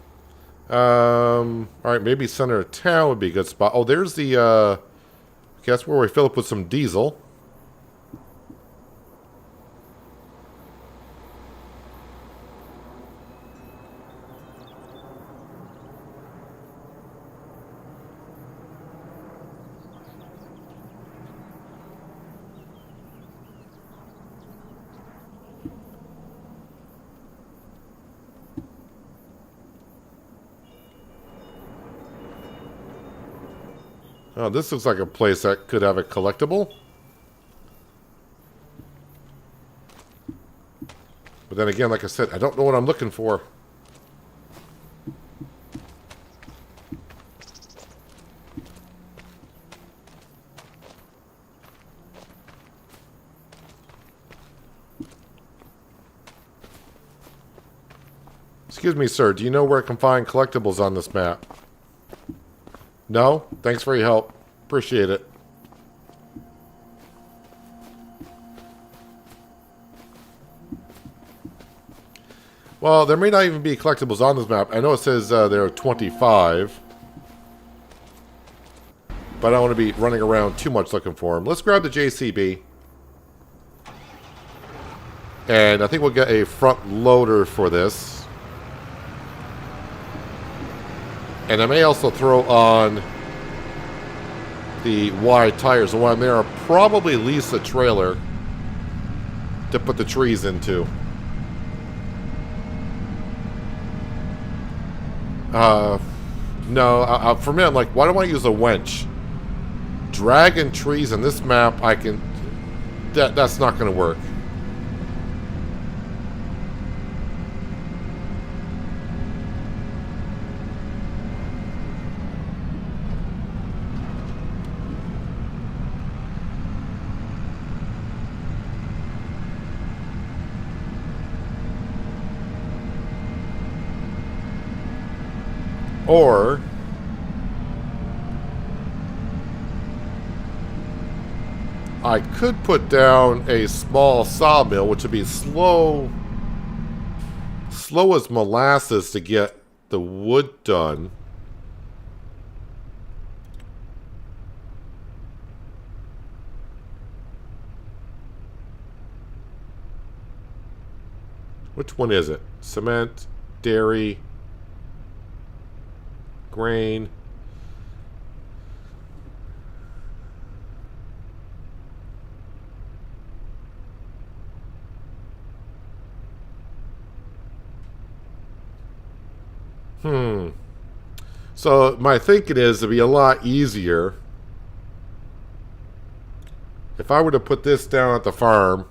Alright, maybe center of town would be a good spot. Oh, there's the, okay, that's where we fill up with some diesel. Oh, this looks like a place that could have a collectible. But then again, like I said, I don't know what I'm looking for. Excuse me, sir. Do you know where I can find collectibles on this map? No? Thanks for your help. Appreciate it. Well, there may not even be collectibles on this map. I know it says there are 25. But I don't want to be running around too much looking for them. Let's grab the JCB. And I think we'll get a front loader for this. And I may also throw on the wide tires. The one there are probably lease a trailer to put the trees into. No, for me, I'm like, why don't I use a winch dragging trees on this map, I can... That's not going to work. Or I could put down a small sawmill, which would be slow as molasses to get the wood done. Which one is it? Cement, dairy, grain. So my thinking is it'd be a lot easier if I were to put this down at the farm.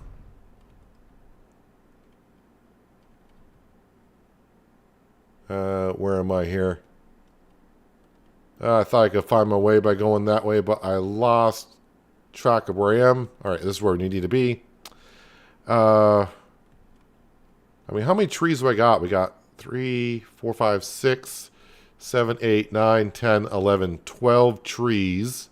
Where am I here? I thought I could find my way by going that way, but I lost track of where I am. Alright, this is where we need to be. I mean, how many trees do I got? We got 3, 4, 5, 6, 7, 8, 9, 10, 11, 12 trees.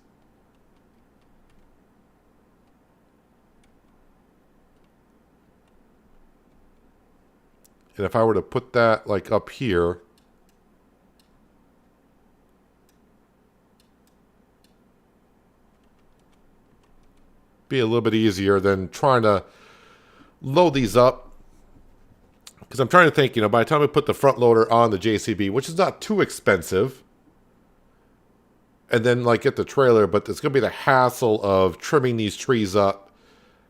And if I were to put that like up here, be a little bit easier than trying to load these up. Because I'm trying to think, by the time I put the front loader on the JCB, which is not too expensive, and then like get the trailer, but it's going to be the hassle of trimming these trees up,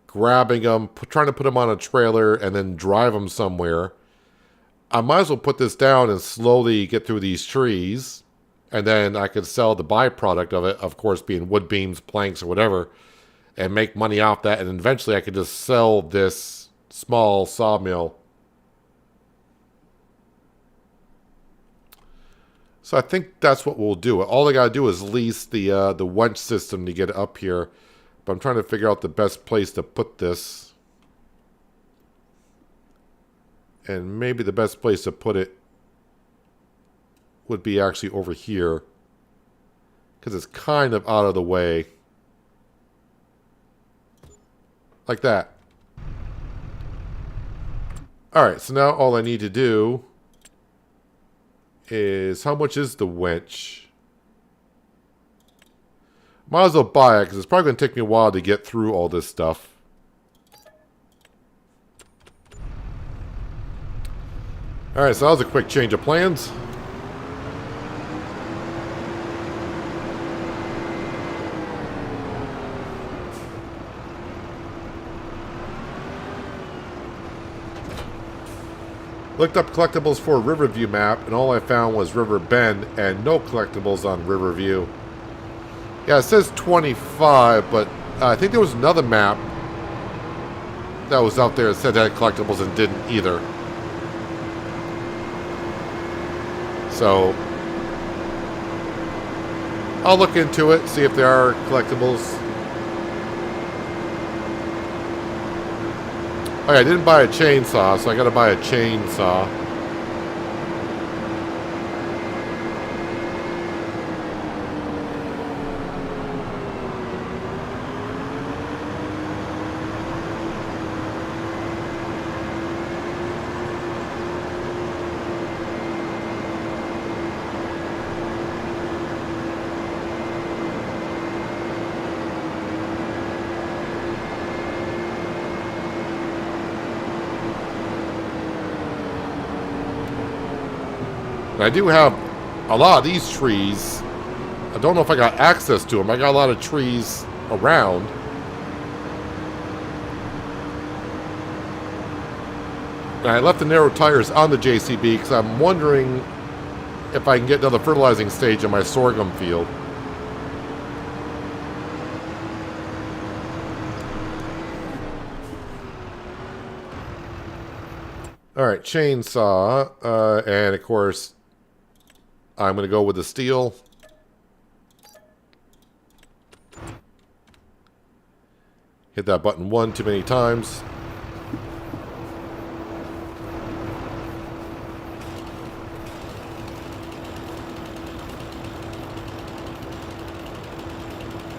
grabbing them, trying to put them on a trailer, and then drive them somewhere. I might as well put this down and slowly get through these trees, and then I could sell the byproduct of it, of course, being wood beams, planks, or whatever, and make money off that, and eventually I could just sell this small sawmill. So I think that's what we'll do. All I got to do is lease the winch system to get it up here. But I'm trying to figure out the best place to put this. And maybe the best place to put it would be actually over here. Because it's kind of out of the way. Like that. Alright, so now all I need to do is, how much is the winch? Might as well buy it, because it's probably going to take me a while to get through all this stuff. Alright, so that was a quick change of plans. Looked up collectibles for Riverview map, and all I found was River Bend, and no collectibles on Riverview. Yeah, it says 25, but I think there was another map that was out there that said that had collectibles and didn't either. So, I'll look into it, see if there are collectibles. Oh yeah, I didn't buy a chainsaw, so I gotta buy a chainsaw. I do have a lot of these trees. I don't know if I got access to them. I got a lot of trees around. And I left the narrow tires on the JCB because I'm wondering if I can get another fertilizing stage in my sorghum field. All right, chainsaw. And, of course, I'm going to go with the steel. Hit that button one too many times.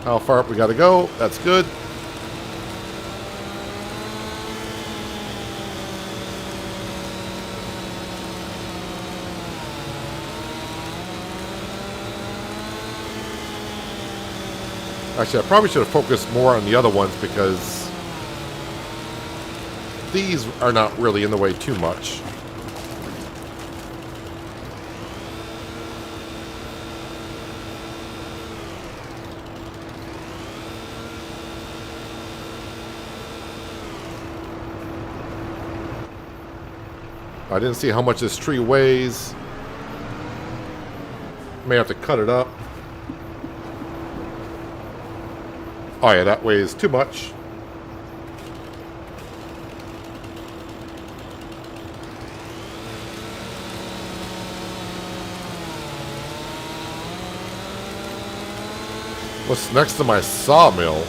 How far up we got to go? That's good. Actually, I probably should have focused more on the other ones because these are not really in the way too much. I didn't see how much this tree weighs. May have to cut it up. Oh yeah, that weighs too much. What's next to my sawmill?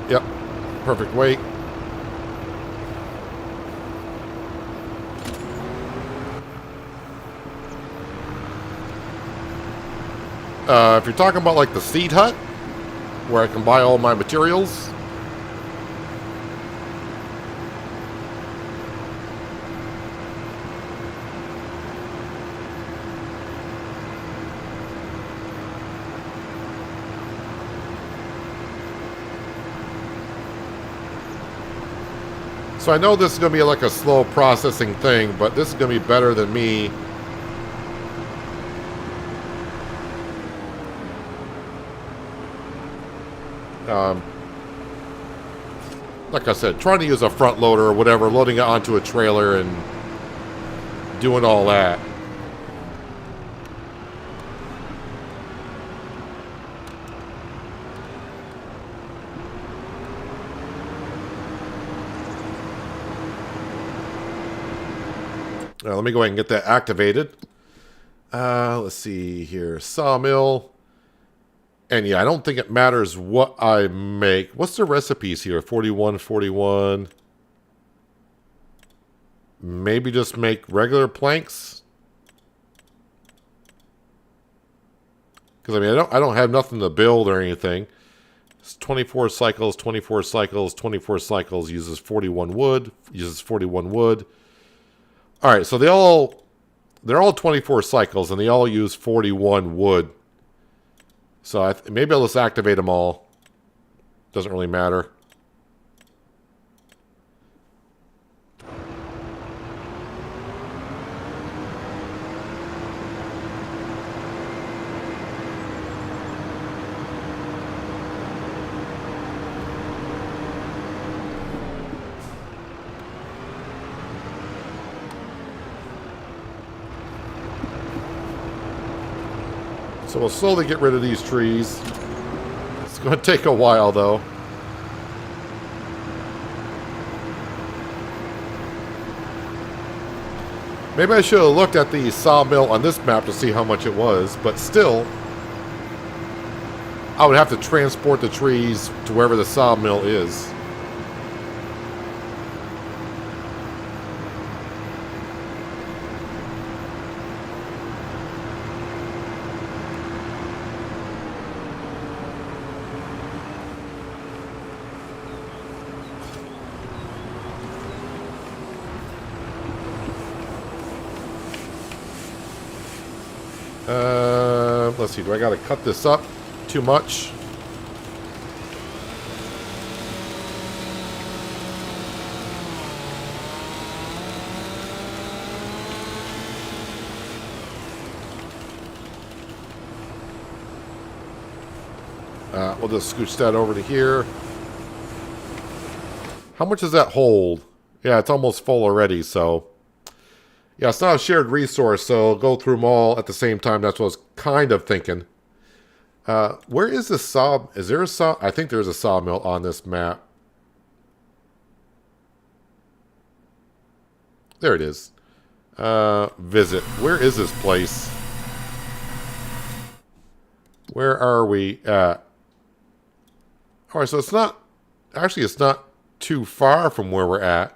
Yep, perfect weight. If you're talking about like the seed hut, where I can buy all my materials, so I know this is going to be like a slow processing thing, but this is going to be better than me like I said, trying to use a front loader or whatever, loading it onto a trailer and doing all that. Let me go ahead and get that activated. Let's see here. Sawmill. And yeah, I don't think it matters what I make. What's the recipes here? 41, 41. Maybe just make regular planks. Because I mean, I don't have nothing to build or anything. It's 24 cycles, 24 cycles, 24 cycles. Uses 41 wood. Uses 41 wood. All right, so they're all 24 cycles, and they all use 41 wood. So maybe I'll just activate them all. Doesn't really matter. So we'll slowly get rid of these trees. It's going to take a while, though. Maybe I should have looked at the sawmill on this map to see how much it was, but still, I would have to transport the trees to wherever the sawmill is. Let's see, do I got to cut this up too much? We'll just scooch that over to here. How much does that hold? Yeah, it's almost full already, so... Yeah, it's not a shared resource, so I'll go through them all at the same time. That's what I was kind of thinking. Where is the saw? Is there a saw? I think there's a sawmill on this map. There it is. Visit. Where is this place? Where are we at? Alright, so it's not... Actually, it's not too far from where we're at.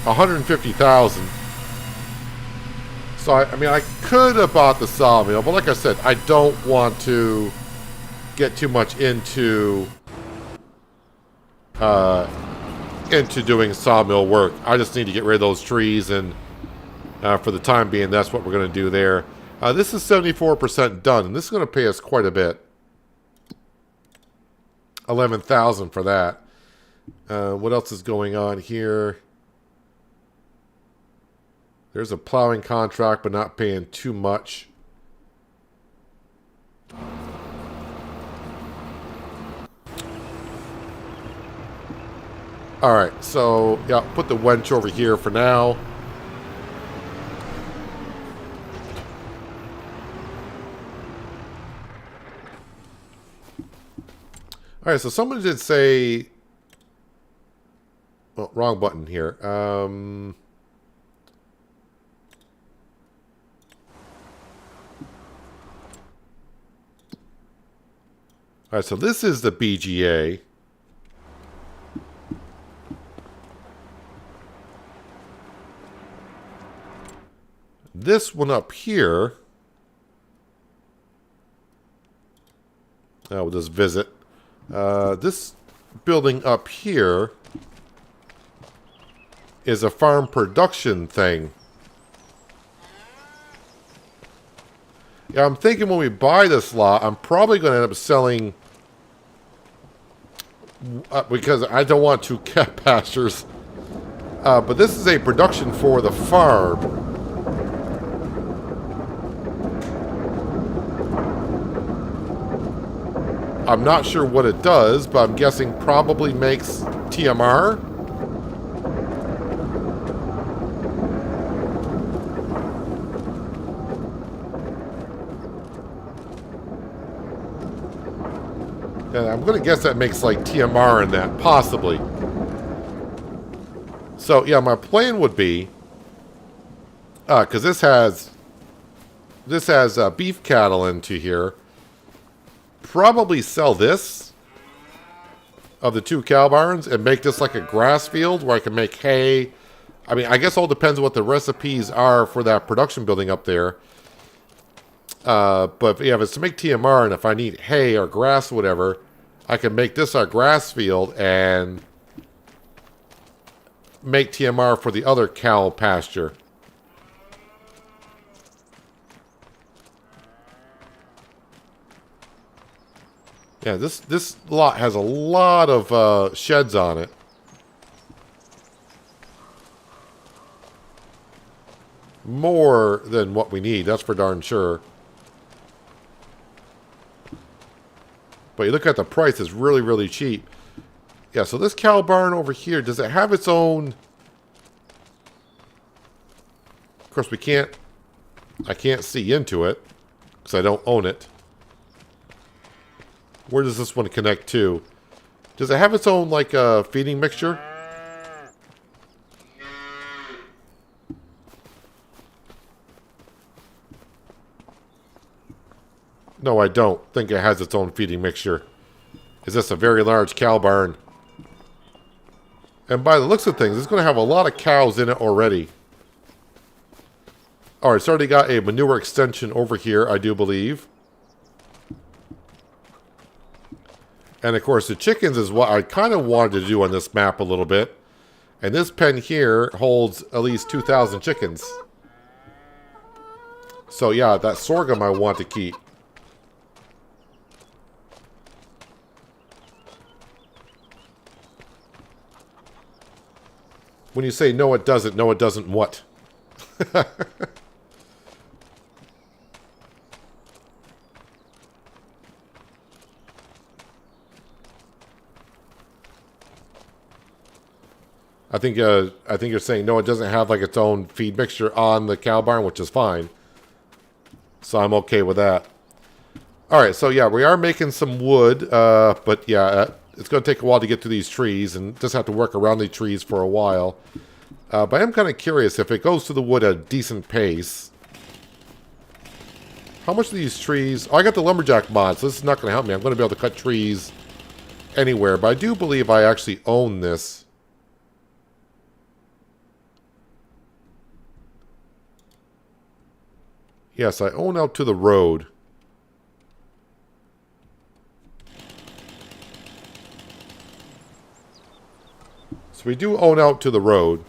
$150,000. So, I mean, I could have bought the sawmill, but like I said, I don't want to get too much into doing sawmill work. I just need to get rid of those trees, and for the time being, that's what we're going to do there. This is 74% done, and this is going to pay us quite a bit. $11,000 for that. What else is going on here? There's a plowing contract, but not paying too much. Alright, so, yeah, put the wench over here for now. Alright, so someone did say... Oh, wrong button here. Alright, so this is the BGA. This one up here... we'll just visit. This building up here is a farm production thing. Yeah, I'm thinking when we buy this lot, I'm probably going to end up selling... because I don't want two cat pastures. But this is a production for the farm. I'm not sure what it does, but I'm guessing probably makes TMR. And I'm going to guess that makes like TMR in that, possibly. So yeah, my plan would be, because this has beef cattle into here. Probably sell this of the two cow barns and make this like a grass field where I can make hay. I mean, I guess all depends on what the recipes are for that production building up there. But yeah, if it's to make TMR and if I need hay or grass or whatever, I can make this our grass field and make TMR for the other cow pasture. Yeah, this lot has a lot of sheds on it. More than what we need, that's for darn sure. But you look at the price, it's really, really cheap. Yeah, so this cow barn over here, does it have its own... Of course, I can't see into it, because I don't own it. Where does this one connect to? Does it have its own, like, feeding mixture? No, I don't think it has its own feeding mixture. Is this a very large cow barn? And by the looks of things, it's going to have a lot of cows in it already. Alright, it's already got a manure extension over here, I do believe. And of course, the chickens is what I kind of wanted to do on this map a little bit. And this pen here holds at least 2,000 chickens. So yeah, that sorghum I want to keep. When you say no it doesn't what? I think you're saying no, it doesn't have like its own feed mixture on the cow barn, which is fine. So I'm okay with that. All right, so yeah, we are making some wood, but yeah, it's going to take a while to get to these trees, and just have to work around the trees for a while. But I am kind of curious if it goes to the wood at a decent pace. How much of these trees... Oh, I got the lumberjack mod, so this is not going to help me. I'm going to be able to cut trees anywhere, but I do believe I actually own this. Yes, I own out to the road. So we do own out to the road.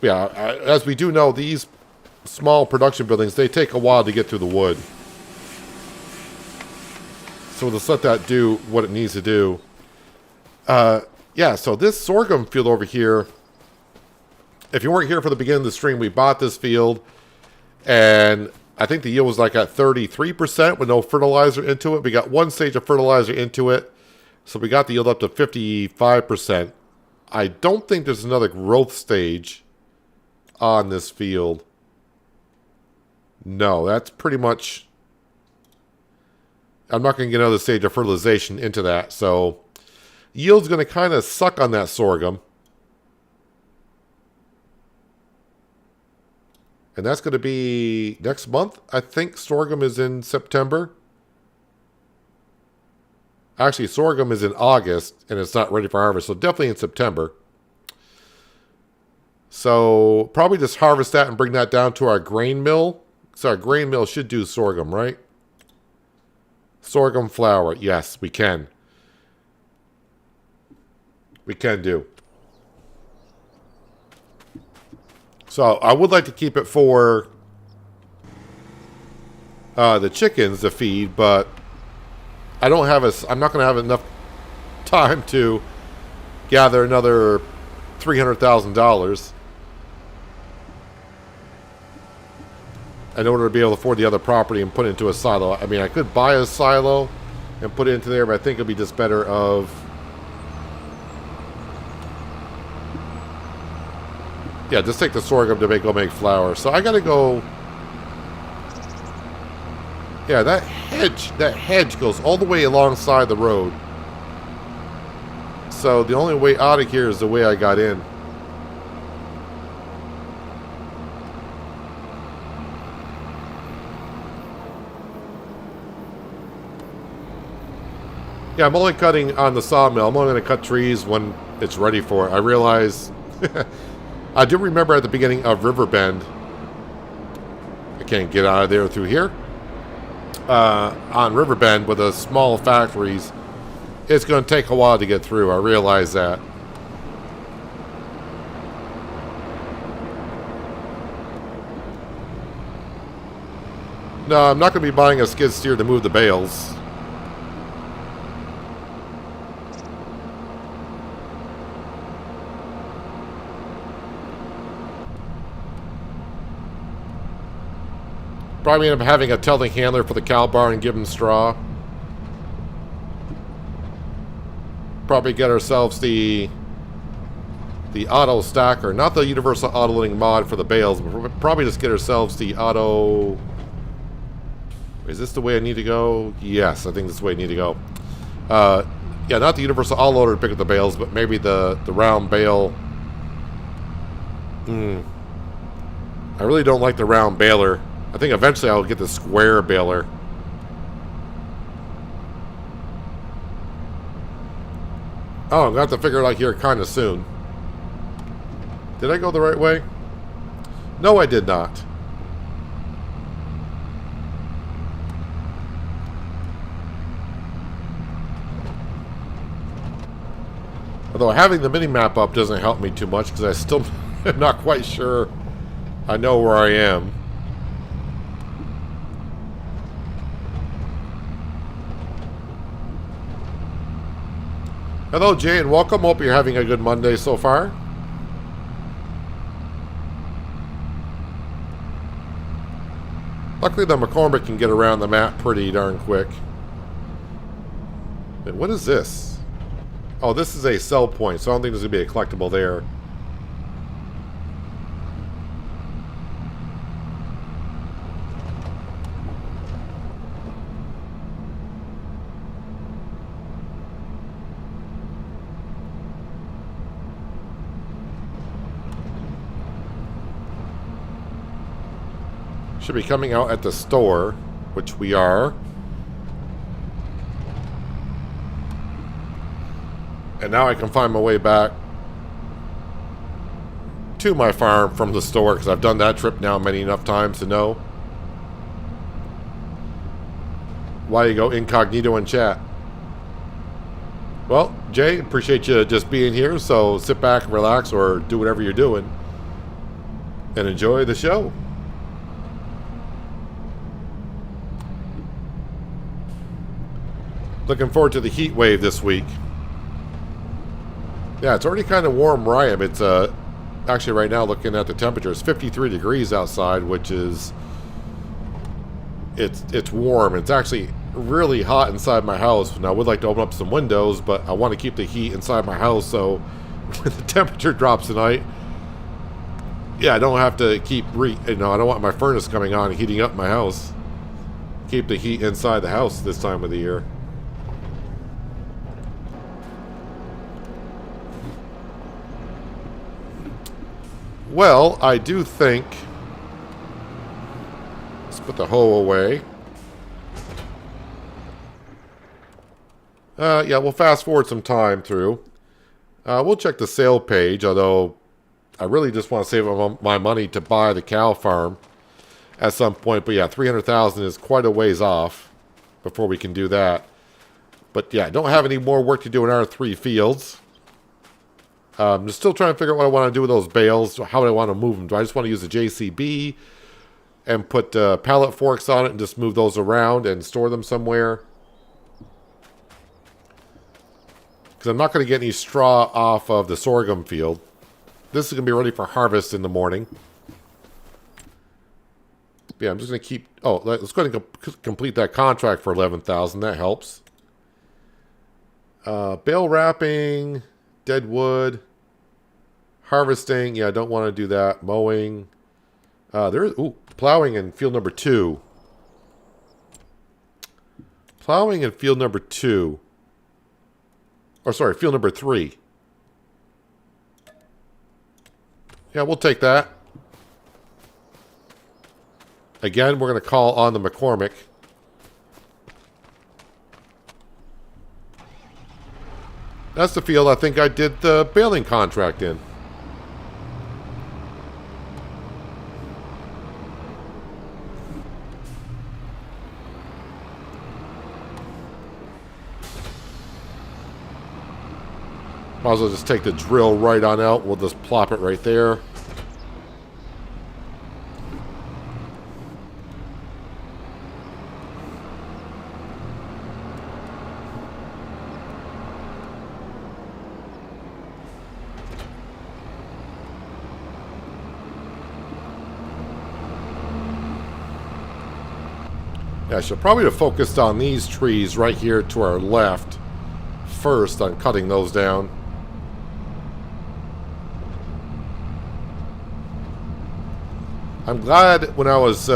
Yeah, as we do know, these small production buildings, they take a while to get through the wood. So let's let that do what it needs to do. Yeah, so this sorghum field over here, if you weren't here for the beginning of the stream, we bought this field. And I think the yield was like at 33% with no fertilizer into it. We got one stage of fertilizer into it. So we got the yield up to 55%. I don't think there's another growth stage on this field. No, that's pretty much... I'm not going to get another stage of fertilization into that. So yield's going to kind of suck on that sorghum. And that's going to be next month. I think sorghum is in September. Actually, sorghum is in August, and it's not ready for harvest. So definitely in September. So probably just harvest that and bring that down to our grain mill. So our grain mill should do sorghum, right? Sorghum flour. Yes, we can. We can do. So I would like to keep it for the chickens to feed, but I don't have I'm not going to have enough time to gather another $300,000 in order to be able to afford the other property and put it into a silo. I mean, I could buy a silo and put it into there, but I think it'd be just better of... Yeah, just take the sorghum to go make flour. So I gotta go... Yeah, that hedge goes all the way alongside the road. So the only way out of here is the way I got in. Yeah, I'm only cutting on the sawmill. I'm only going to cut trees when it's ready for it. I realize... I do remember at the beginning of Riverbend, I can't get out of there through here, on Riverbend with the small factories, it's going to take a while to get through. I realize that. No, I'm not going to be buying a skid steer to move the bales. Probably end up having a telehandler for the cow barn and give them straw. Probably get ourselves the auto stacker, not the universal auto loading mod for the bales, but probably just get ourselves the auto... Is this the way I need to go? Yes, I think this is the way I need to go. Yeah, not the universal auto loader to pick up the bales, but maybe the round bale. I really don't like the round baler. I think eventually I'll get the square baler. Oh, I'm going to have to figure it out here kind of soon. Did I go the right way? No, I did not. Although having the mini-map up doesn't help me too much because I still am not quite sure I know where I am. Hello, Jay, and welcome. Hope you're having a good Monday so far. Luckily, the McCormick can get around the map pretty darn quick. And what is this? Oh, this is a sell point, so I don't think there's going to be a collectible there. Should be coming out at the store, which we are. And now I can find my way back to my farm from the store, because I've done that trip now many enough times to know. Why you go incognito in chat? Well, Jay, appreciate you just being here, so sit back and relax or do whatever you're doing and enjoy the show. Looking forward to the heat wave this week. Yeah, it's already kind of warm where I am. It's actually right now looking at the temperature, it's 53 degrees outside, which is it's warm. It's actually really hot inside my house. Now I would like to open up some windows, but I want to keep the heat inside my house, so when the temperature drops tonight, yeah, I don't have to keep I don't want my furnace coming on and heating up my house. Keep the heat inside the house this time of the year. Well, I do think... Let's put the hoe away. Yeah, we'll fast forward some time through. We'll check the sale page, although I really just want to save my money to buy the cow farm at some point. But yeah, 300,000 is quite a ways off before we can do that. But yeah, I don't have any more work to do in our 3 fields. I'm still trying to figure out what I want to do with those bales. How do I want to move them? Do I just want to use a JCB and put pallet forks on it and just move those around and store them somewhere? Because I'm not going to get any straw off of the sorghum field. This is going to be ready for harvest in the morning. Yeah, I'm just going to keep... Oh, let's go ahead and complete that contract for 11,000. That helps. Bale wrapping, dead wood, harvesting. Yeah, I don't want to do that. Mowing. Plowing in field number 2. Plowing in field number 2. Or sorry, field number 3. Yeah, we'll take that. Again, we're going to call on the McCormick. That's the field I think I did the baling contract in. Might as well just take the drill right on out. We'll just plop it right there. Yeah, I should probably have focused on these trees right here to our left first on cutting those down. I'm glad when I was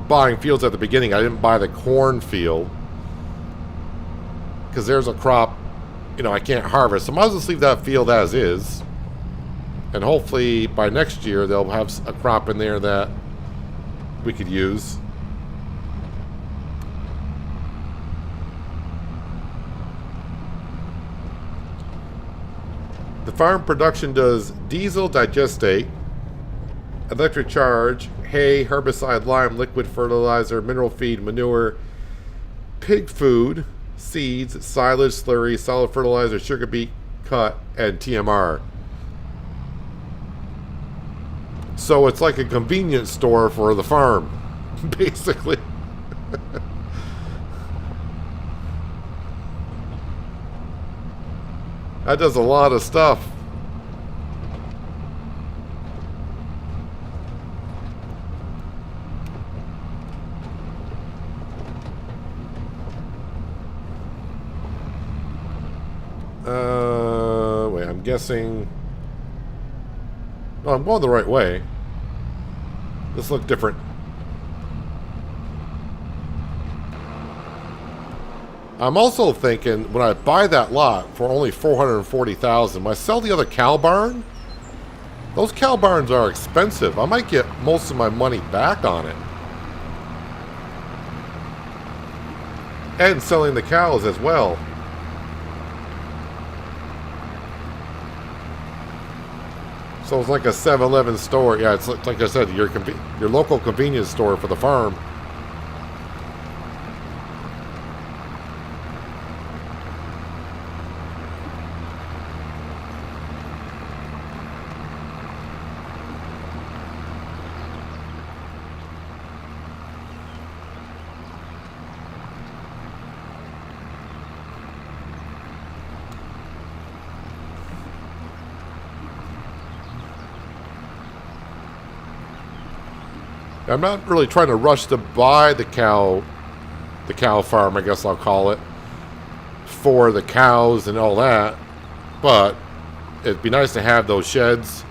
buying fields at the beginning, I didn't buy the corn field. Because there's a crop, I can't harvest. So I might as well leave that field as is. And hopefully by next year, they'll have a crop in there that we could use. The farm production does diesel digestate, electric charge, hay, herbicide, lime, liquid fertilizer, mineral feed, manure, pig food, seeds, silage, slurry, solid fertilizer, sugar beet cut, and TMR. So it's like a convenience store for the farm, basically. That does a lot of stuff. guessing... Oh, I'm going the right way. This looks different. I'm also thinking, when I buy that lot for only $440,000, when I sell the other cow barn, those cow barns are expensive. I might get most of my money back on it. And selling the cows as well. So it's like a 7-Eleven store. Yeah, it's like I said, your local convenience store for the farm. I'm not really trying to rush to buy the cow farm, I guess I'll call it, for the cows and all that, but it'd be nice to have those sheds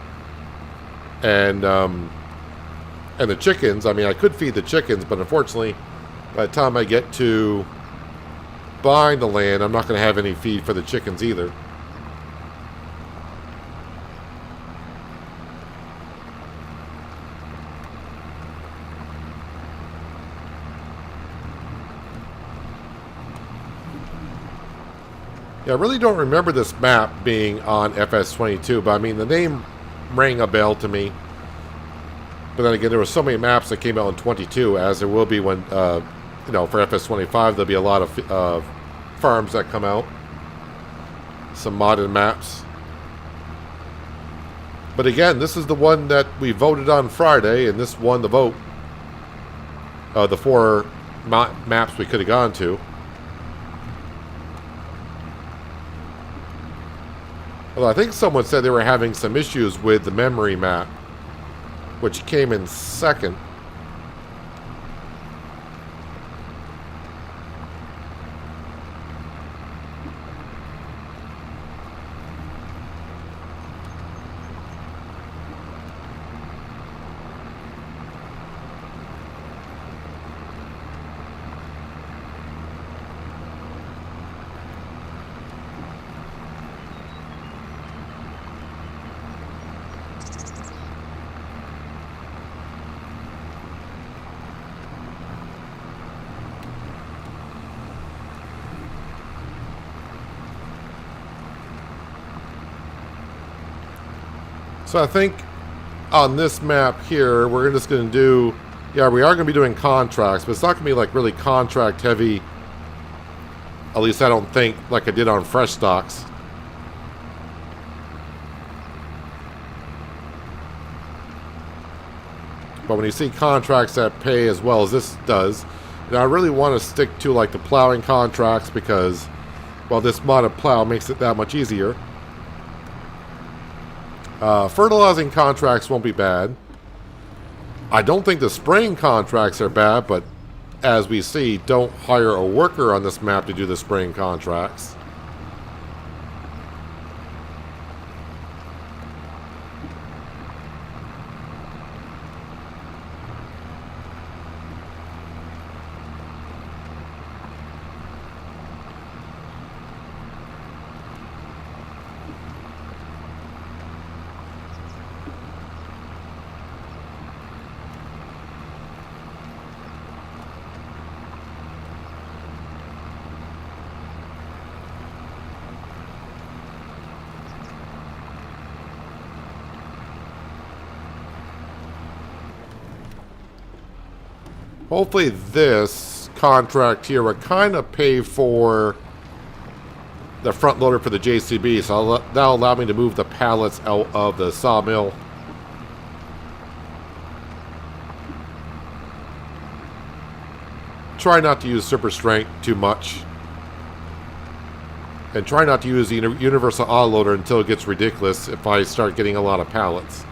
and the chickens. I mean, I could feed the chickens, but unfortunately, by the time I get to buying the land, I'm not going to have any feed for the chickens either. Yeah, I really don't remember this map being on FS22, but I mean, the name rang a bell to me. But then again, there were so many maps that came out in 22, as there will be when, you know, for FS25, there'll be a lot of farms that come out. Some modded maps. But again, this is the one that we voted on Friday, and this won the vote. The 4 maps we could have gone to. Although I think someone said they were having some issues with the memory map, which came in second. So I think on this map here, we're just going to do, yeah, we are going to be doing contracts, but it's not going to be like really contract heavy. At least I don't think, like I did on fresh stocks. But when you see contracts that pay as well as this does, and I really want to stick to like the plowing contracts because, well, this modded plow makes it that much easier. Fertilizing contracts won't be bad. I don't think the spraying contracts are bad, but as we see, don't hire a worker on this map to do the spraying contracts. Hopefully this contract here will kind of pay for the front loader for the JCB, so that'll allow me to move the pallets out of the sawmill. Try not to use super strength too much. And try not to use the universal autoloader until it gets ridiculous if I start getting a lot of pallets.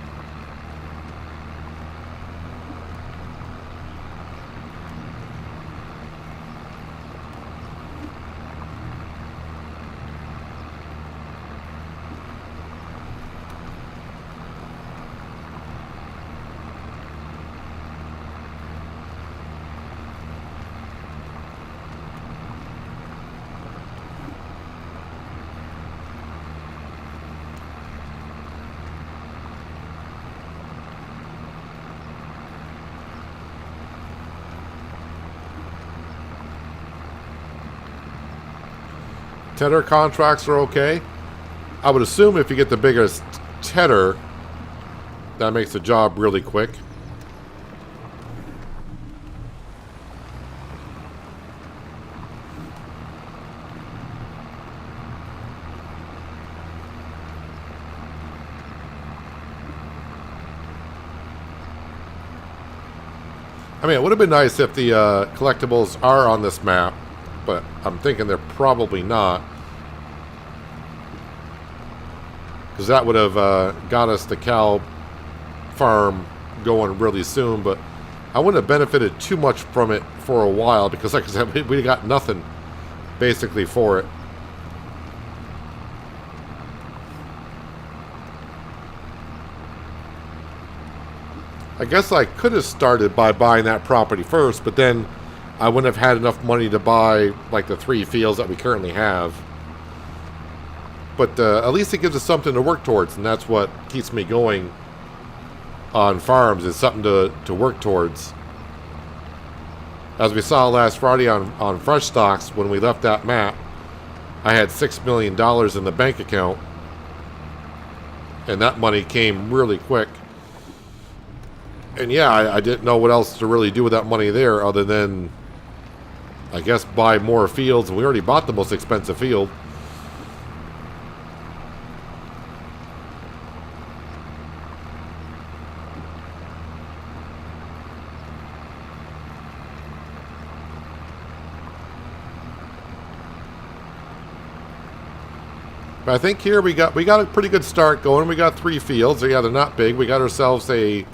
Tedder contracts are okay. I would assume if you get the biggest tedder, that makes the job really quick. I mean, it would have been nice if the collectibles are on this map, but I'm thinking they're probably not. Because that would have got us the cow farm going really soon, but I wouldn't have benefited too much from it for a while, because like I said, we got nothing basically for it. I guess I could have started by buying that property first, but then I wouldn't have had enough money to buy like the 3 fields that we currently have. But at least it gives us something to work towards, and that's what keeps me going on farms, is something to work towards. As we saw last Friday on Fresh Stocks, when we left that map, I had $6 million in the bank account, and that money came really quick. And yeah, I didn't know what else to really do with that money there other than, I guess, buy more fields. And we already bought the most expensive field. But I think here we got a pretty good start going. We got 3 fields. Yeah, they're not big. We got ourselves a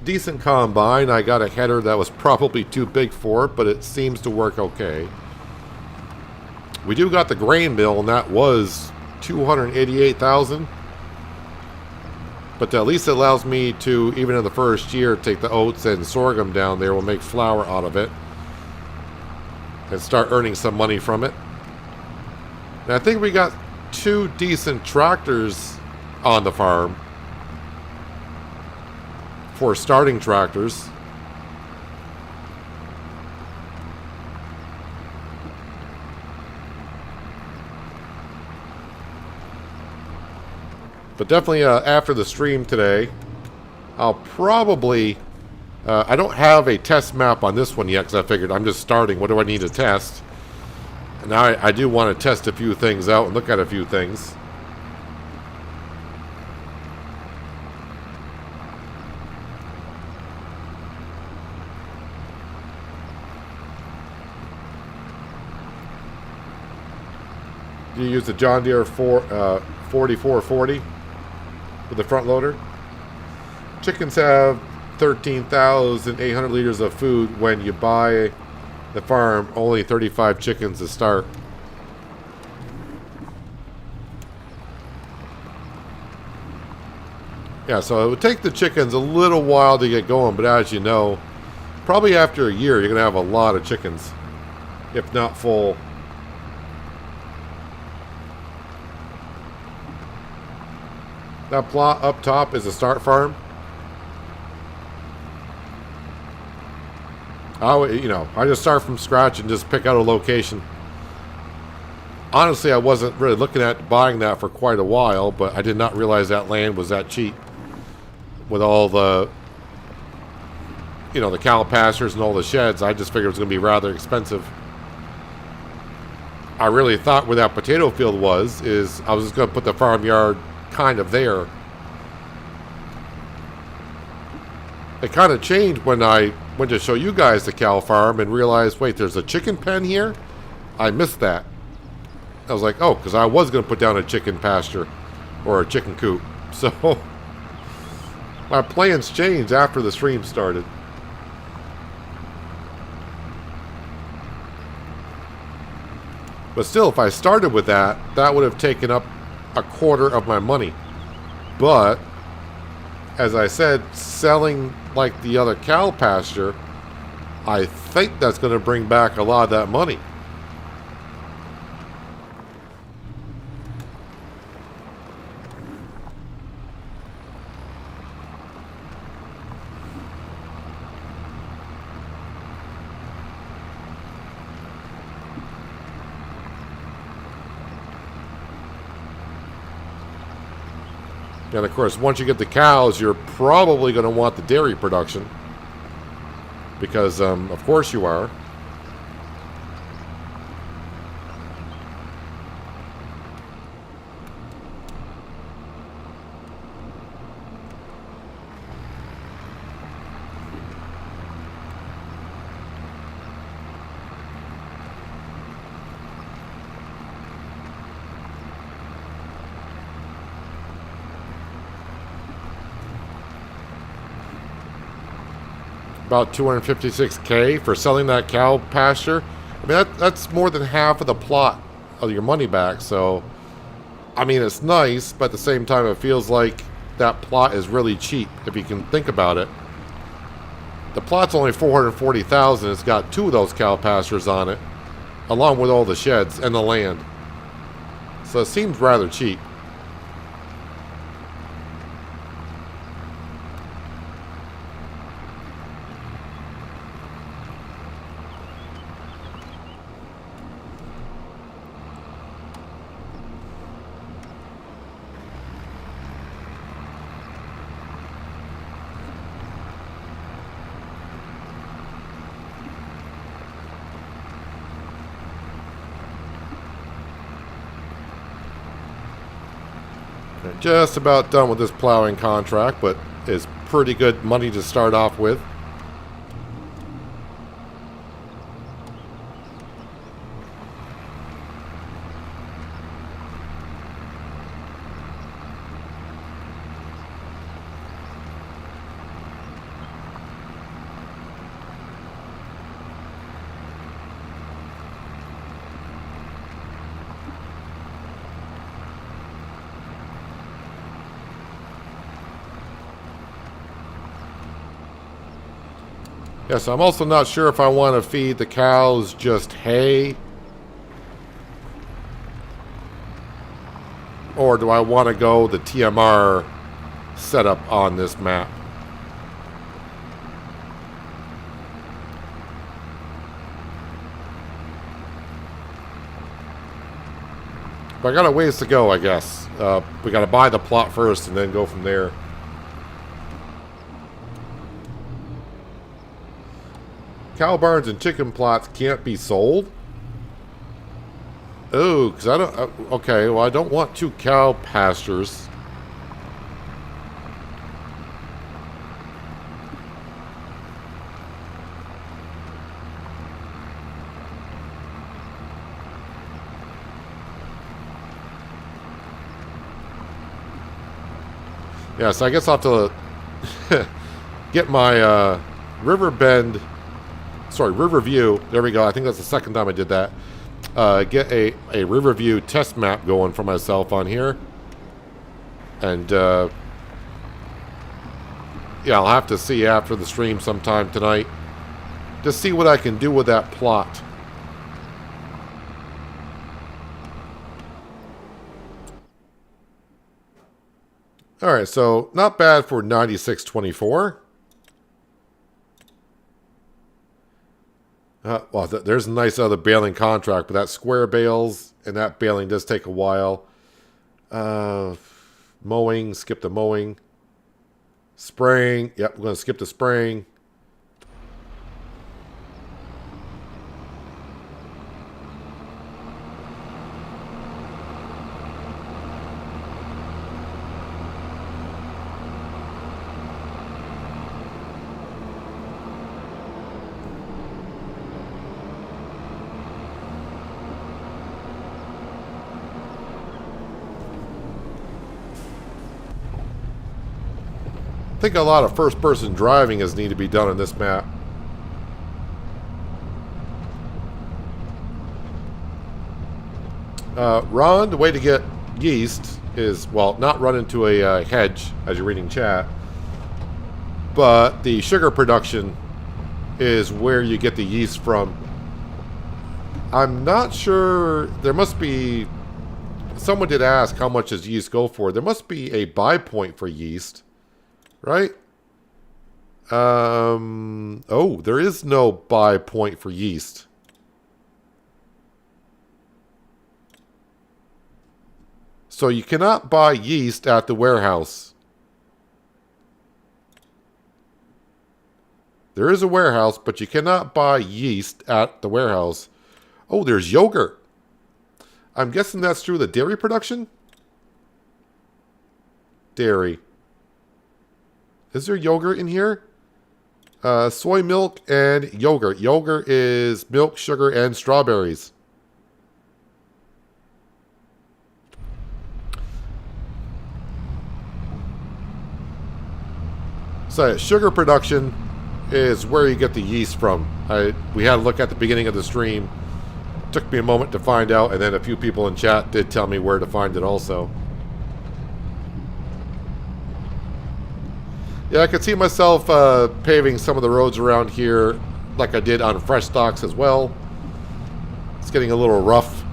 decent combine. I got a header that was probably too big for it, but it seems to work okay. We do got the grain mill, and that was $288,000. But at least it allows me to, even in the first year, take the oats and sorghum down there. We'll make flour out of it and start earning some money from it. And I think we got 2 decent tractors on the farm for starting tractors. But definitely after the stream today, I'll probably... I don't have a test map on this one yet, because I figured I'm just starting. What do I need to test? And now I do want to test a few things out and look at a few things. You use the John Deere 4440 with the front loader. Chickens have 13,800 liters of food when you buy the farm. Only 35 chickens to start. Yeah, so it would take the chickens a little while to get going, but as you know, probably after a year you're going to have a lot of chickens, if not full. That plot up top is a start farm. I just start from scratch and just pick out a location. Honestly, I wasn't really looking at buying that for quite a while, but I did not realize that land was that cheap. With all the, the cow pastures and all the sheds, I just figured it was going to be rather expensive. I really thought where that potato field I was just going to put the farmyard kind of there. It kind of changed when I went to show you guys the cow farm and realized, wait, there's a chicken pen here? I missed that. I was like, oh, because I was going to put down a chicken pasture or a chicken coop. So my plans changed after the stream started. But still, if I started with that, that would have taken up a quarter of my money. But as I said, selling like the other cow pasture, I think that's going to bring back a lot of that money. And of course, once you get the cows, you're probably going to want the dairy production. Because, of course you are. About 256K for selling that cow pasture. I mean, that's more than half of the plot of your money back. So, I mean, it's nice, but at the same time, it feels like that plot is really cheap if you can think about it. The plot's only 440,000. It's got 2 of those cow pastures on it, along with all the sheds and the land. So it seems rather cheap. Just about done with this plowing contract, but is pretty good money to start off with. Yes, I'm also not sure if I want to feed the cows just hay, or do I want to go the TMR setup on this map. But I got a ways to go, I guess. We got to buy the plot first and then go from there. Cow barns and chicken plots can't be sold? Oh, because I don't... okay, well, I don't want 2 cow pastures. Yeah, so I guess I'll have to get my Riverview. There we go. I think that's the second time I did that. Get a Riverview test map going for myself on here. And, yeah, I'll have to see after the stream sometime tonight. Just see what I can do with that plot. Alright, so not bad for 96.24. Well, there's a nice other baling contract, but that square bales and that baling does take a while. Mowing, skip the mowing. Spraying, yep, we're going to skip the spraying. I think a lot of first-person driving is need to be done on this map. Ron, the way to get yeast is, well, not run into a hedge as you're reading chat, but the sugar production is where you get the yeast from. I'm not sure. There must be... Someone did ask how much does yeast go for. There must be a buy point for yeast. Right? Oh, there is no buy point for yeast. So you cannot buy yeast at the warehouse. There is a warehouse, but you cannot buy yeast at the warehouse. Oh, there's yogurt. I'm guessing that's through the dairy production? Dairy. Is there yogurt in here? Soy milk and yogurt. Yogurt is milk, sugar, and strawberries. So sugar production is where you get the yeast from. We had a look at the beginning of the stream. Took me a moment to find out, and then a few people in chat did tell me where to find it also. Yeah, I could see myself paving some of the roads around here like I did on Fresh Stocks as well. It's getting a little rough.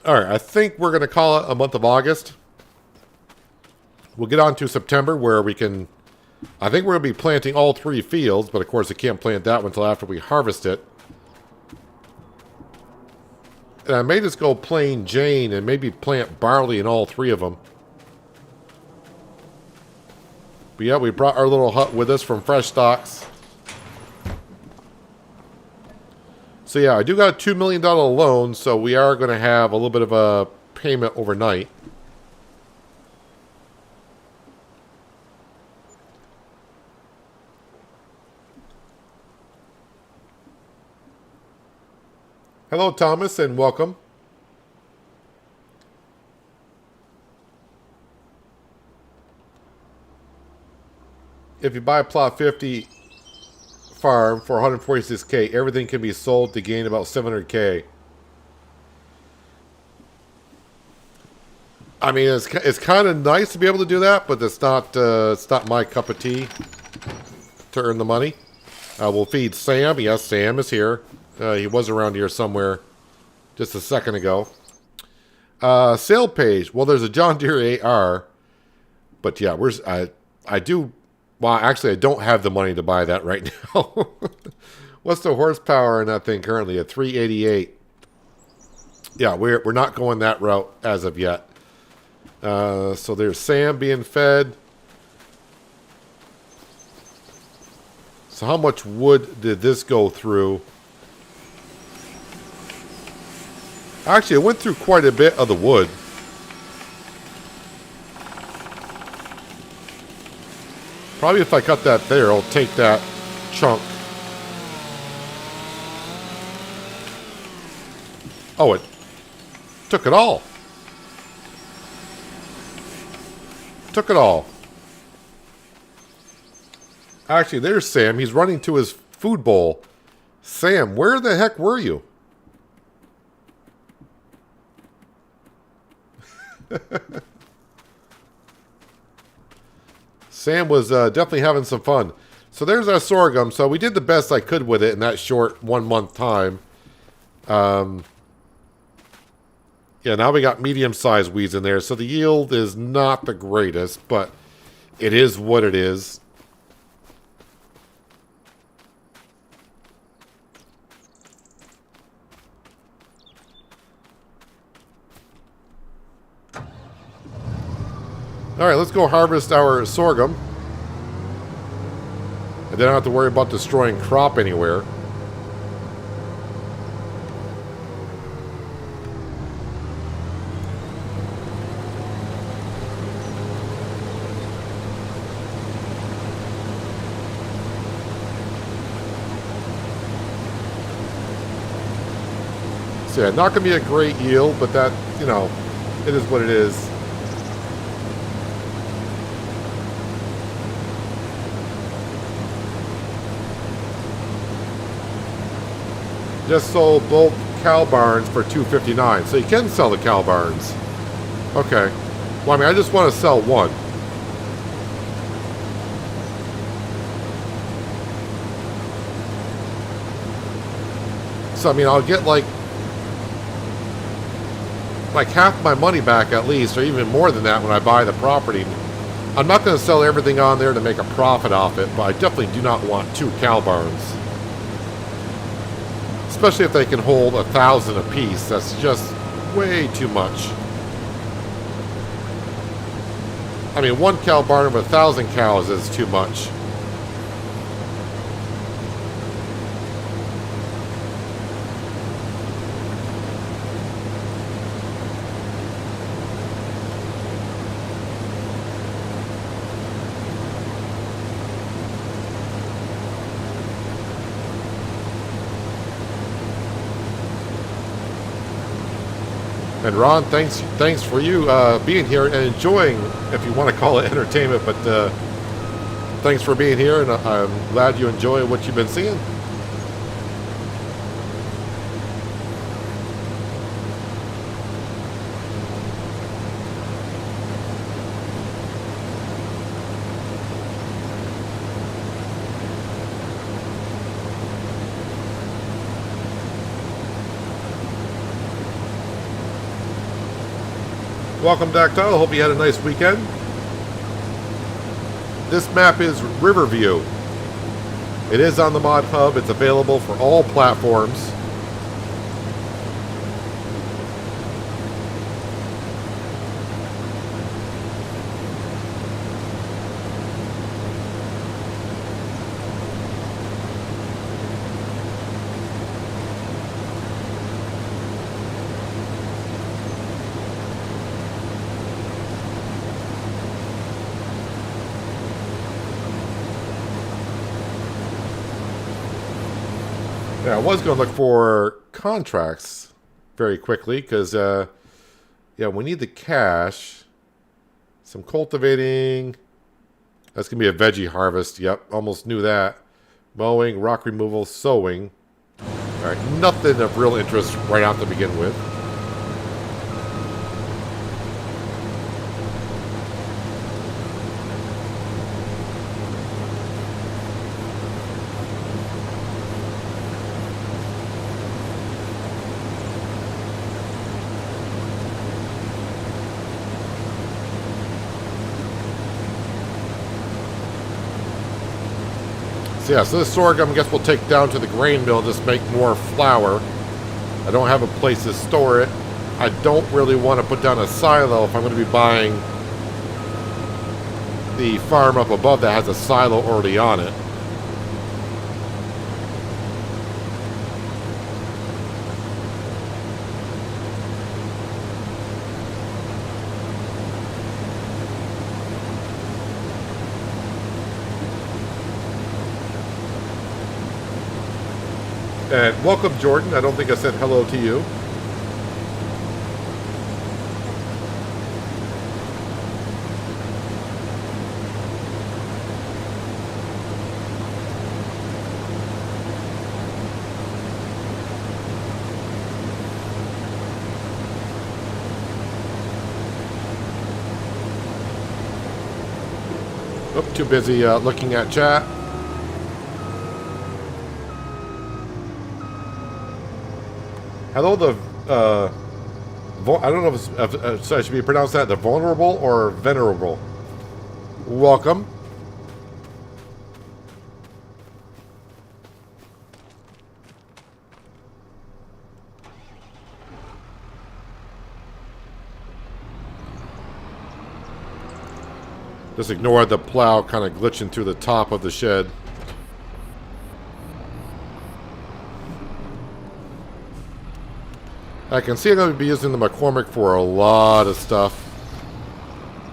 All right, I think we're going to call it a month of August. We'll get on to September where we can... I think we're going to be planting all 3 fields, but of course I can't plant that one until after we harvest it. And I may just go plain Jane and maybe plant barley in all 3 of them. But yeah, we brought our little hut with us from Fresh Stocks. So yeah, I do got a $2 million loan, so we are going to have a little bit of a payment overnight. Hello, Thomas, and welcome. If you buy plot 50 farm for 146K, everything can be sold to gain about 700K. I mean, it's kind of nice to be able to do that, but it's not my cup of tea to earn the money. We'll feed Sam. Yes, Sam is here. He was around here somewhere just a second ago. Sale page. Well, there's a John Deere AR, but yeah, I do. Well, actually, I don't have the money to buy that right now. What's the horsepower in that thing currently? At 388. Yeah, we're not going that route as of yet. So there's Sam being fed. So how much wood did this go through? Actually, it went through quite a bit of the wood. Probably if I cut that there, I'll take that chunk. Oh, it took it all. Took it all. Actually, there's Sam. He's running to his food bowl. Sam, where the heck were you? Sam was definitely having some fun. So there's our sorghum. So we did the best I could with it in that short 1 month time. Yeah, now we got medium-sized weeds in there. So the yield is not the greatest, but it is what it is. All right, let's go harvest our sorghum. And then I don't have to worry about destroying crop anywhere. So yeah, not going to be a great yield, but that, you know, it is what it is. Just sold both cow barns for $259. So you can sell the cow barns. Okay. Well, I mean, I just want to sell one. So, I mean, I'll get like half my money back at least, or even more than that when I buy the property. I'm not going to sell everything on there to make a profit off it, but I definitely do not want 2 cow barns. Especially if they can hold 1,000 apiece. That's just way too much. I mean, 1 cow barn with 1,000 cows is too much. And Ron, thanks for you being here and enjoying, if you want to call it entertainment, but thanks for being here, and I'm glad you enjoy what you've been seeing. Welcome, Dactyl. Hope you had a nice weekend. This map is Riverview. It is on the Mod Hub. It's available for all platforms. Yeah, I was going to look for contracts very quickly because, yeah, we need the cash. Some cultivating. That's going to be a veggie harvest. Yep, almost knew that. Mowing, rock removal, sowing. All right, nothing of real interest right out to begin with. So yeah, so this sorghum, I guess we'll take down to the grain mill, just make more flour. I don't have a place to store it. I don't really want to put down a silo if I'm going to be buying the farm up above that has a silo already on it. And welcome, Jordan. I don't think I said hello to you. Oh, too busy looking at chat. Hello, I don't know if I should be pronounced that the vulnerable or venerable. Welcome. Just ignore the plow kind of glitching through the top of the shed. I can see I'm going to be using the McCormick for a lot of stuff.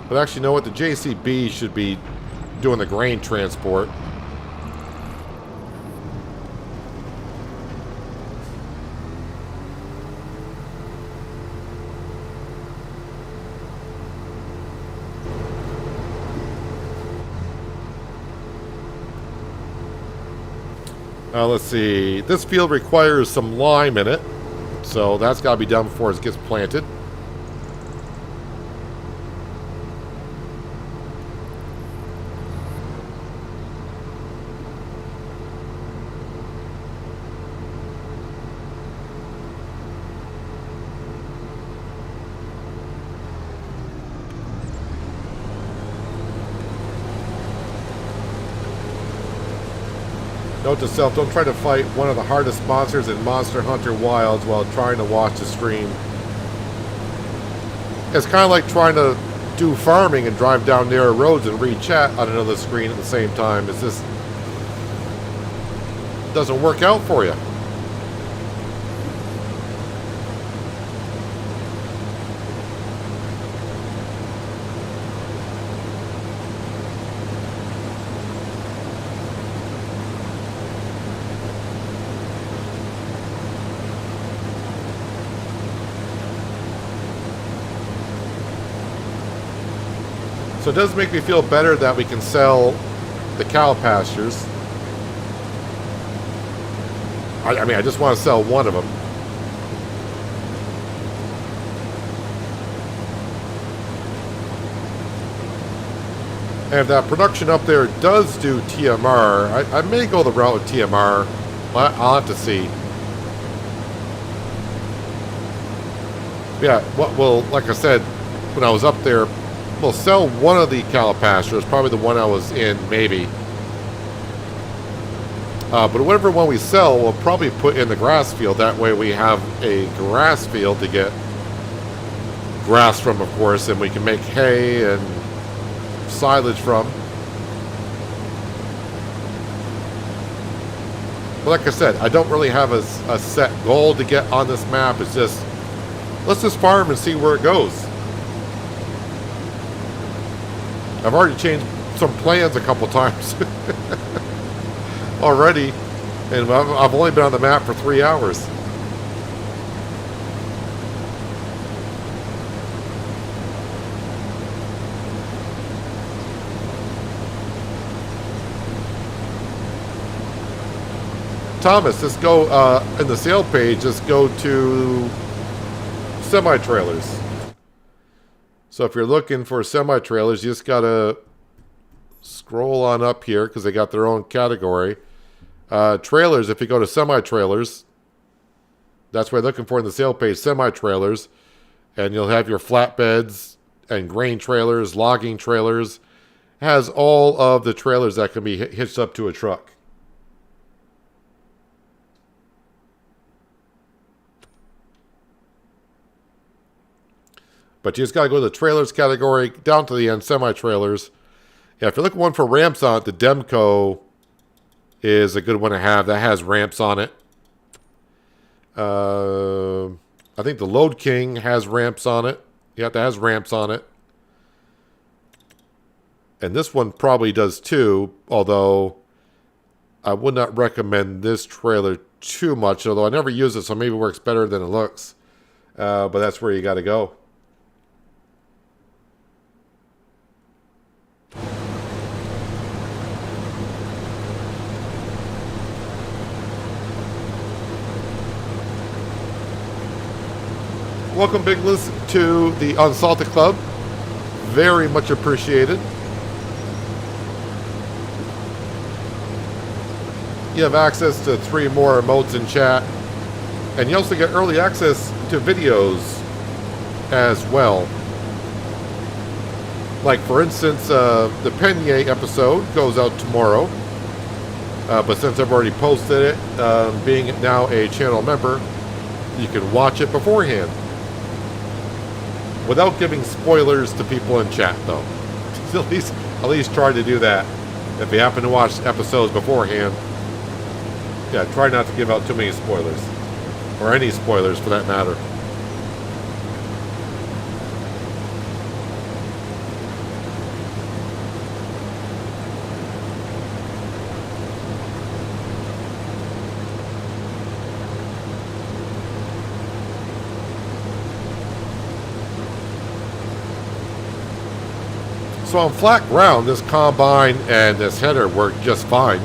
But actually, you know what? The JCB should be doing the grain transport. Let's see. This field requires some lime in it. So that's got to be done before it gets planted. Note to self, don't try to fight one of the hardest monsters in Monster Hunter Wilds while trying to watch the stream. It's kind of like trying to do farming and drive down narrow roads and read chat on another screen at the same time. It's just doesn't work out for you. So it does make me feel better that we can sell the cow pastures. I mean, I just want to sell one of them. And if that production up there does do TMR, I may go the route with TMR. I'll have to see. Yeah, well, like I said, when I was up there, we'll sell one of the cow pastures, probably the one I was in, maybe. But whatever one we sell, we'll probably put in the grass field. That way we have a grass field to get grass from, of course, and we can make hay and silage from. But like I said, I don't really have a set goal to get on this map. It's just, let's just farm and see where it goes. I've already changed some plans a couple times already, and I've only been on the map for 3 hours. Thomas, just go in the sale page, just go to semi-trailers. So if you're looking for semi-trailers, you just gotta scroll on up here because they got their own category. Trailers, if you go to semi-trailers, that's what you're looking for in the sale page, semi-trailers. And you'll have your flatbeds and grain trailers, logging trailers. It has all of the trailers that can be hitched up to a truck. But you just got to go to the trailers category, down to the end, semi-trailers. Yeah, if you're looking one for ramps on it, the Demco is a good one to have. That has ramps on it. I think the Load King has ramps on it. Yeah, that has ramps on it. And this one probably does too, although I would not recommend this trailer too much, although I never use it, so maybe it works better than it looks. But that's where you got to go. Welcome, Big Liz, to the Unsalted Club. Very much appreciated. You have access to 3 more emotes in chat. And you also get early access to videos as well. Like, for instance, the Penier episode goes out tomorrow. But since I've already posted it, being now a channel member, you can watch it beforehand. Without giving spoilers to people in chat, though. at least try to do that. If you happen to watch episodes beforehand, yeah, try not to give out too many spoilers. Or any spoilers, for that matter. So on flat ground, this combine and this header work just fine.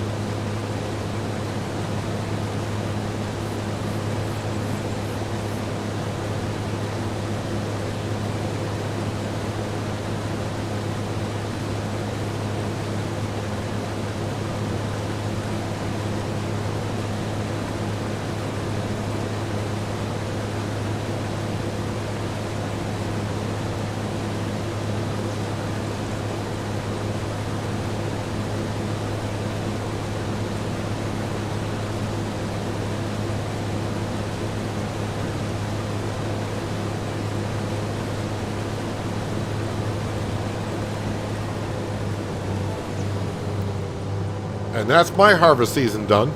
And that's my harvest season done.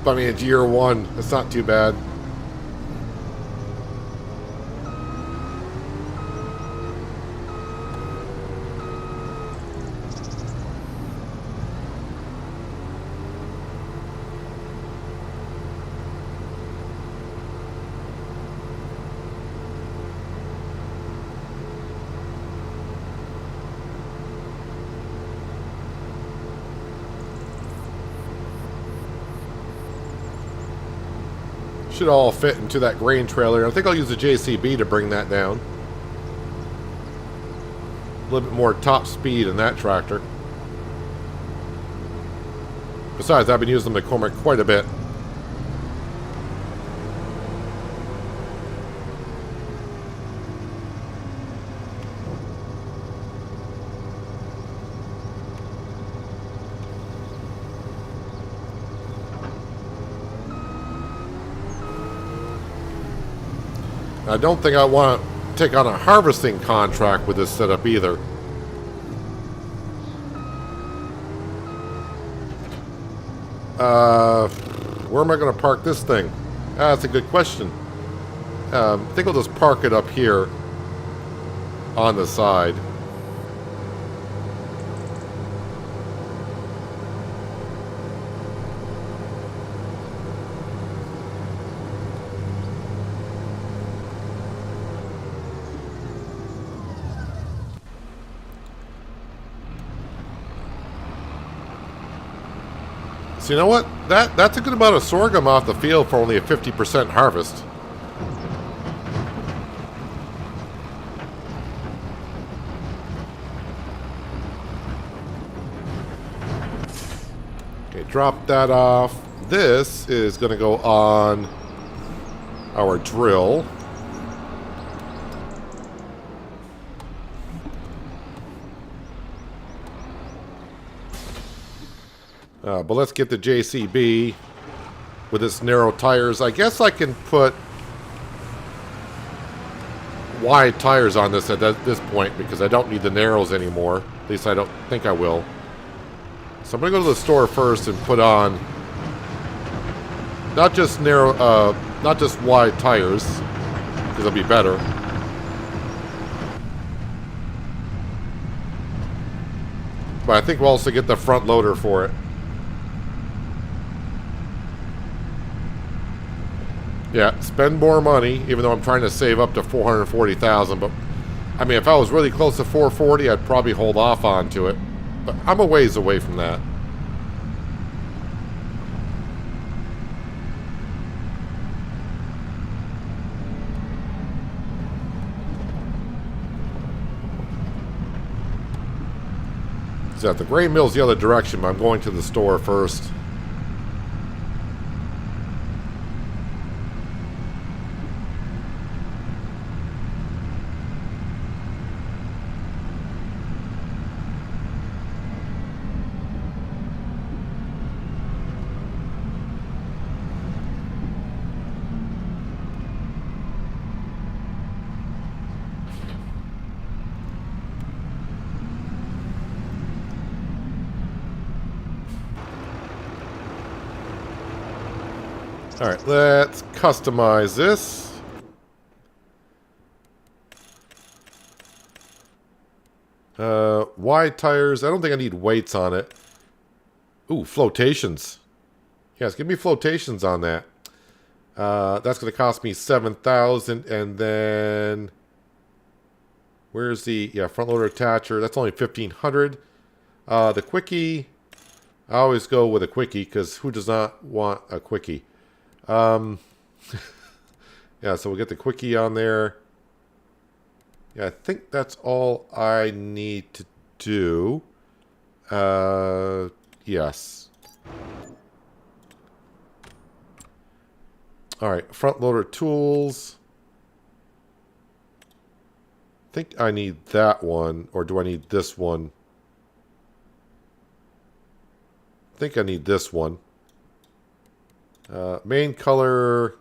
But I mean, it's year one. It's not too bad. Should all fit into that grain trailer. I think I'll use a JCB to bring that down. A little bit more top speed in that tractor. Besides, I've been using the McCormick quite a bit. I don't think I want to take on a harvesting contract with this setup either. Where am I going to park this thing? That's a good question. I think I'll just park it up here on the side. So you know what? That's a good amount of sorghum off the field for only a 50% harvest. Okay, drop that off. This is going to go on our drill. But let's get the JCB with its narrow tires. I guess I can put wide tires on this at this point because I don't need the narrows anymore. At least I don't think I will. So I'm going to go to the store first and put on not just narrow, not just wide tires, because it'll be better. But I think we'll also get the front loader for it. Yeah, spend more money, even though I'm trying to save up to $440,000. But I mean, if I was really close to 440, I'd probably hold off onto it. But I'm a ways away from that. So the grain mill's the other direction, but I'm going to the store first. Alright, let's customize this. Wide tires. I don't think I need weights on it. Ooh, flotations. Yes, give me flotations on that. That's going to cost me $7,000. And then where's the front loader attacher? That's only $1,500. The quickie. I always go with a quickie because who does not want a quickie? Yeah, so we'll get the quickie on there. Yeah, I think that's all I need to do. Yes. Alright, front loader tools. I think I need that one, or do I need this one? I think I need this one. Main color.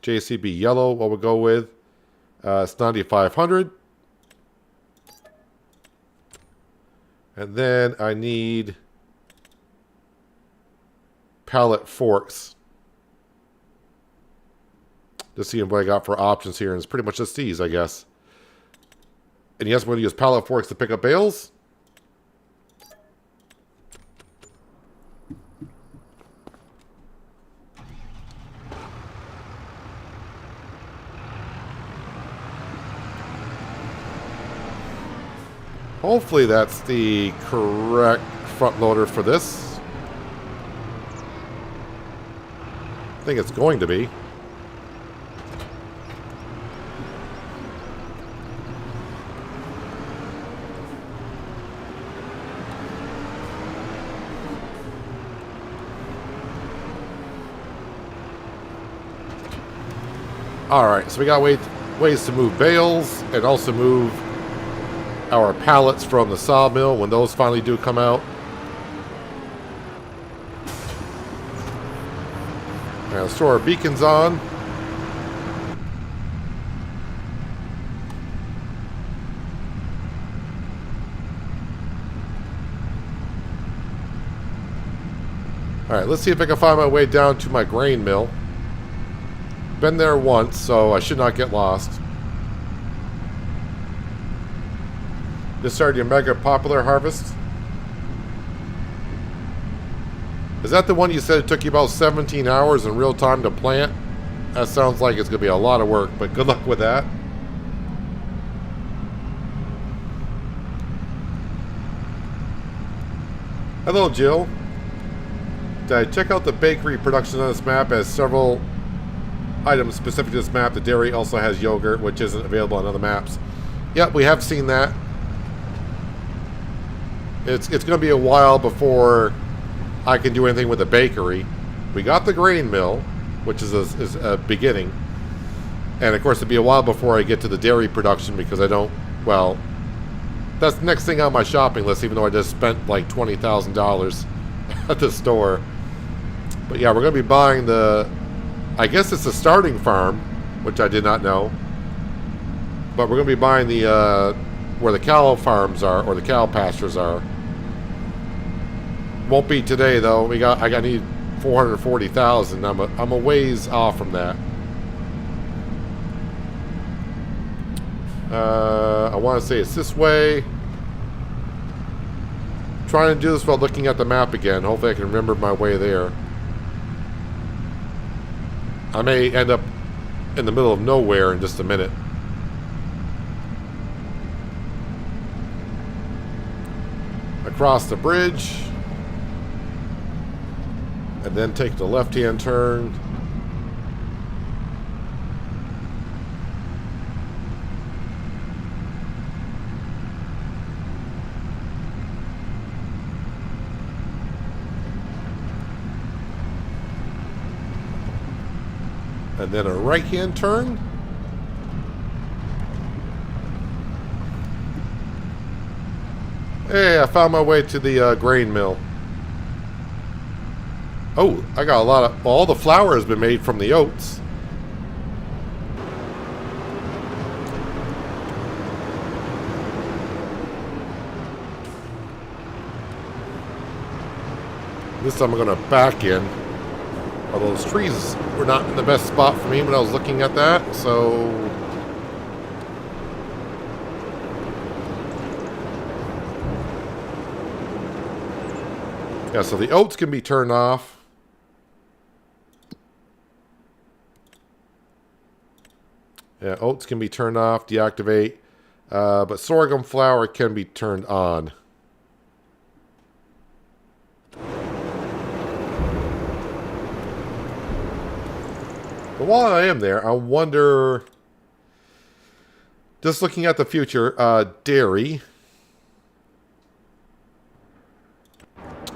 JCB yellow, what we'll go with. It's 9,500. And then I need pallet forks. Just seeing what I got for options here. And it's pretty much just these, I guess. And yes, we're going to use pallet forks to pick up bales. Hopefully that's the correct front loader for this. I think it's going to be. Alright, so we got ways to move bales and also move our pallets from the sawmill when those finally do come out. Now let's throw our beacons on. Alright, let's see if I can find my way down to my grain mill. Been there once, so I should not get lost. This started your mega popular harvest. Is that the one you said it took you about 17 hours in real time to plant? That sounds like it's going to be a lot of work, but good luck with that. Hello, Jill. Did I check out the bakery production on this map? As several items specific to this map. The dairy also has yogurt, which isn't available on other maps. Yep, we have seen that. It's going to be a while before I can do anything with the bakery. We got the grain mill, which is a beginning. And of course, it'll be a while before I get to the dairy production because I don't, well, that's the next thing on my shopping list, even though I just spent like $20,000 at the store. But yeah, we're going to be buying the, I guess it's a starting farm, which I did not know. But we're going to be buying the, where the cow farms are, or the cow pastures are. Won't be today though. I need 440,000. I'm a ways off from that. I want to say it's this way. Trying to do this while looking at the map again. Hopefully I can remember my way there. I may end up in the middle of nowhere in just a minute. Across the bridge. And then take the left-hand turn. And then a right-hand turn. Hey, I found my way to the grain mill. Oh, I got a lot of... all the flour has been made from the oats. This time I'm going to back in. Although those trees were not in the best spot for me when I was looking at that, so... yeah, so the oats can be turned off. Yeah, oats can be turned off, deactivate. But sorghum flour can be turned on. But while I am there, I wonder... just looking at the future, dairy.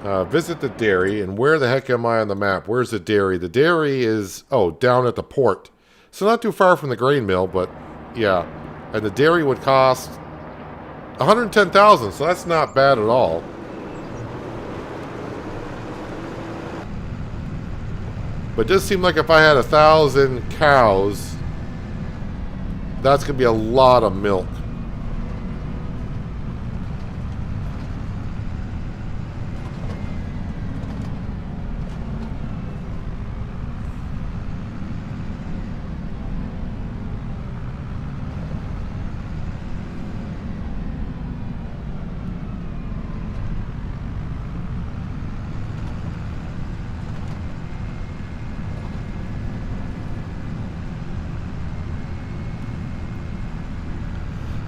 Visit the dairy, and where the heck am I on the map? Where's the dairy? The dairy is, oh, down at the port. So not too far from the grain mill, but yeah. And the dairy would cost 110,000, so that's not bad at all. But it does seem like if I had 1,000 cows, That's going to be a lot of milk.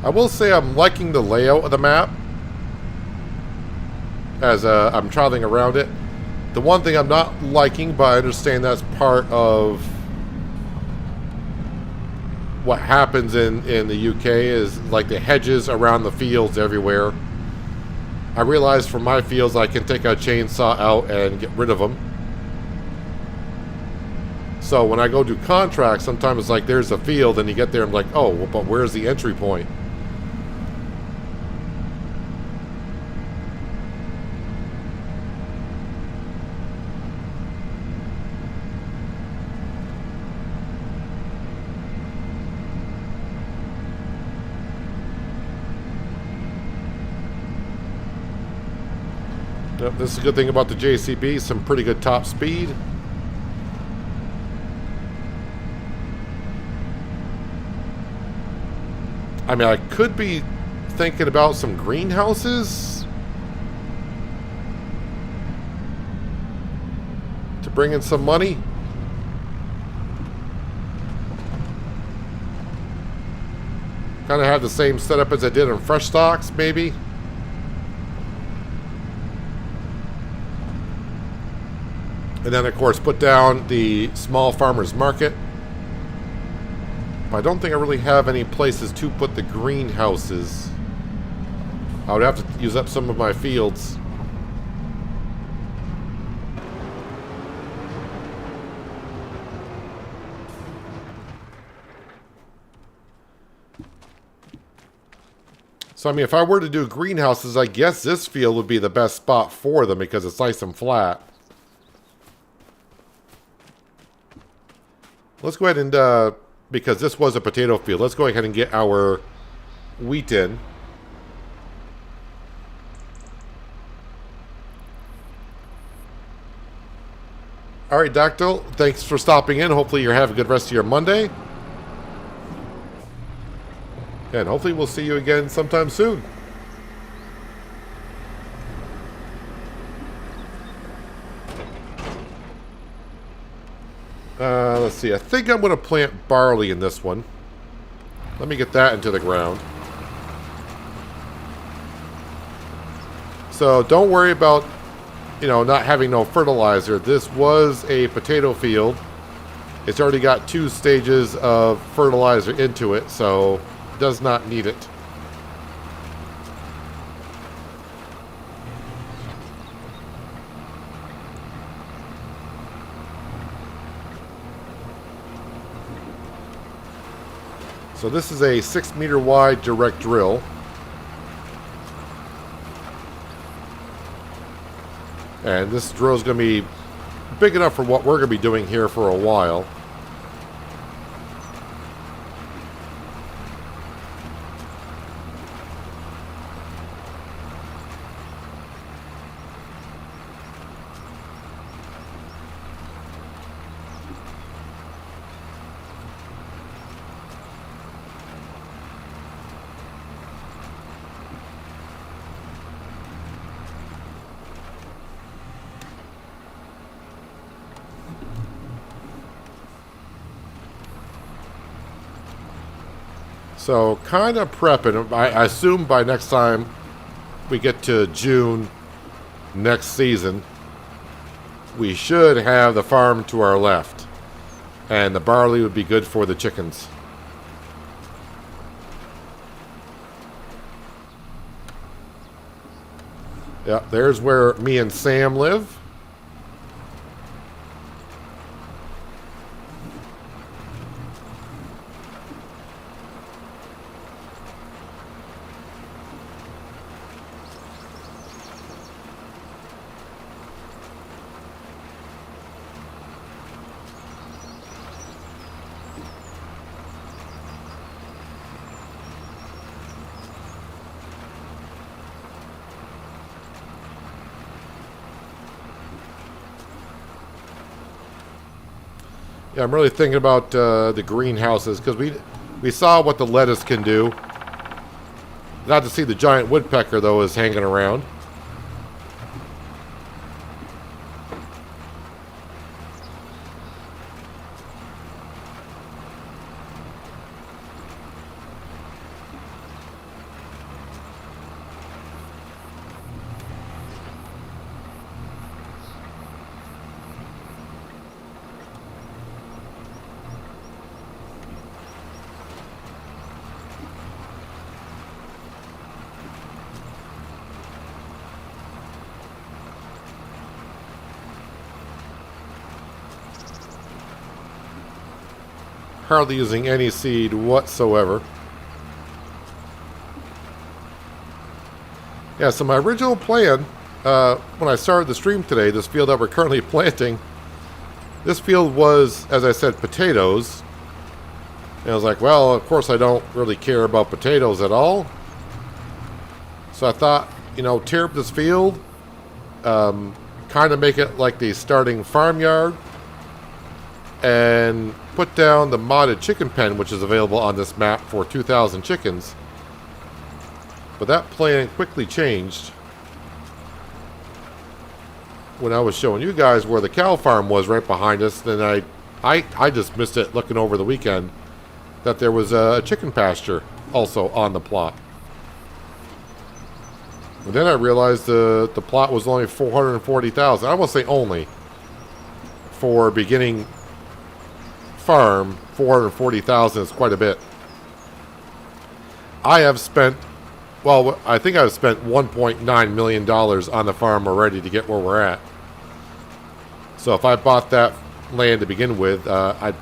I will say I'm liking the layout of the map as I'm traveling around it. The one thing I'm not liking, but I understand that's part of what happens in the UK, is like the hedges around the fields everywhere. I realize from my fields I can take a chainsaw out and get rid of them. So when I go do contracts, sometimes it's like there's a field and you get there and I'm like, oh, well, but where's the entry point? Yep, this is a good thing about the JCB, some pretty good top speed. I mean, I could be thinking about some greenhouses to bring in some money. Kind of have the same setup as I did in fresh stocks, maybe. And then, of course, put down the small farmers market. But I don't think I really have any places to put the greenhouses. I would have to use up some of my fields. So, I mean, if I were to do greenhouses, I guess this field would be the best spot for them because it's nice and flat. Let's go ahead and, because this was a potato field, let's go ahead and get our wheat in. All right, Dactyl, thanks for stopping in. Hopefully you're having a good rest of your Monday. And hopefully we'll see you again sometime soon. Let's see. I think I'm going to plant barley in this one. Let me get that into the ground. So don't worry about, you know, not having no fertilizer. This was a potato field. It's already got 2 stages of fertilizer into it, so it does not need it. So this is a 6-meter wide direct drill. And this drill is going to be big enough for what we're going to be doing here for a while. So, kind of prepping. I assume by next time we get to June next season, we should have the farm to our left. And the barley would be good for the chickens. Yeah, there's where me and Sam live. Yeah, I'm really thinking about the greenhouses because we saw what the lettuce can do. Not to see the giant woodpecker though is hanging around. Hardly using any seed whatsoever. Yeah, so my original plan, when I started the stream today, this field that we're currently planting, this field was, as I said, potatoes. And I was like, well, of course I don't really care about potatoes at all. So I thought, you know, tear up this field, kind of make it like the starting farmyard, and put down the modded chicken pen, which is available on this map for 2,000 chickens. But that plan quickly changed when I was showing you guys where the cow farm was right behind us. Then I just missed it looking over the weekend that there was a chicken pasture also on the plot. And then I realized the plot was only 440,000. I won't say only. For beginning farm, 440,000 is quite a bit. I have spent, well, I think I've spent $1.9 million on the farm already to get where we're at. So if I bought that land to begin with, I'd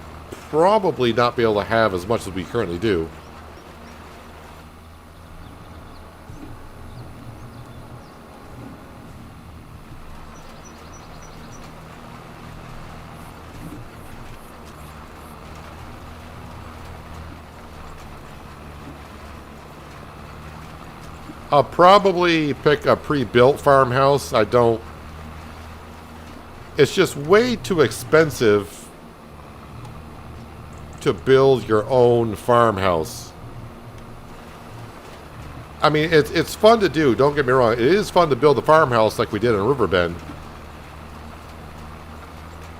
probably not be able to have as much as we currently do. I'll probably pick a pre-built farmhouse. It's just way too expensive to build your own farmhouse. I mean, it's fun to do, don't get me wrong. It is fun to build a farmhouse like we did in Riverbend.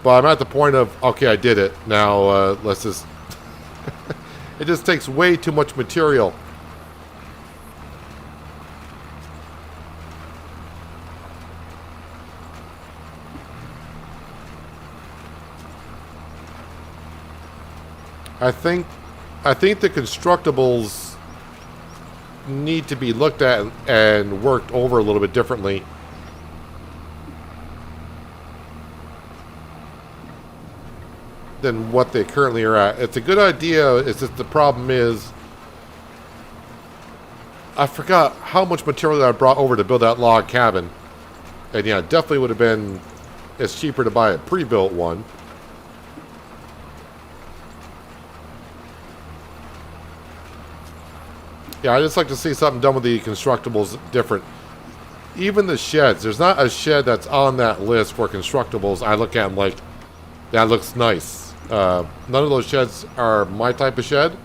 But I'm at the point of, okay, I did it. Now, let's just... It just takes way too much material. I think the constructibles need to be looked at and worked over a little bit differently. Than what they currently are at. It's a good idea, it's just the problem is I forgot how much material I brought over to build that log cabin. And yeah, it definitely would have been it's cheaper to buy a pre-built one. Yeah, I just like to see something done with the constructibles different. Even the sheds. There's not a shed that's on that list for constructibles. I look at them like, that looks nice. None of those sheds are my type of shed.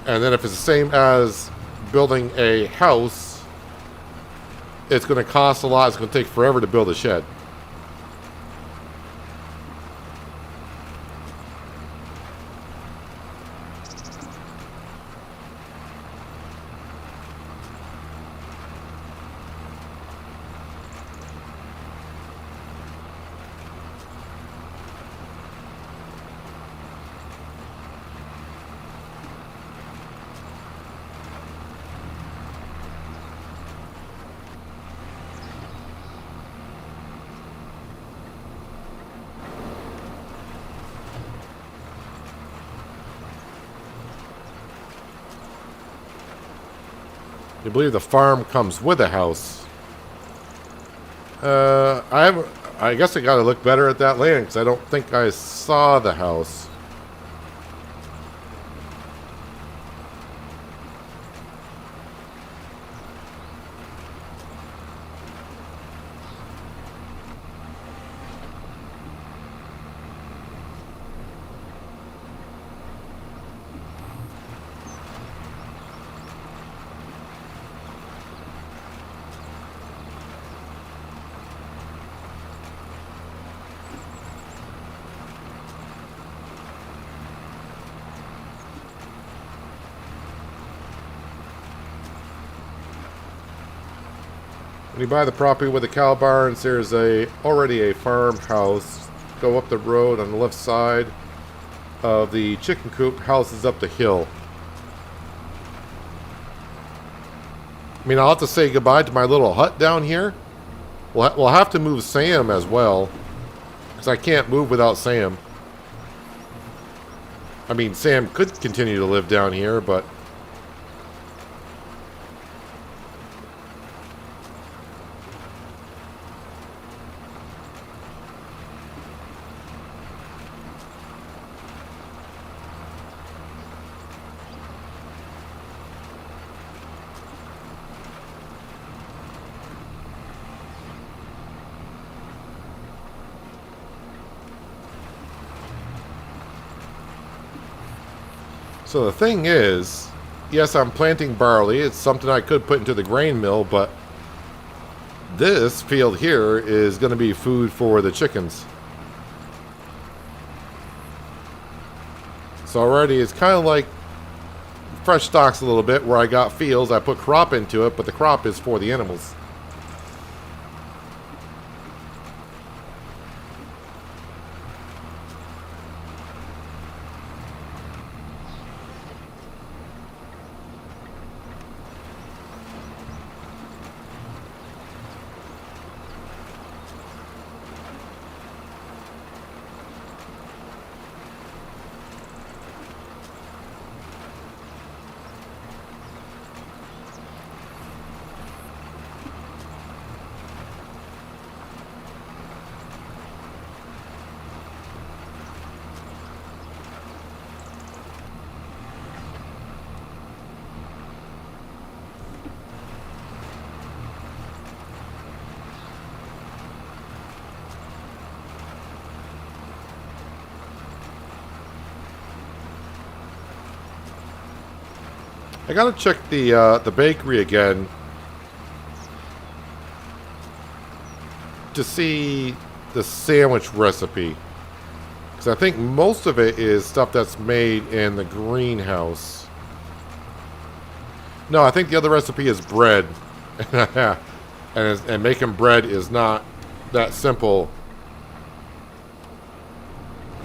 And then if it's the same as building a house, it's going to cost a lot. It's going to take forever to build a shed. I believe the farm comes with a house. I guess I got to look better at that land because I don't think I saw the house. When you buy the property with the cow barns, there's already a farmhouse. Go up the road on the left side of the chicken coop. House is up the hill. I mean, I'll have to say goodbye to my little hut down here. We'll have to move Sam as well, because I can't move without Sam. I mean, Sam could continue to live down here, but... So the thing is, yes, I'm planting barley. It's something I could put into the grain mill, but this field here is going to be food for the chickens. So already it's kind of like fresh stocks a little bit, where I got fields, I put crop into it, but the crop is for the animals. I gotta check the bakery again to see the sandwich recipe, because I think most of it is stuff that's made in the greenhouse. No, I think the other recipe is bread, and making bread is not that simple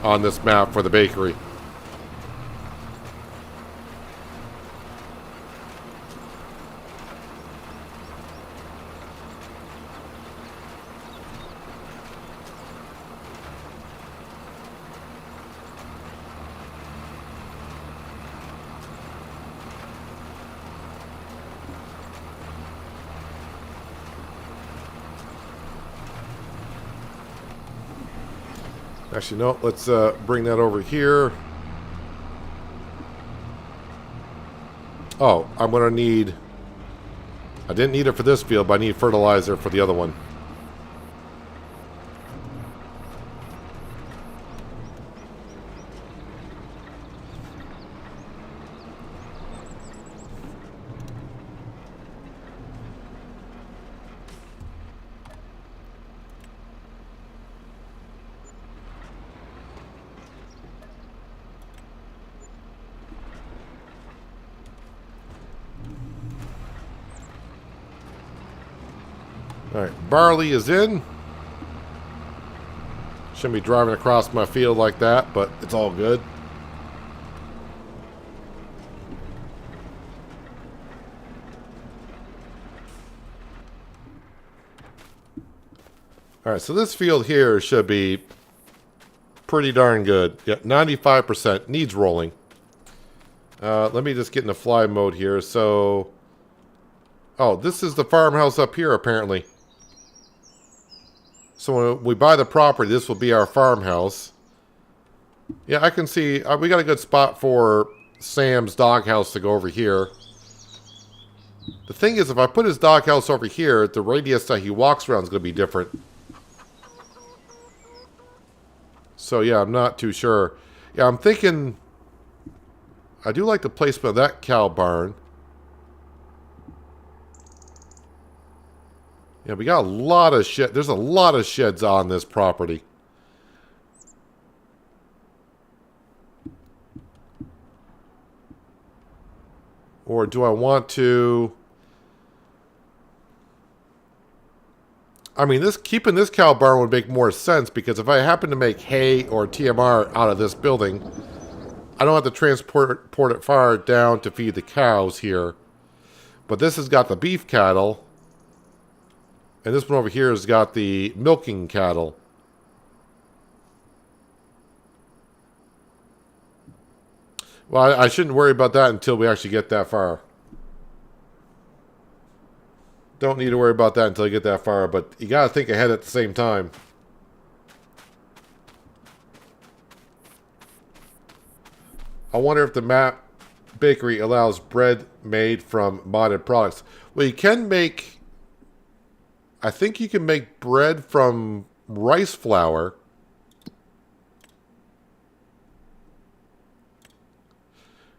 on this map for the bakery. Actually, no, let's bring that over here. Oh, I'm going to need... I didn't need it for this field, but I need fertilizer for the other one. Alright, barley is in. Shouldn't be driving across my field like that, but it's all good. Alright, so this field here should be pretty darn good. Yeah, 95%. Needs rolling. Let me just get into fly mode here. So... Oh, this is the farmhouse up here, apparently. So when we buy the property, this will be our farmhouse. Yeah, I can see... we got a good spot for Sam's doghouse to go over here. The thing is, if I put his doghouse over here, the radius that he walks around is going to be different. So, yeah, I'm not too sure. Yeah, I'm thinking... I do like the placement of that cow barn. Yeah, we got a lot of shed. There's a lot of sheds on this property. Or do I want to... I mean, keeping this cow barn would make more sense because if I happen to make hay or TMR out of this building, I don't have to transport it far down to feed the cows here. But this has got the beef cattle, and this one over here has got the milking cattle. Well, I shouldn't worry about that until we actually get that far. Don't need to worry about that until you get that far, but you gotta think ahead at the same time. I wonder if the map bakery allows bread made from modded products. Well, you can make... I think you can make bread from rice flour.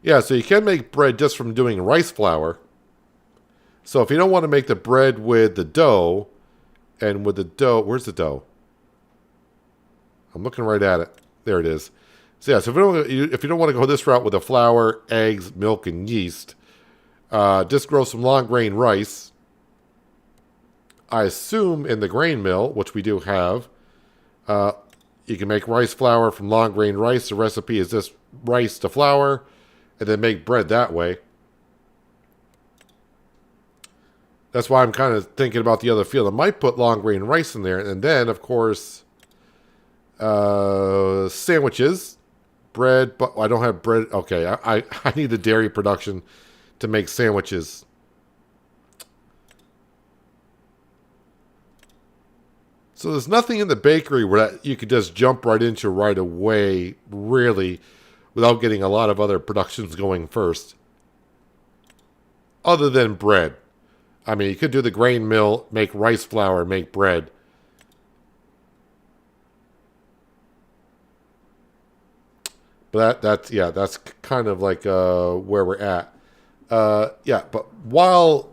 Yeah, so you can make bread just from doing rice flour. So if you don't want to make the bread with the dough, and with the dough... Where's the dough? I'm looking right at it. There it is. So yeah, so if you don't want to go this route with the flour, eggs, milk, and yeast, just grow some long grain rice. I assume in the grain mill, which we do have, you can make rice flour from long grain rice. The recipe is just rice to flour, and then make bread that way. That's why I'm kind of thinking about the other field. I might put long grain rice in there, and then, of course, sandwiches. Bread, but I don't have bread. Okay, I need the dairy production to make sandwiches. So there's nothing in the bakery where you could just jump right into right away, really, without getting a lot of other productions going first. Other than bread. I mean, you could do the grain mill, make rice flour, make bread. But that's kind of like where we're at. Yeah, but while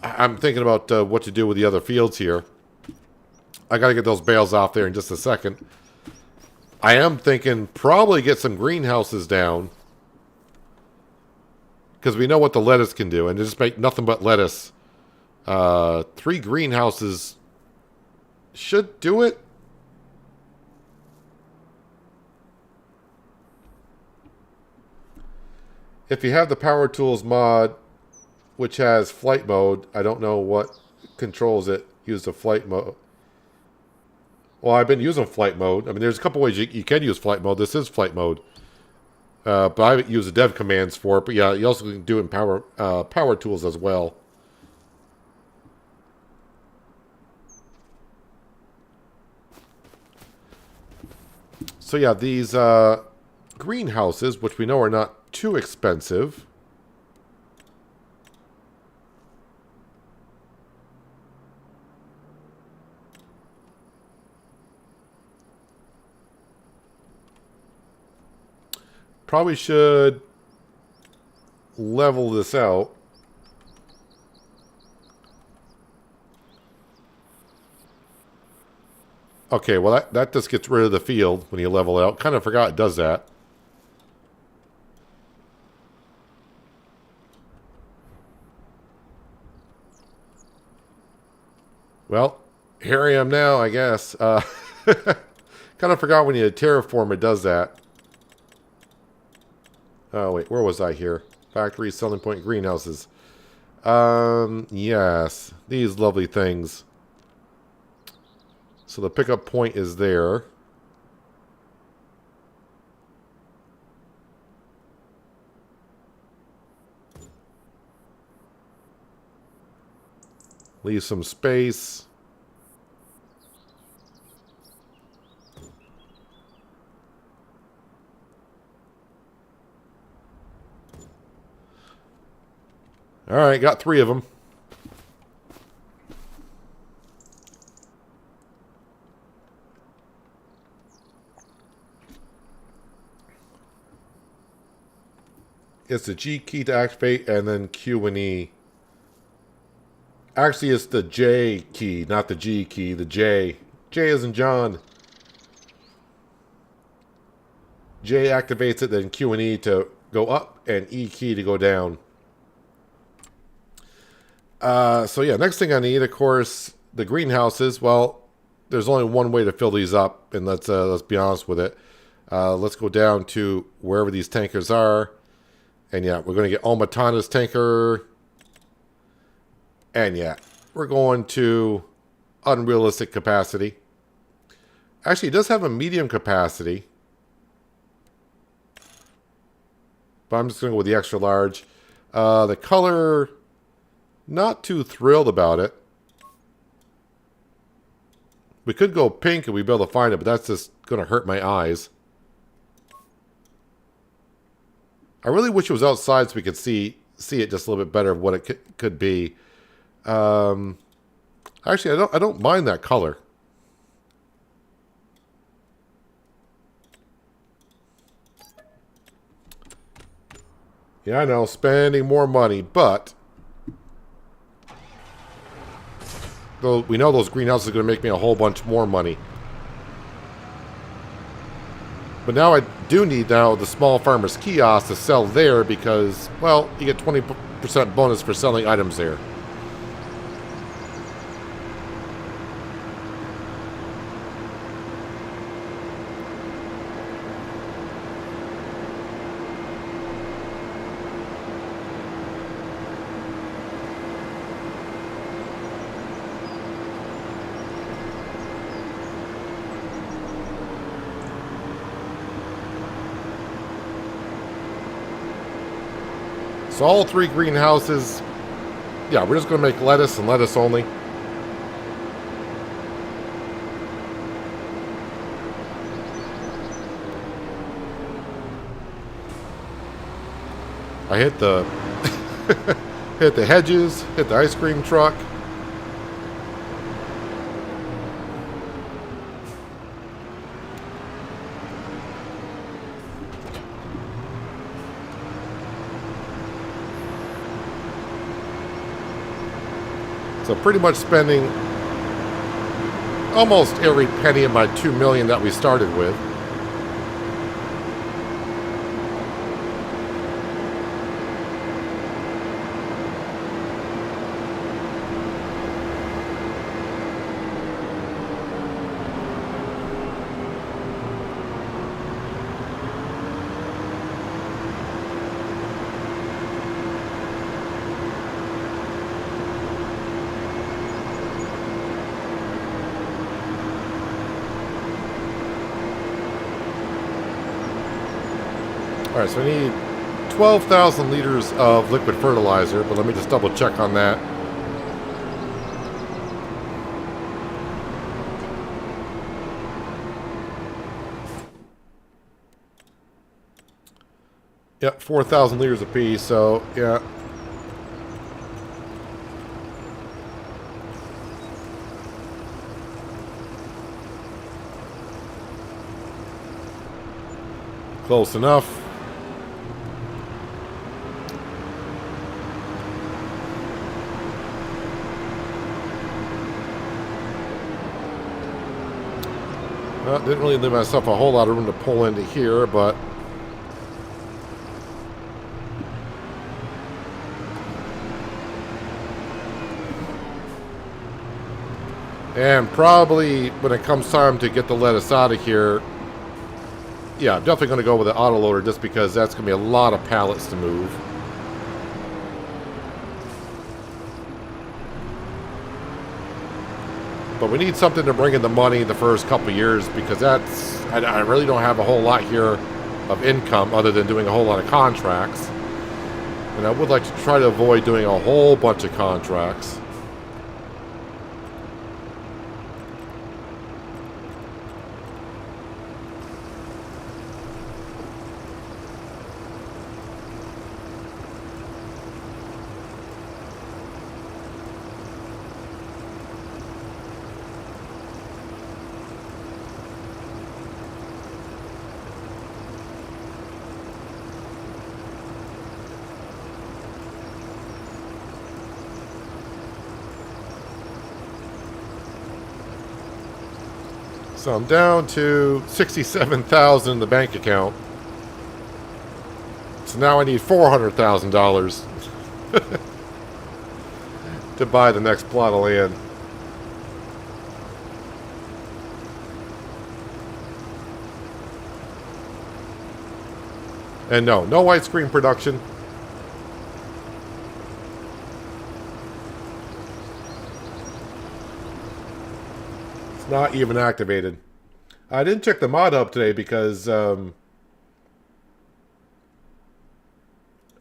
I'm thinking about what to do with the other fields here, I got to get those bales off there in just a second. I am thinking probably get some greenhouses down because we know what the lettuce can do, and just make nothing but lettuce. 3 greenhouses should do it. If you have the Power Tools mod, which has flight mode, I don't know what controls it. Use the flight mode. Well, I've been using flight mode. I mean, there's a couple ways you can use flight mode. This is flight mode. But I haven't used the dev commands for it. But yeah, you also can do it in Power Tools as well. So yeah, these greenhouses, which we know are not too expensive. Probably should level this out. Okay, well that just gets rid of the field when you level out. Kind of forgot it does that. Well, here I am now, I guess. Kind of forgot when you terraform it does that. Oh, wait, where was I here? Factory, selling point, greenhouses. Yes, these lovely things. So the pickup point is there. Leave some space. All right, got 3 of them. It's the G key to activate, and then Q and E. Actually, it's the J key, not the G key. The J. J as in John. J activates it, then Q and E to go up, and E key to go down. So yeah, next thing I need, of course, the greenhouses, well, there's only one way to fill these up, and let's be honest with it. Let's go down to wherever these tankers are. And yeah, we're going to get Omatana's tanker. And yeah, we're going to unrealistic capacity. Actually, it does have a medium capacity. But I'm just going to go with the extra large. The color, not too thrilled about it. We could go pink and we'd be able to find it, but that's just going to hurt my eyes. I really wish it was outside so we could see it just a little bit better of what it could be. Actually, I don't mind that color. Yeah, I know, spending more money, but though we know those greenhouses are going to make me a whole bunch more money. But now I do need the small farmer's kiosk to sell there because, well, you get 20% bonus for selling items there. So all three greenhouses, yeah, we're just going to make lettuce and lettuce only. I hit the hit the hedges, hit the ice cream truck. So pretty much spending almost every penny of my $2 million that we started with. Alright, so I need 12,000 liters of liquid fertilizer, but let me just double check on that. Yep, 4,000 liters apiece, so yeah. Close enough. Well, didn't really leave myself a whole lot of room to pull into here, but and probably when it comes time to get the lettuce out of here, yeah, I'm definitely going to go with the autoloader just because that's going to be a lot of pallets to move. But we need something to bring in the money the first couple years because I really don't have a whole lot here of income other than doing a whole lot of contracts. And I would like to try to avoid doing a whole bunch of contracts. So I'm down to $67,000 in the bank account. So now I need $400,000 to buy the next plot of land. And no ice cream production. It's not even activated. I didn't check the mod hub today because, I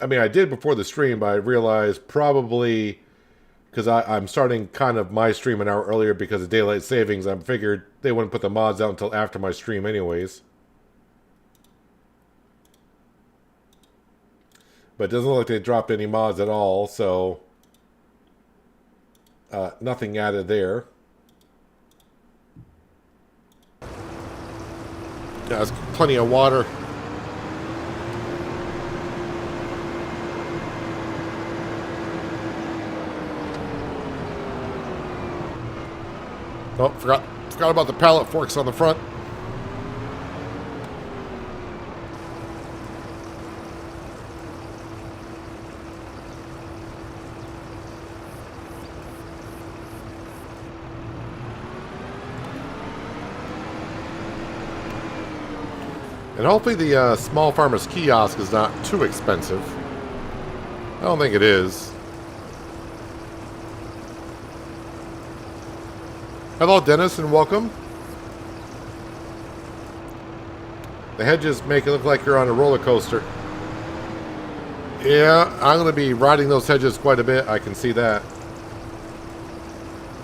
mean, I did before the stream, but I realized probably because I'm starting kind of my stream an hour earlier because of daylight savings. I figured they wouldn't put the mods out until after my stream anyways. But it doesn't look like they dropped any mods at all, so nothing added there. Yeah, there's plenty of water. Oh, forgot about the pallet forks on the front. And hopefully the small farmer's kiosk is not too expensive. I don't think it is. Hello, Dennis, and welcome. The hedges make it look like you're on a roller coaster. Yeah, I'm going to be riding those hedges quite a bit. I can see that.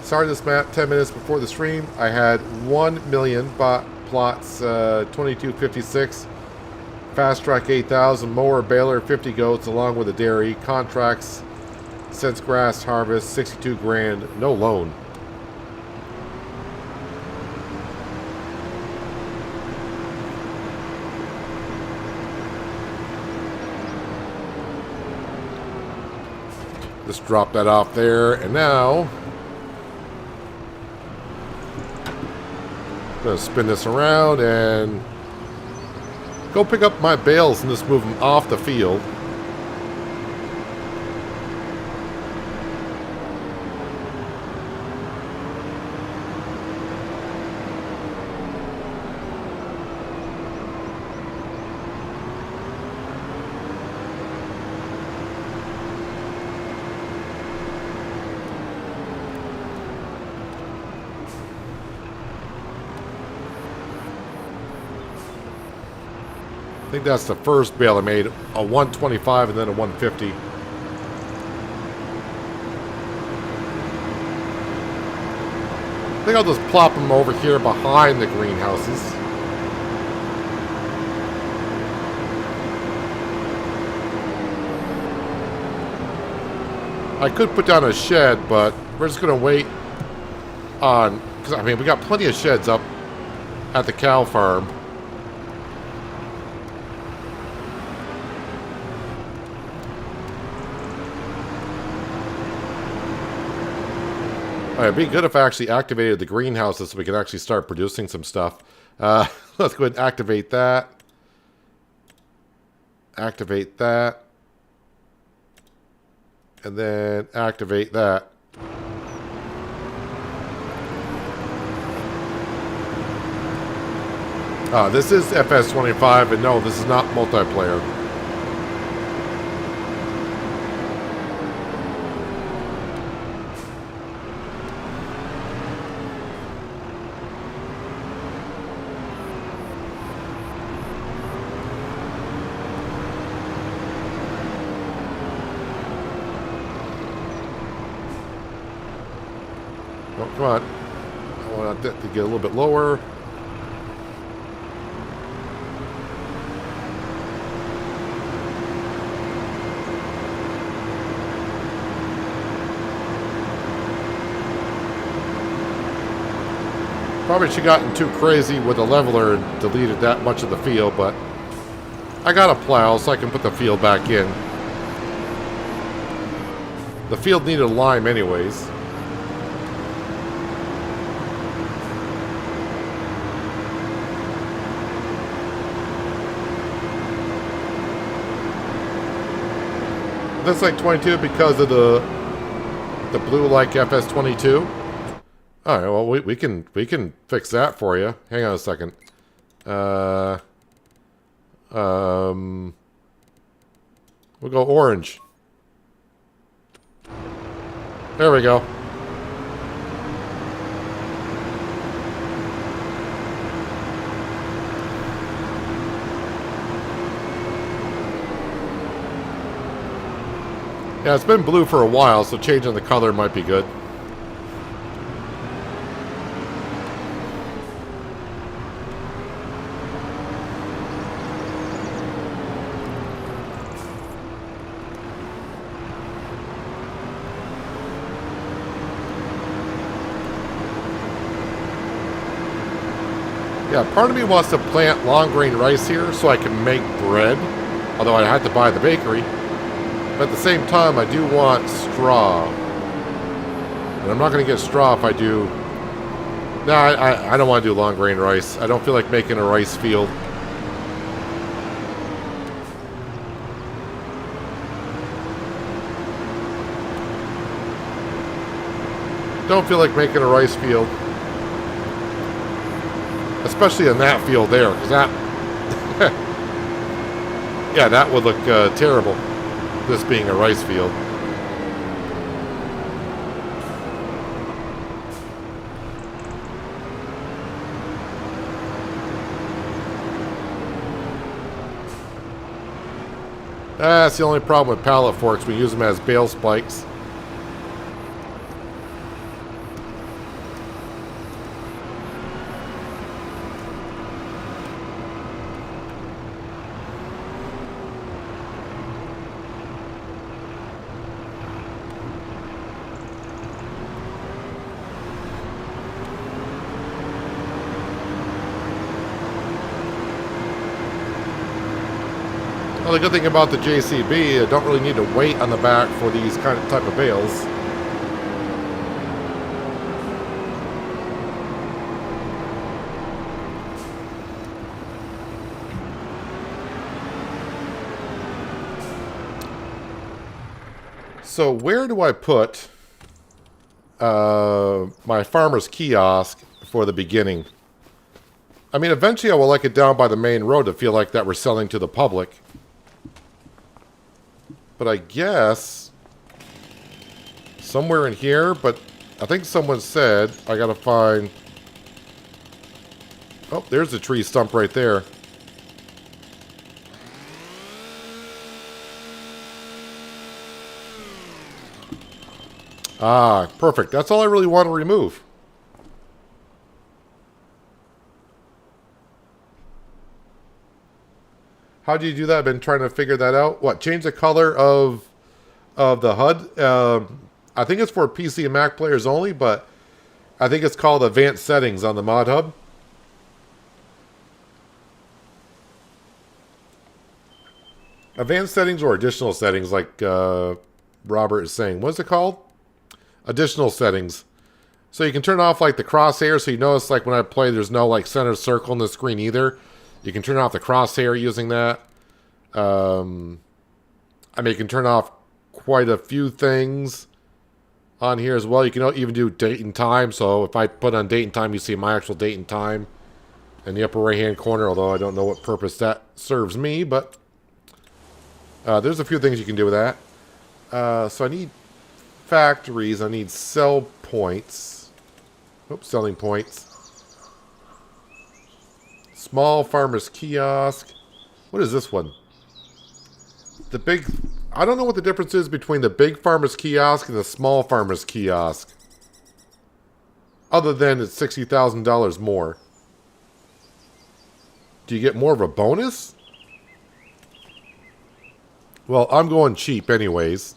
Started this map 10 minutes before the stream. I had 1 million plots, 2256. Fast track 8,000. Mower, baler, 50 goats, along with a dairy. Contracts, since grass harvest, 62 grand. No loan. Just drop that off there, and now I'm going to spin this around and go pick up my bales and just move them off the field. I think that's the first bale I made, a 125 and then a 150. I think I'll just plop them over here behind the greenhouses. I could put down a shed, but we're just going to wait on, because I mean, we got plenty of sheds up at the cow farm. It'd be good if I actually activated the greenhouses so we could actually start producing some stuff. Let's go ahead and activate that. Activate that. And then activate that. This is FS25, and no, this is not multiplayer. Oh, come on. I want that to get a little bit lower. Probably should have gotten too crazy with the leveler and deleted that much of the field, but I got a plow so I can put the field back in. The field needed a lime anyways. That's like 22 because of the blue like FS22. All right, well we can fix that for you. Hang on a second. We'll go orange. There we go. Yeah, it's been blue for a while, so changing the color might be good. Yeah, part of me wants to plant long grain rice here so I can make bread, although I had to buy the bakery. But at the same time, I do want straw. And I'm not going to get straw if I do... No, I don't want to do long grain rice. I don't feel like making a rice field. Don't feel like making a rice field. Especially in that field there, because that... yeah, that would look terrible, this being a rice field. That's the only problem with pallet forks. We use them as bale spikes. Well, the good thing about the JCB, I don't really need to wait on the back for these kind of type of bales. So where do I put my farmer's kiosk for the beginning? I mean, eventually I will like it down by the main road to feel like that we're selling to the public. But I guess somewhere in here, but I think someone said I gotta find... Oh, there's a tree stump right there. Ah, perfect. That's all I really want to remove. How do you do that? I've been trying to figure that out. What? Change the color of the HUD? I think it's for PC and Mac players only, but I think it's called Advanced Settings on the Mod Hub. Advanced Settings or Additional Settings, like Robert is saying. What's it called? Additional Settings. So you can turn off like the crosshair, so you notice like when I play there's no like center circle in the screen either. You can turn off the crosshair using that. I mean, you can turn off quite a few things on here as well. You can even do date and time. So if I put on date and time, you see my actual date and time in the upper right-hand corner, although I don't know what purpose that serves me, but there's a few things you can do with that. So I need factories. I need sell points. Oops, selling points. Small farmer's kiosk. What is this one? The big... I don't know what the difference is between the big farmer's kiosk and the small farmer's kiosk. Other than it's $60,000 more. Do you get more of a bonus? Well, I'm going cheap anyways.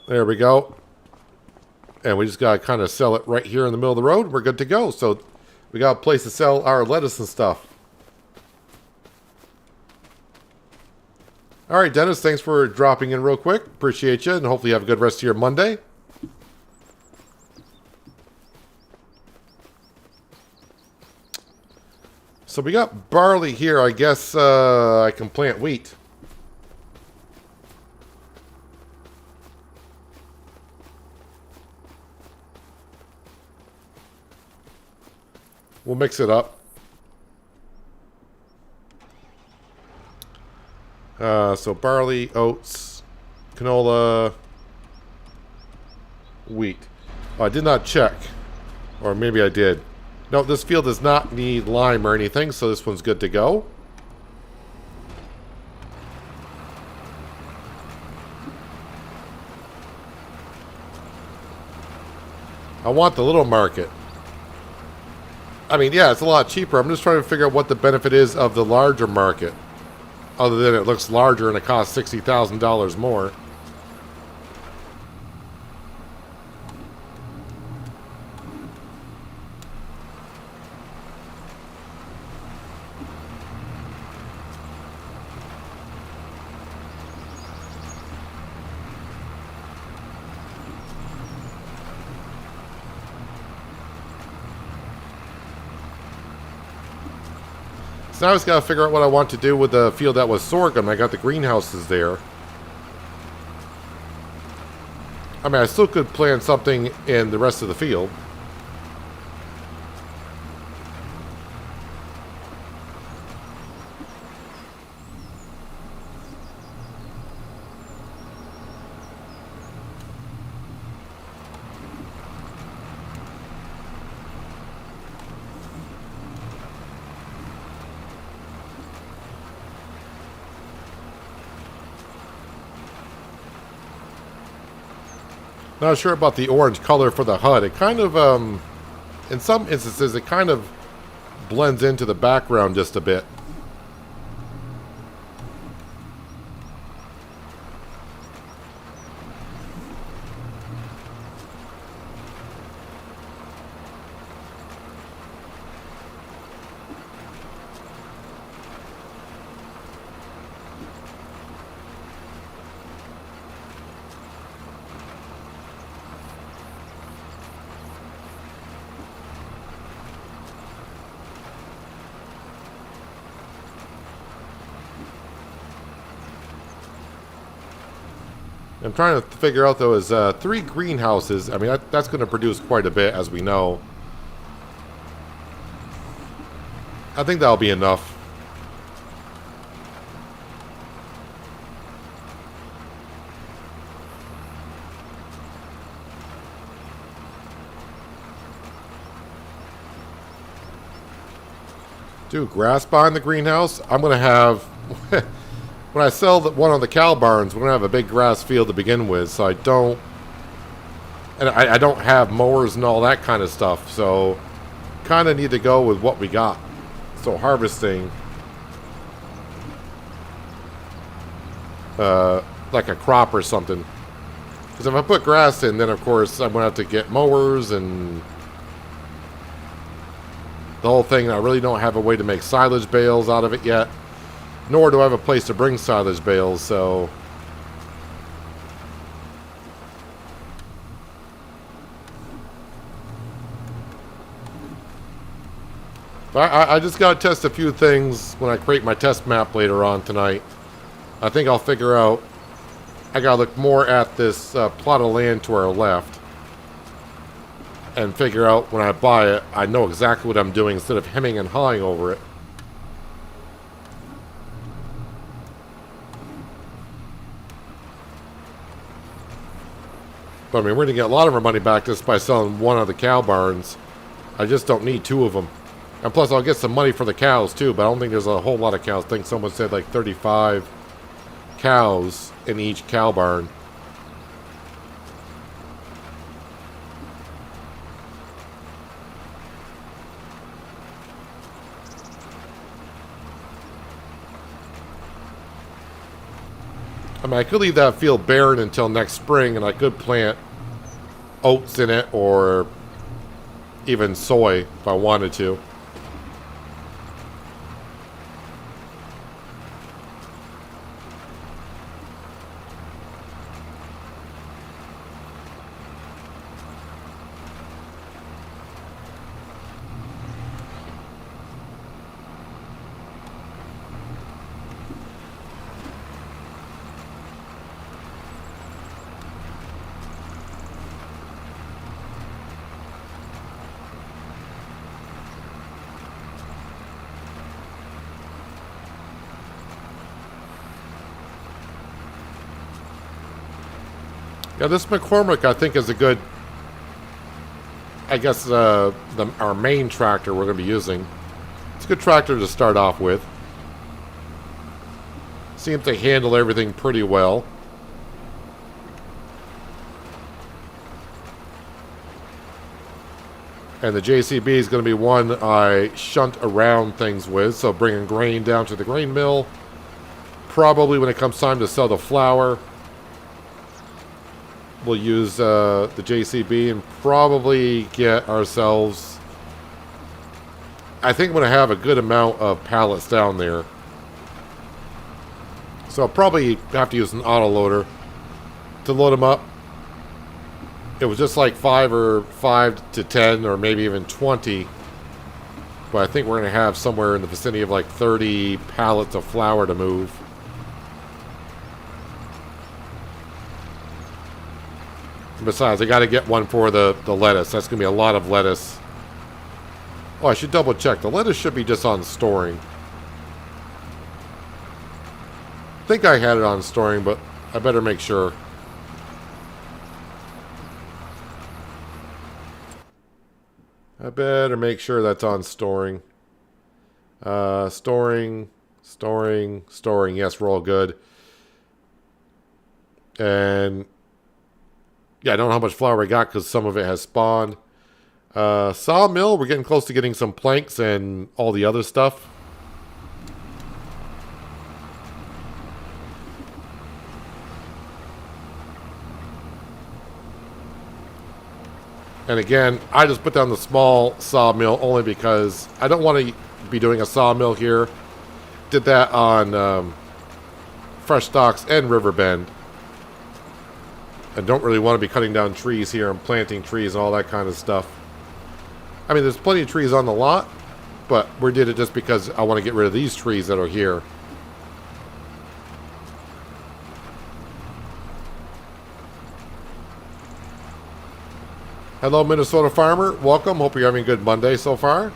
There we go. And we just got to kind of sell it right here in the middle of the road. We're good to go. So we got a place to sell our lettuce and stuff. All right, Dennis, thanks for dropping in real quick. Appreciate you, and hopefully you have a good rest of your Monday. So we got barley here. I guess I can plant wheat. We'll mix it up. So barley, oats, canola, wheat. Oh, I did not check. Or maybe I did. No, this field does not need lime or anything, so this one's good to go. I want the little market. I mean, yeah, it's a lot cheaper. I'm just trying to figure out what the benefit is of the larger market. Other than it looks larger and it costs $60,000 more. So now I just got to figure out what I want to do with the field that was sorghum. I got the greenhouses there. I mean, I still could plant something in the rest of the field. Not sure about the orange color for the HUD. It kind of, in some instances, it kind of blends into the background just a bit. I'm trying to figure out, though, is 3 greenhouses. I mean, that's going to produce quite a bit, as we know. I think that'll be enough. Dude, grass behind the greenhouse? I'm going to have... When I sell one of the cow barns, we're going to have a big grass field to begin with, so I don't... And I don't have mowers and all that kind of stuff, so kind of need to go with what we got. So harvesting... like a crop or something. Because if I put grass in, then of course I'm going to have to get mowers and... the whole thing. I really don't have a way to make silage bales out of it yet. Nor do I have a place to bring silage bales, so... I just got to test a few things when I create my test map later on tonight. I think I'll figure out... I got to look more at this plot of land to our left. And figure out when I buy it, I know exactly what I'm doing instead of hemming and hawing over it. But I mean, we're going to get a lot of our money back just by selling one of the cow barns. I just don't need 2 of them. And plus, I'll get some money for the cows, too. But I don't think there's a whole lot of cows. I think someone said like 35 cows in each cow barn. I mean, I could leave that field barren until next spring, and I could plant oats in it, or even soy, if I wanted to. Yeah, this McCormick, I think, is a good, I guess, our main tractor we're going to be using. It's a good tractor to start off with. Seems to handle everything pretty well. And the JCB is going to be one I shunt around things with, so bringing grain down to the grain mill. Probably when it comes time to sell the flour, we'll use the JCB and probably get ourselves... I think I'm going to have a good amount of pallets down there. So I'll probably have to use an autoloader to load them up. It was just like 5 to 10 or maybe even 20. But I think we're going to have somewhere in the vicinity of like 30 pallets of flour to move. And besides, I got to get one for the lettuce. That's going to be a lot of lettuce. Oh, I should double check. The lettuce should be just on storing. I think I had it on storing, but I better make sure. I better make sure that's on storing. Storing. Yes, we're all good. And yeah, I don't know how much flour I got because some of it has spawned. Sawmill, we're getting close to getting some planks and all the other stuff. And again, I just put down the small sawmill only because I don't want to be doing a sawmill here. Did that on Fresh Stocks and Riverbend. I don't really want to be cutting down trees here and planting trees and all that kind of stuff. I mean, there's plenty of trees on the lot, but we did it just because I want to get rid of these trees that are here. Hello, Minnesota farmer. Welcome. Hope you're having a good Monday so far.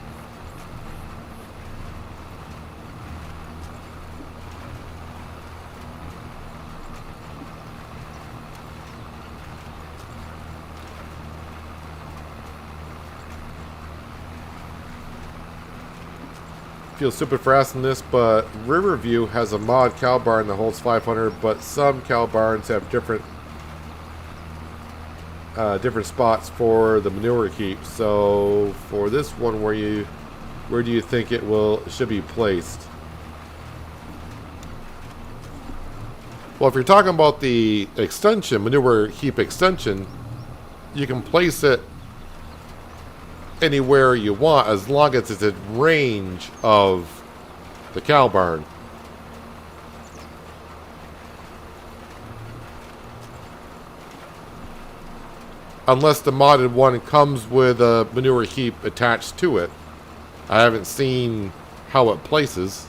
Feel stupid for asking this, but Riverview has a mod cow barn that holds 500, but some cow barns have different spots for the manure heap. So for this one, where do you think it should be placed? Well, if you're talking about the extension, manure heap extension, you can place it anywhere you want as long as it's in range of the cow barn. Unless the modded one comes with a manure heap attached to it. I haven't seen how it places.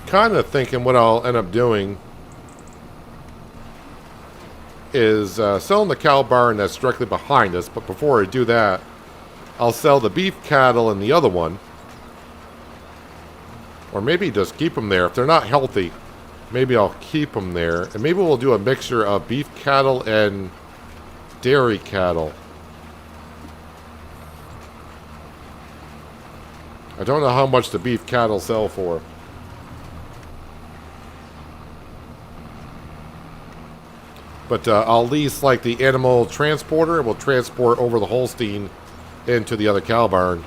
Kind of thinking what I'll end up doing is selling the cow barn that's directly behind us, but before I do that, I'll sell the beef cattle in the other one, or maybe just keep them there. If they're not healthy, maybe I'll keep them there, and maybe we'll do a mixture of beef cattle and dairy cattle. I don't know how much the beef cattle sell for. But I'll lease like the animal transporter. We'll transport over the Holstein into the other cow barn.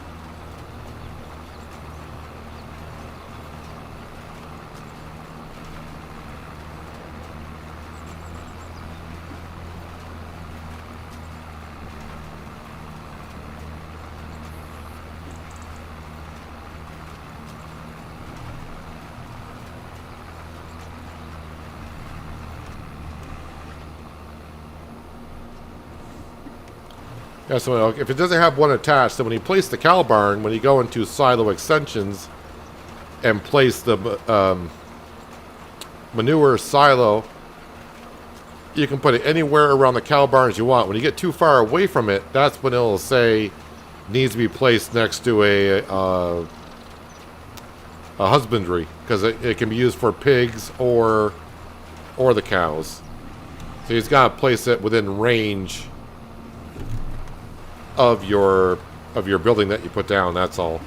Yeah, so if it doesn't have one attached, then when you place the cow barn, when you go into silo extensions and place the manure silo, you can put it anywhere around the cow barns you want. When you get too far away from it, that's when it'll say needs to be placed next to a husbandry, because it can be used for pigs or the cows. So you've got to place it within range of your building that you put down. That's all.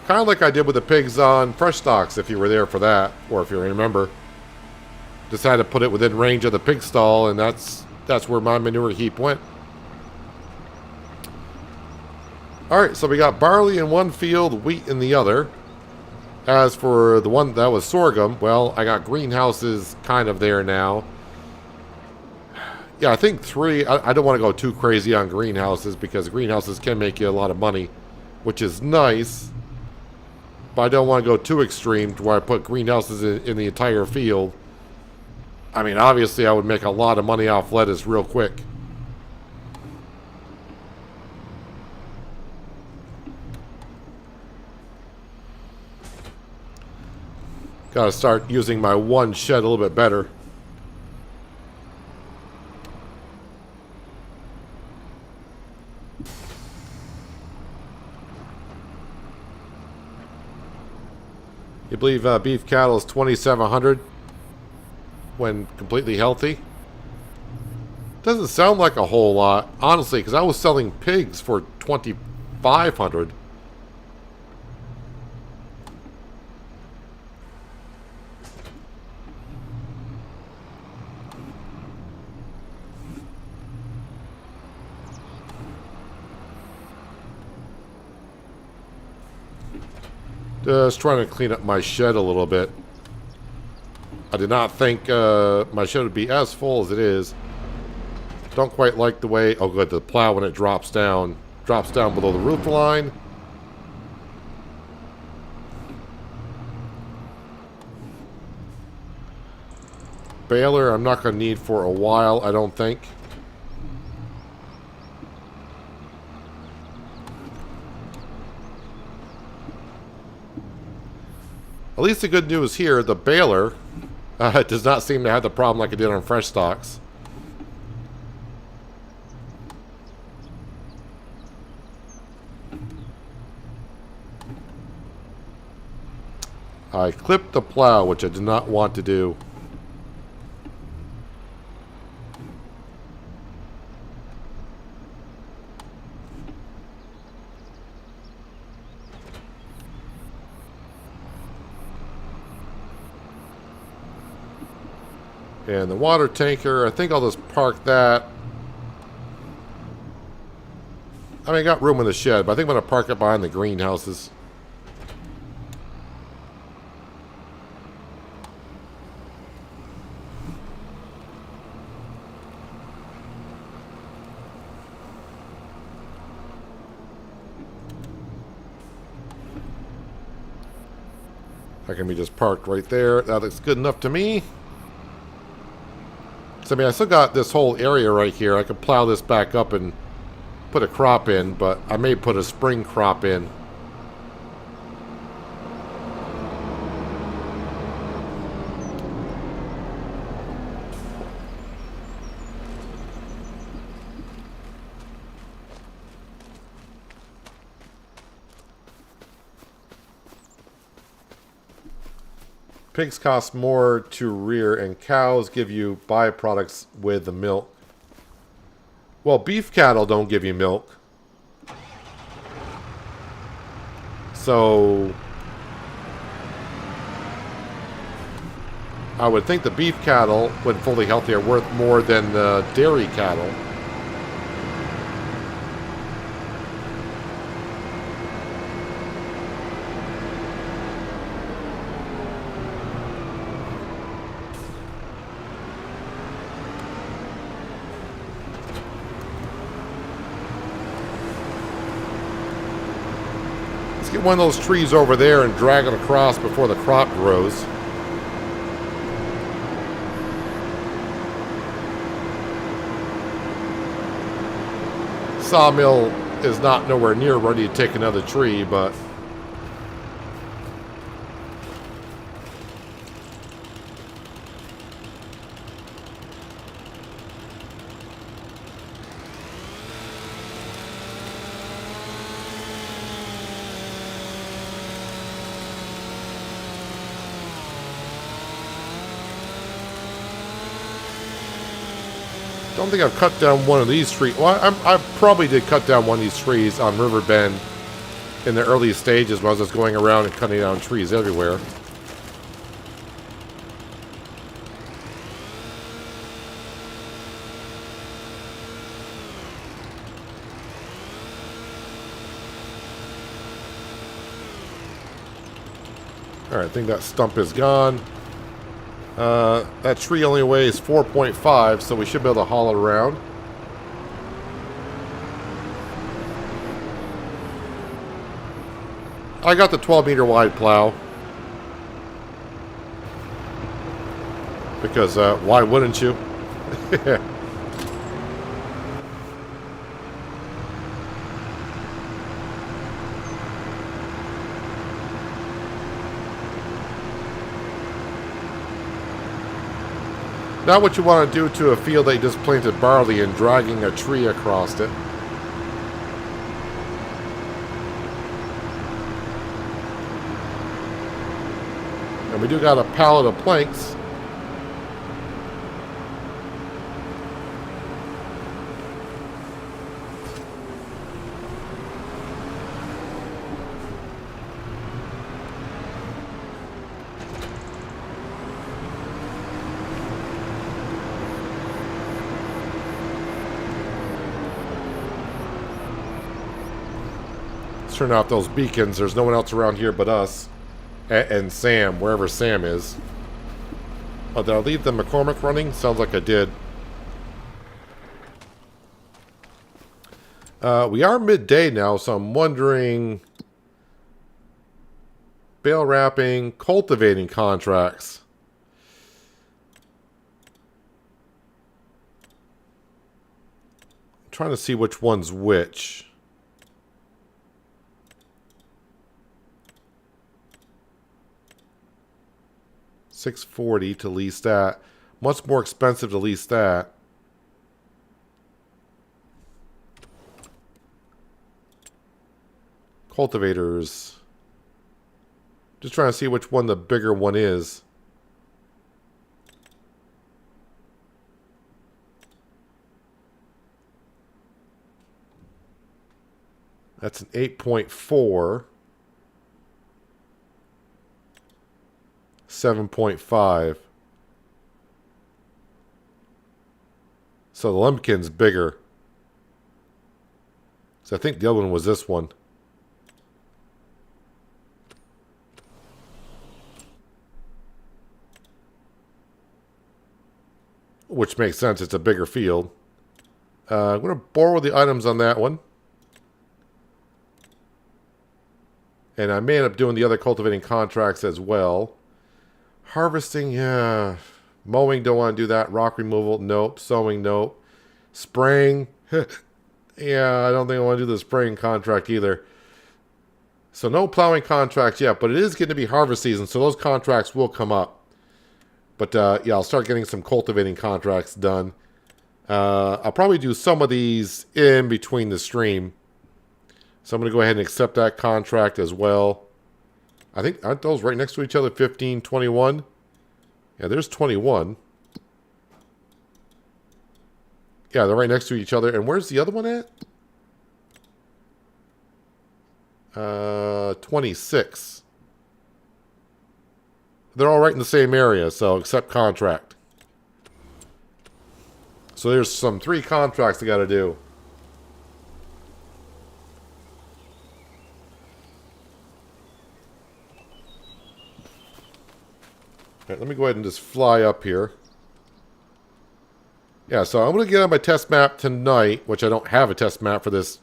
Kind of like I did with the pigs on Fresh Stocks, if you were there for that, or if you remember. Just had to put it within range of the pig stall, and that's where my manure heap went. Alright, so we got barley in one field, wheat in the other. As for the one that was sorghum, well, I got greenhouses kind of there now. Yeah, I think 3. I don't want to go too crazy on greenhouses, because greenhouses can make you a lot of money, which is nice. But I don't want to go too extreme to where I put greenhouses in the entire field. I mean, obviously I would make a lot of money off lettuce real quick. Gotta start using my one shed a little bit better. You believe beef cattle is 2,700 when completely healthy? Doesn't sound like a whole lot, honestly, because I was selling pigs for 2,500. Just trying to clean up my shed a little bit. I did not think my shed would be as full as it is. Don't quite like the way... Oh, good. The plow, when it drops down below the roof line. Baler, I'm not going to need for a while, I don't think. At least the good news here, the baler does not seem to have the problem like it did on Fresh Stocks. I clipped the plow, which I did not want to do. And the water tanker, I think I'll just park that. I mean, I got room in the shed, but I think I'm going to park it behind the greenhouses. That can be just parked right there. That looks good enough to me. So, I mean, I still got this whole area right here. I could plow this back up and put a crop in, but I may put a spring crop in. Pigs cost more to rear, and cows give you byproducts with the milk. Well, beef cattle don't give you milk. So I would think the beef cattle, when fully healthy, are worth more than the dairy cattle. Get one of those trees over there and drag it across before the crop grows. sawmill is not nowhere near ready to take another tree, but I don't think I've cut down one of these trees. Well, I probably did cut down one of these trees on River Bend in the early stages when I was just going around and cutting down trees everywhere. Alright, I think that stump is gone. That tree only weighs 4.5, so we should be able to haul it around. I got the 12-meter wide plow. Because, why wouldn't you? Not what you want to do to a field that you just planted barley and dragging a tree across it. And we do got a pallet of planks. Turn off those beacons. There's no one else around here but us and Sam, wherever Sam is. Oh, did I leave the McCormick running? Sounds like I did. We are midday now, so I'm wondering... Bale wrapping, cultivating contracts. I'm trying to see which one's which. $640 to lease that. Much more expensive to lease that. Cultivators. Just trying to see which one the bigger one is. That's an 8.4. 7.5. So the Lumpkin's bigger. So I think the other one was this one. Which makes sense, it's a bigger field. I'm going to borrow the items on that one. And I may end up doing the other cultivating contracts as well. Harvesting, yeah. Mowing, don't want to do that. Rock removal, nope. Sowing, nope. Spraying, yeah, I don't think I want to do the spraying contract either. So no plowing contracts yet, but it is going to be harvest season, so those contracts will come up. But yeah, I'll start getting some cultivating contracts done. I'll probably do some of these in between the stream. So I'm going to go ahead and accept that contract as well. I think, aren't those right next to each other? 15, 21? Yeah, there's 21. Yeah, they're right next to each other. And where's the other one at? 26. They're all right in the same area, so accept contract. So there's some 3 contracts I got to do. Right, let me go ahead and just fly up here. Yeah, so I'm going to get on my test map tonight, which I don't have a test map for this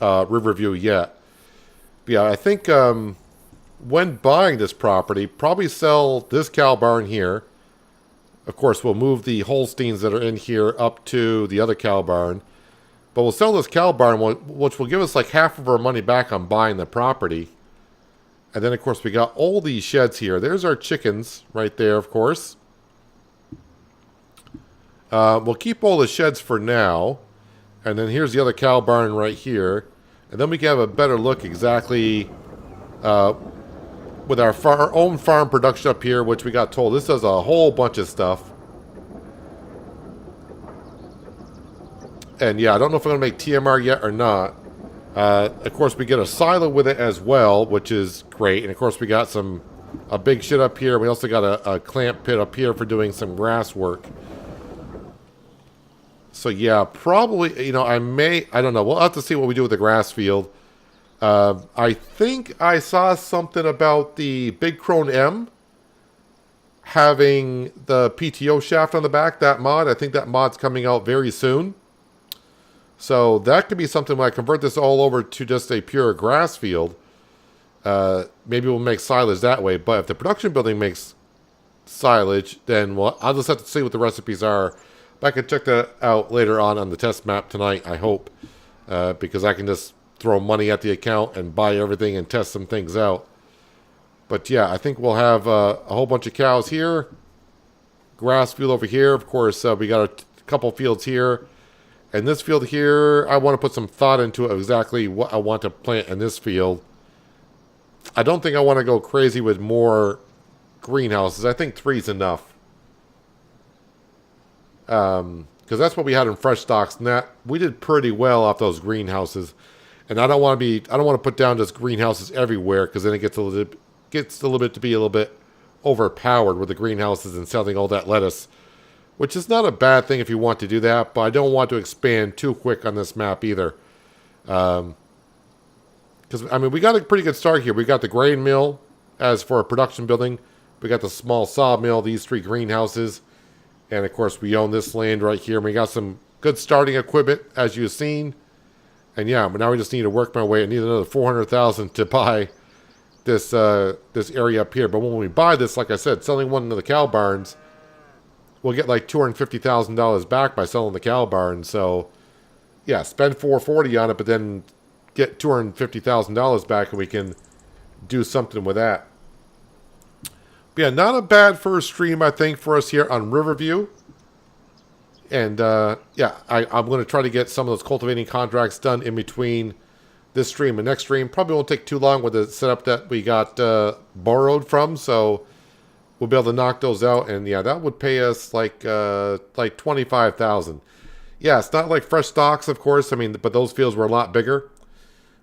Riverview yet. But yeah, I think when buying this property, probably sell this cow barn here. Of course, we'll move the Holsteins that are in here up to the other cow barn. But we'll sell this cow barn, which will give us like half of our money back on buying the property. And then, of course, we got all these sheds here. There's our chickens right there, of course. We'll keep all the sheds for now. And then here's the other cow barn right here. And then we can have a better look exactly with our own farm production up here, which we got told. This does a whole bunch of stuff. And yeah, I don't know if I'm going to make TMR yet or not. Of course, we get a silo with it as well, which is great. And of course, we got a big shed up here. We also got a clamp pit up here for doing some grass work. So yeah, probably, you know, I don't know. We'll have to see what we do with the grass field. I think I saw something about the Big Crone M having the PTO shaft on the back, that mod. I think that mod's coming out very soon. So that could be something when I convert this all over to just a pure grass field. Maybe we'll make silage that way. But if the production building makes silage, then well, I'll just have to see what the recipes are. But I can check that out later on the test map tonight, I hope. Because I can just throw money at the account and buy everything and test some things out. But yeah, I think we'll have a whole bunch of cows here. Grass field over here. Of course, we got a couple fields here. And this field here, I want to put some thought into it, exactly what I want to plant in this field. I don't think I want to go crazy with more greenhouses. I think 3 is enough. Because that's what we had in fresh stocks, and that we did pretty well off those greenhouses. And I don't want to put down just greenhouses everywhere, because then it gets a little bit overpowered with the greenhouses and selling all that lettuce. Which is not a bad thing if you want to do that, but I don't want to expand too quick on this map either. Because, I mean, we got a pretty good start here. We got the grain mill as for a production building. We got the small sawmill, these 3 greenhouses. And, of course, we own this land right here. And we got some good starting equipment, as you've seen. And, yeah, but now we just need to work my way. I need another $400,000 to buy this area up here. But when we buy this, like I said, selling one of the cow barns, we'll get like $250,000 back by selling the cow barn. So, yeah, spend $440 on it, but then get $250,000 back, and we can do something with that. But yeah, not a bad first stream, I think, for us here on Riverview. And yeah, I'm going to try to get some of those cultivating contracts done in between this stream and next stream. Probably won't take too long with the setup that we got borrowed from. So we'll be able to knock those out, and yeah, that would pay us like $25,000. Yeah, it's not like fresh stocks, of course. I mean, but those fields were a lot bigger,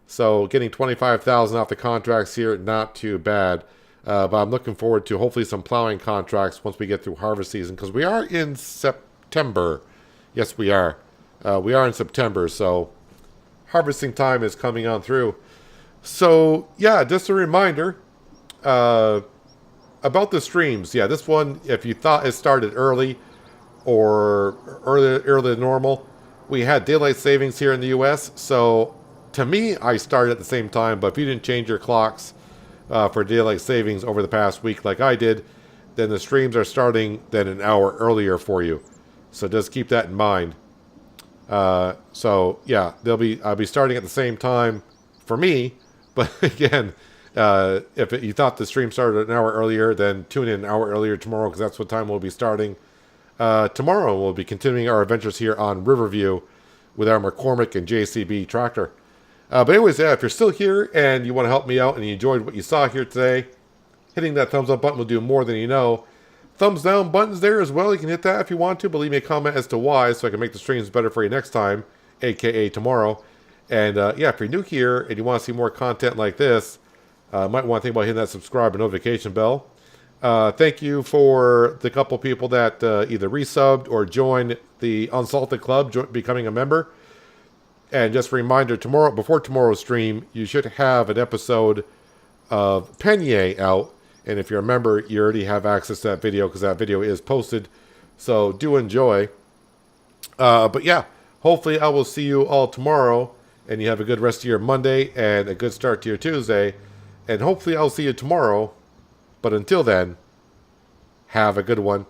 so getting $25,000 off the contracts here, not too bad. But I'm looking forward to hopefully some plowing contracts once we get through harvest season, because we are in September. Yes, we are. We are in September, so harvesting time is coming on through. So yeah, just a reminder. About the streams, yeah, this one, if you thought it started early or earlier than normal, we had daylight savings here in the U.S., so to me, I started at the same time, but if you didn't change your clocks for daylight savings over the past week like I did, then the streams are starting then an hour earlier for you. So just keep that in mind. So yeah, I'll be starting at the same time for me, but again, if you thought the stream started an hour earlier, then tune in an hour earlier tomorrow, because that's what time we'll be starting. Tomorrow we'll be continuing our adventures here on Riverview with our McCormick and JCB tractor. But anyways, yeah, if you're still here and you want to help me out and you enjoyed what you saw here today, hitting that thumbs up button will do more than you know. Thumbs down buttons there as well. You can hit that if you want to, but leave me a comment as to why, so I can make the streams better for you next time, aka tomorrow. And yeah, if you're new here and you want to see more content like this, might want to think about hitting that subscribe and notification bell. Thank you for the couple people that either resubbed or joined the Unsalted Club, becoming a member. And just a reminder, tomorrow, before tomorrow's stream, you should have an episode of Penier out. And if you're a member, you already have access to that video, because that video is posted. So do enjoy. But yeah, hopefully I will see you all tomorrow, and you have a good rest of your Monday and a good start to your Tuesday. And hopefully I'll see you tomorrow. But until then, have a good one.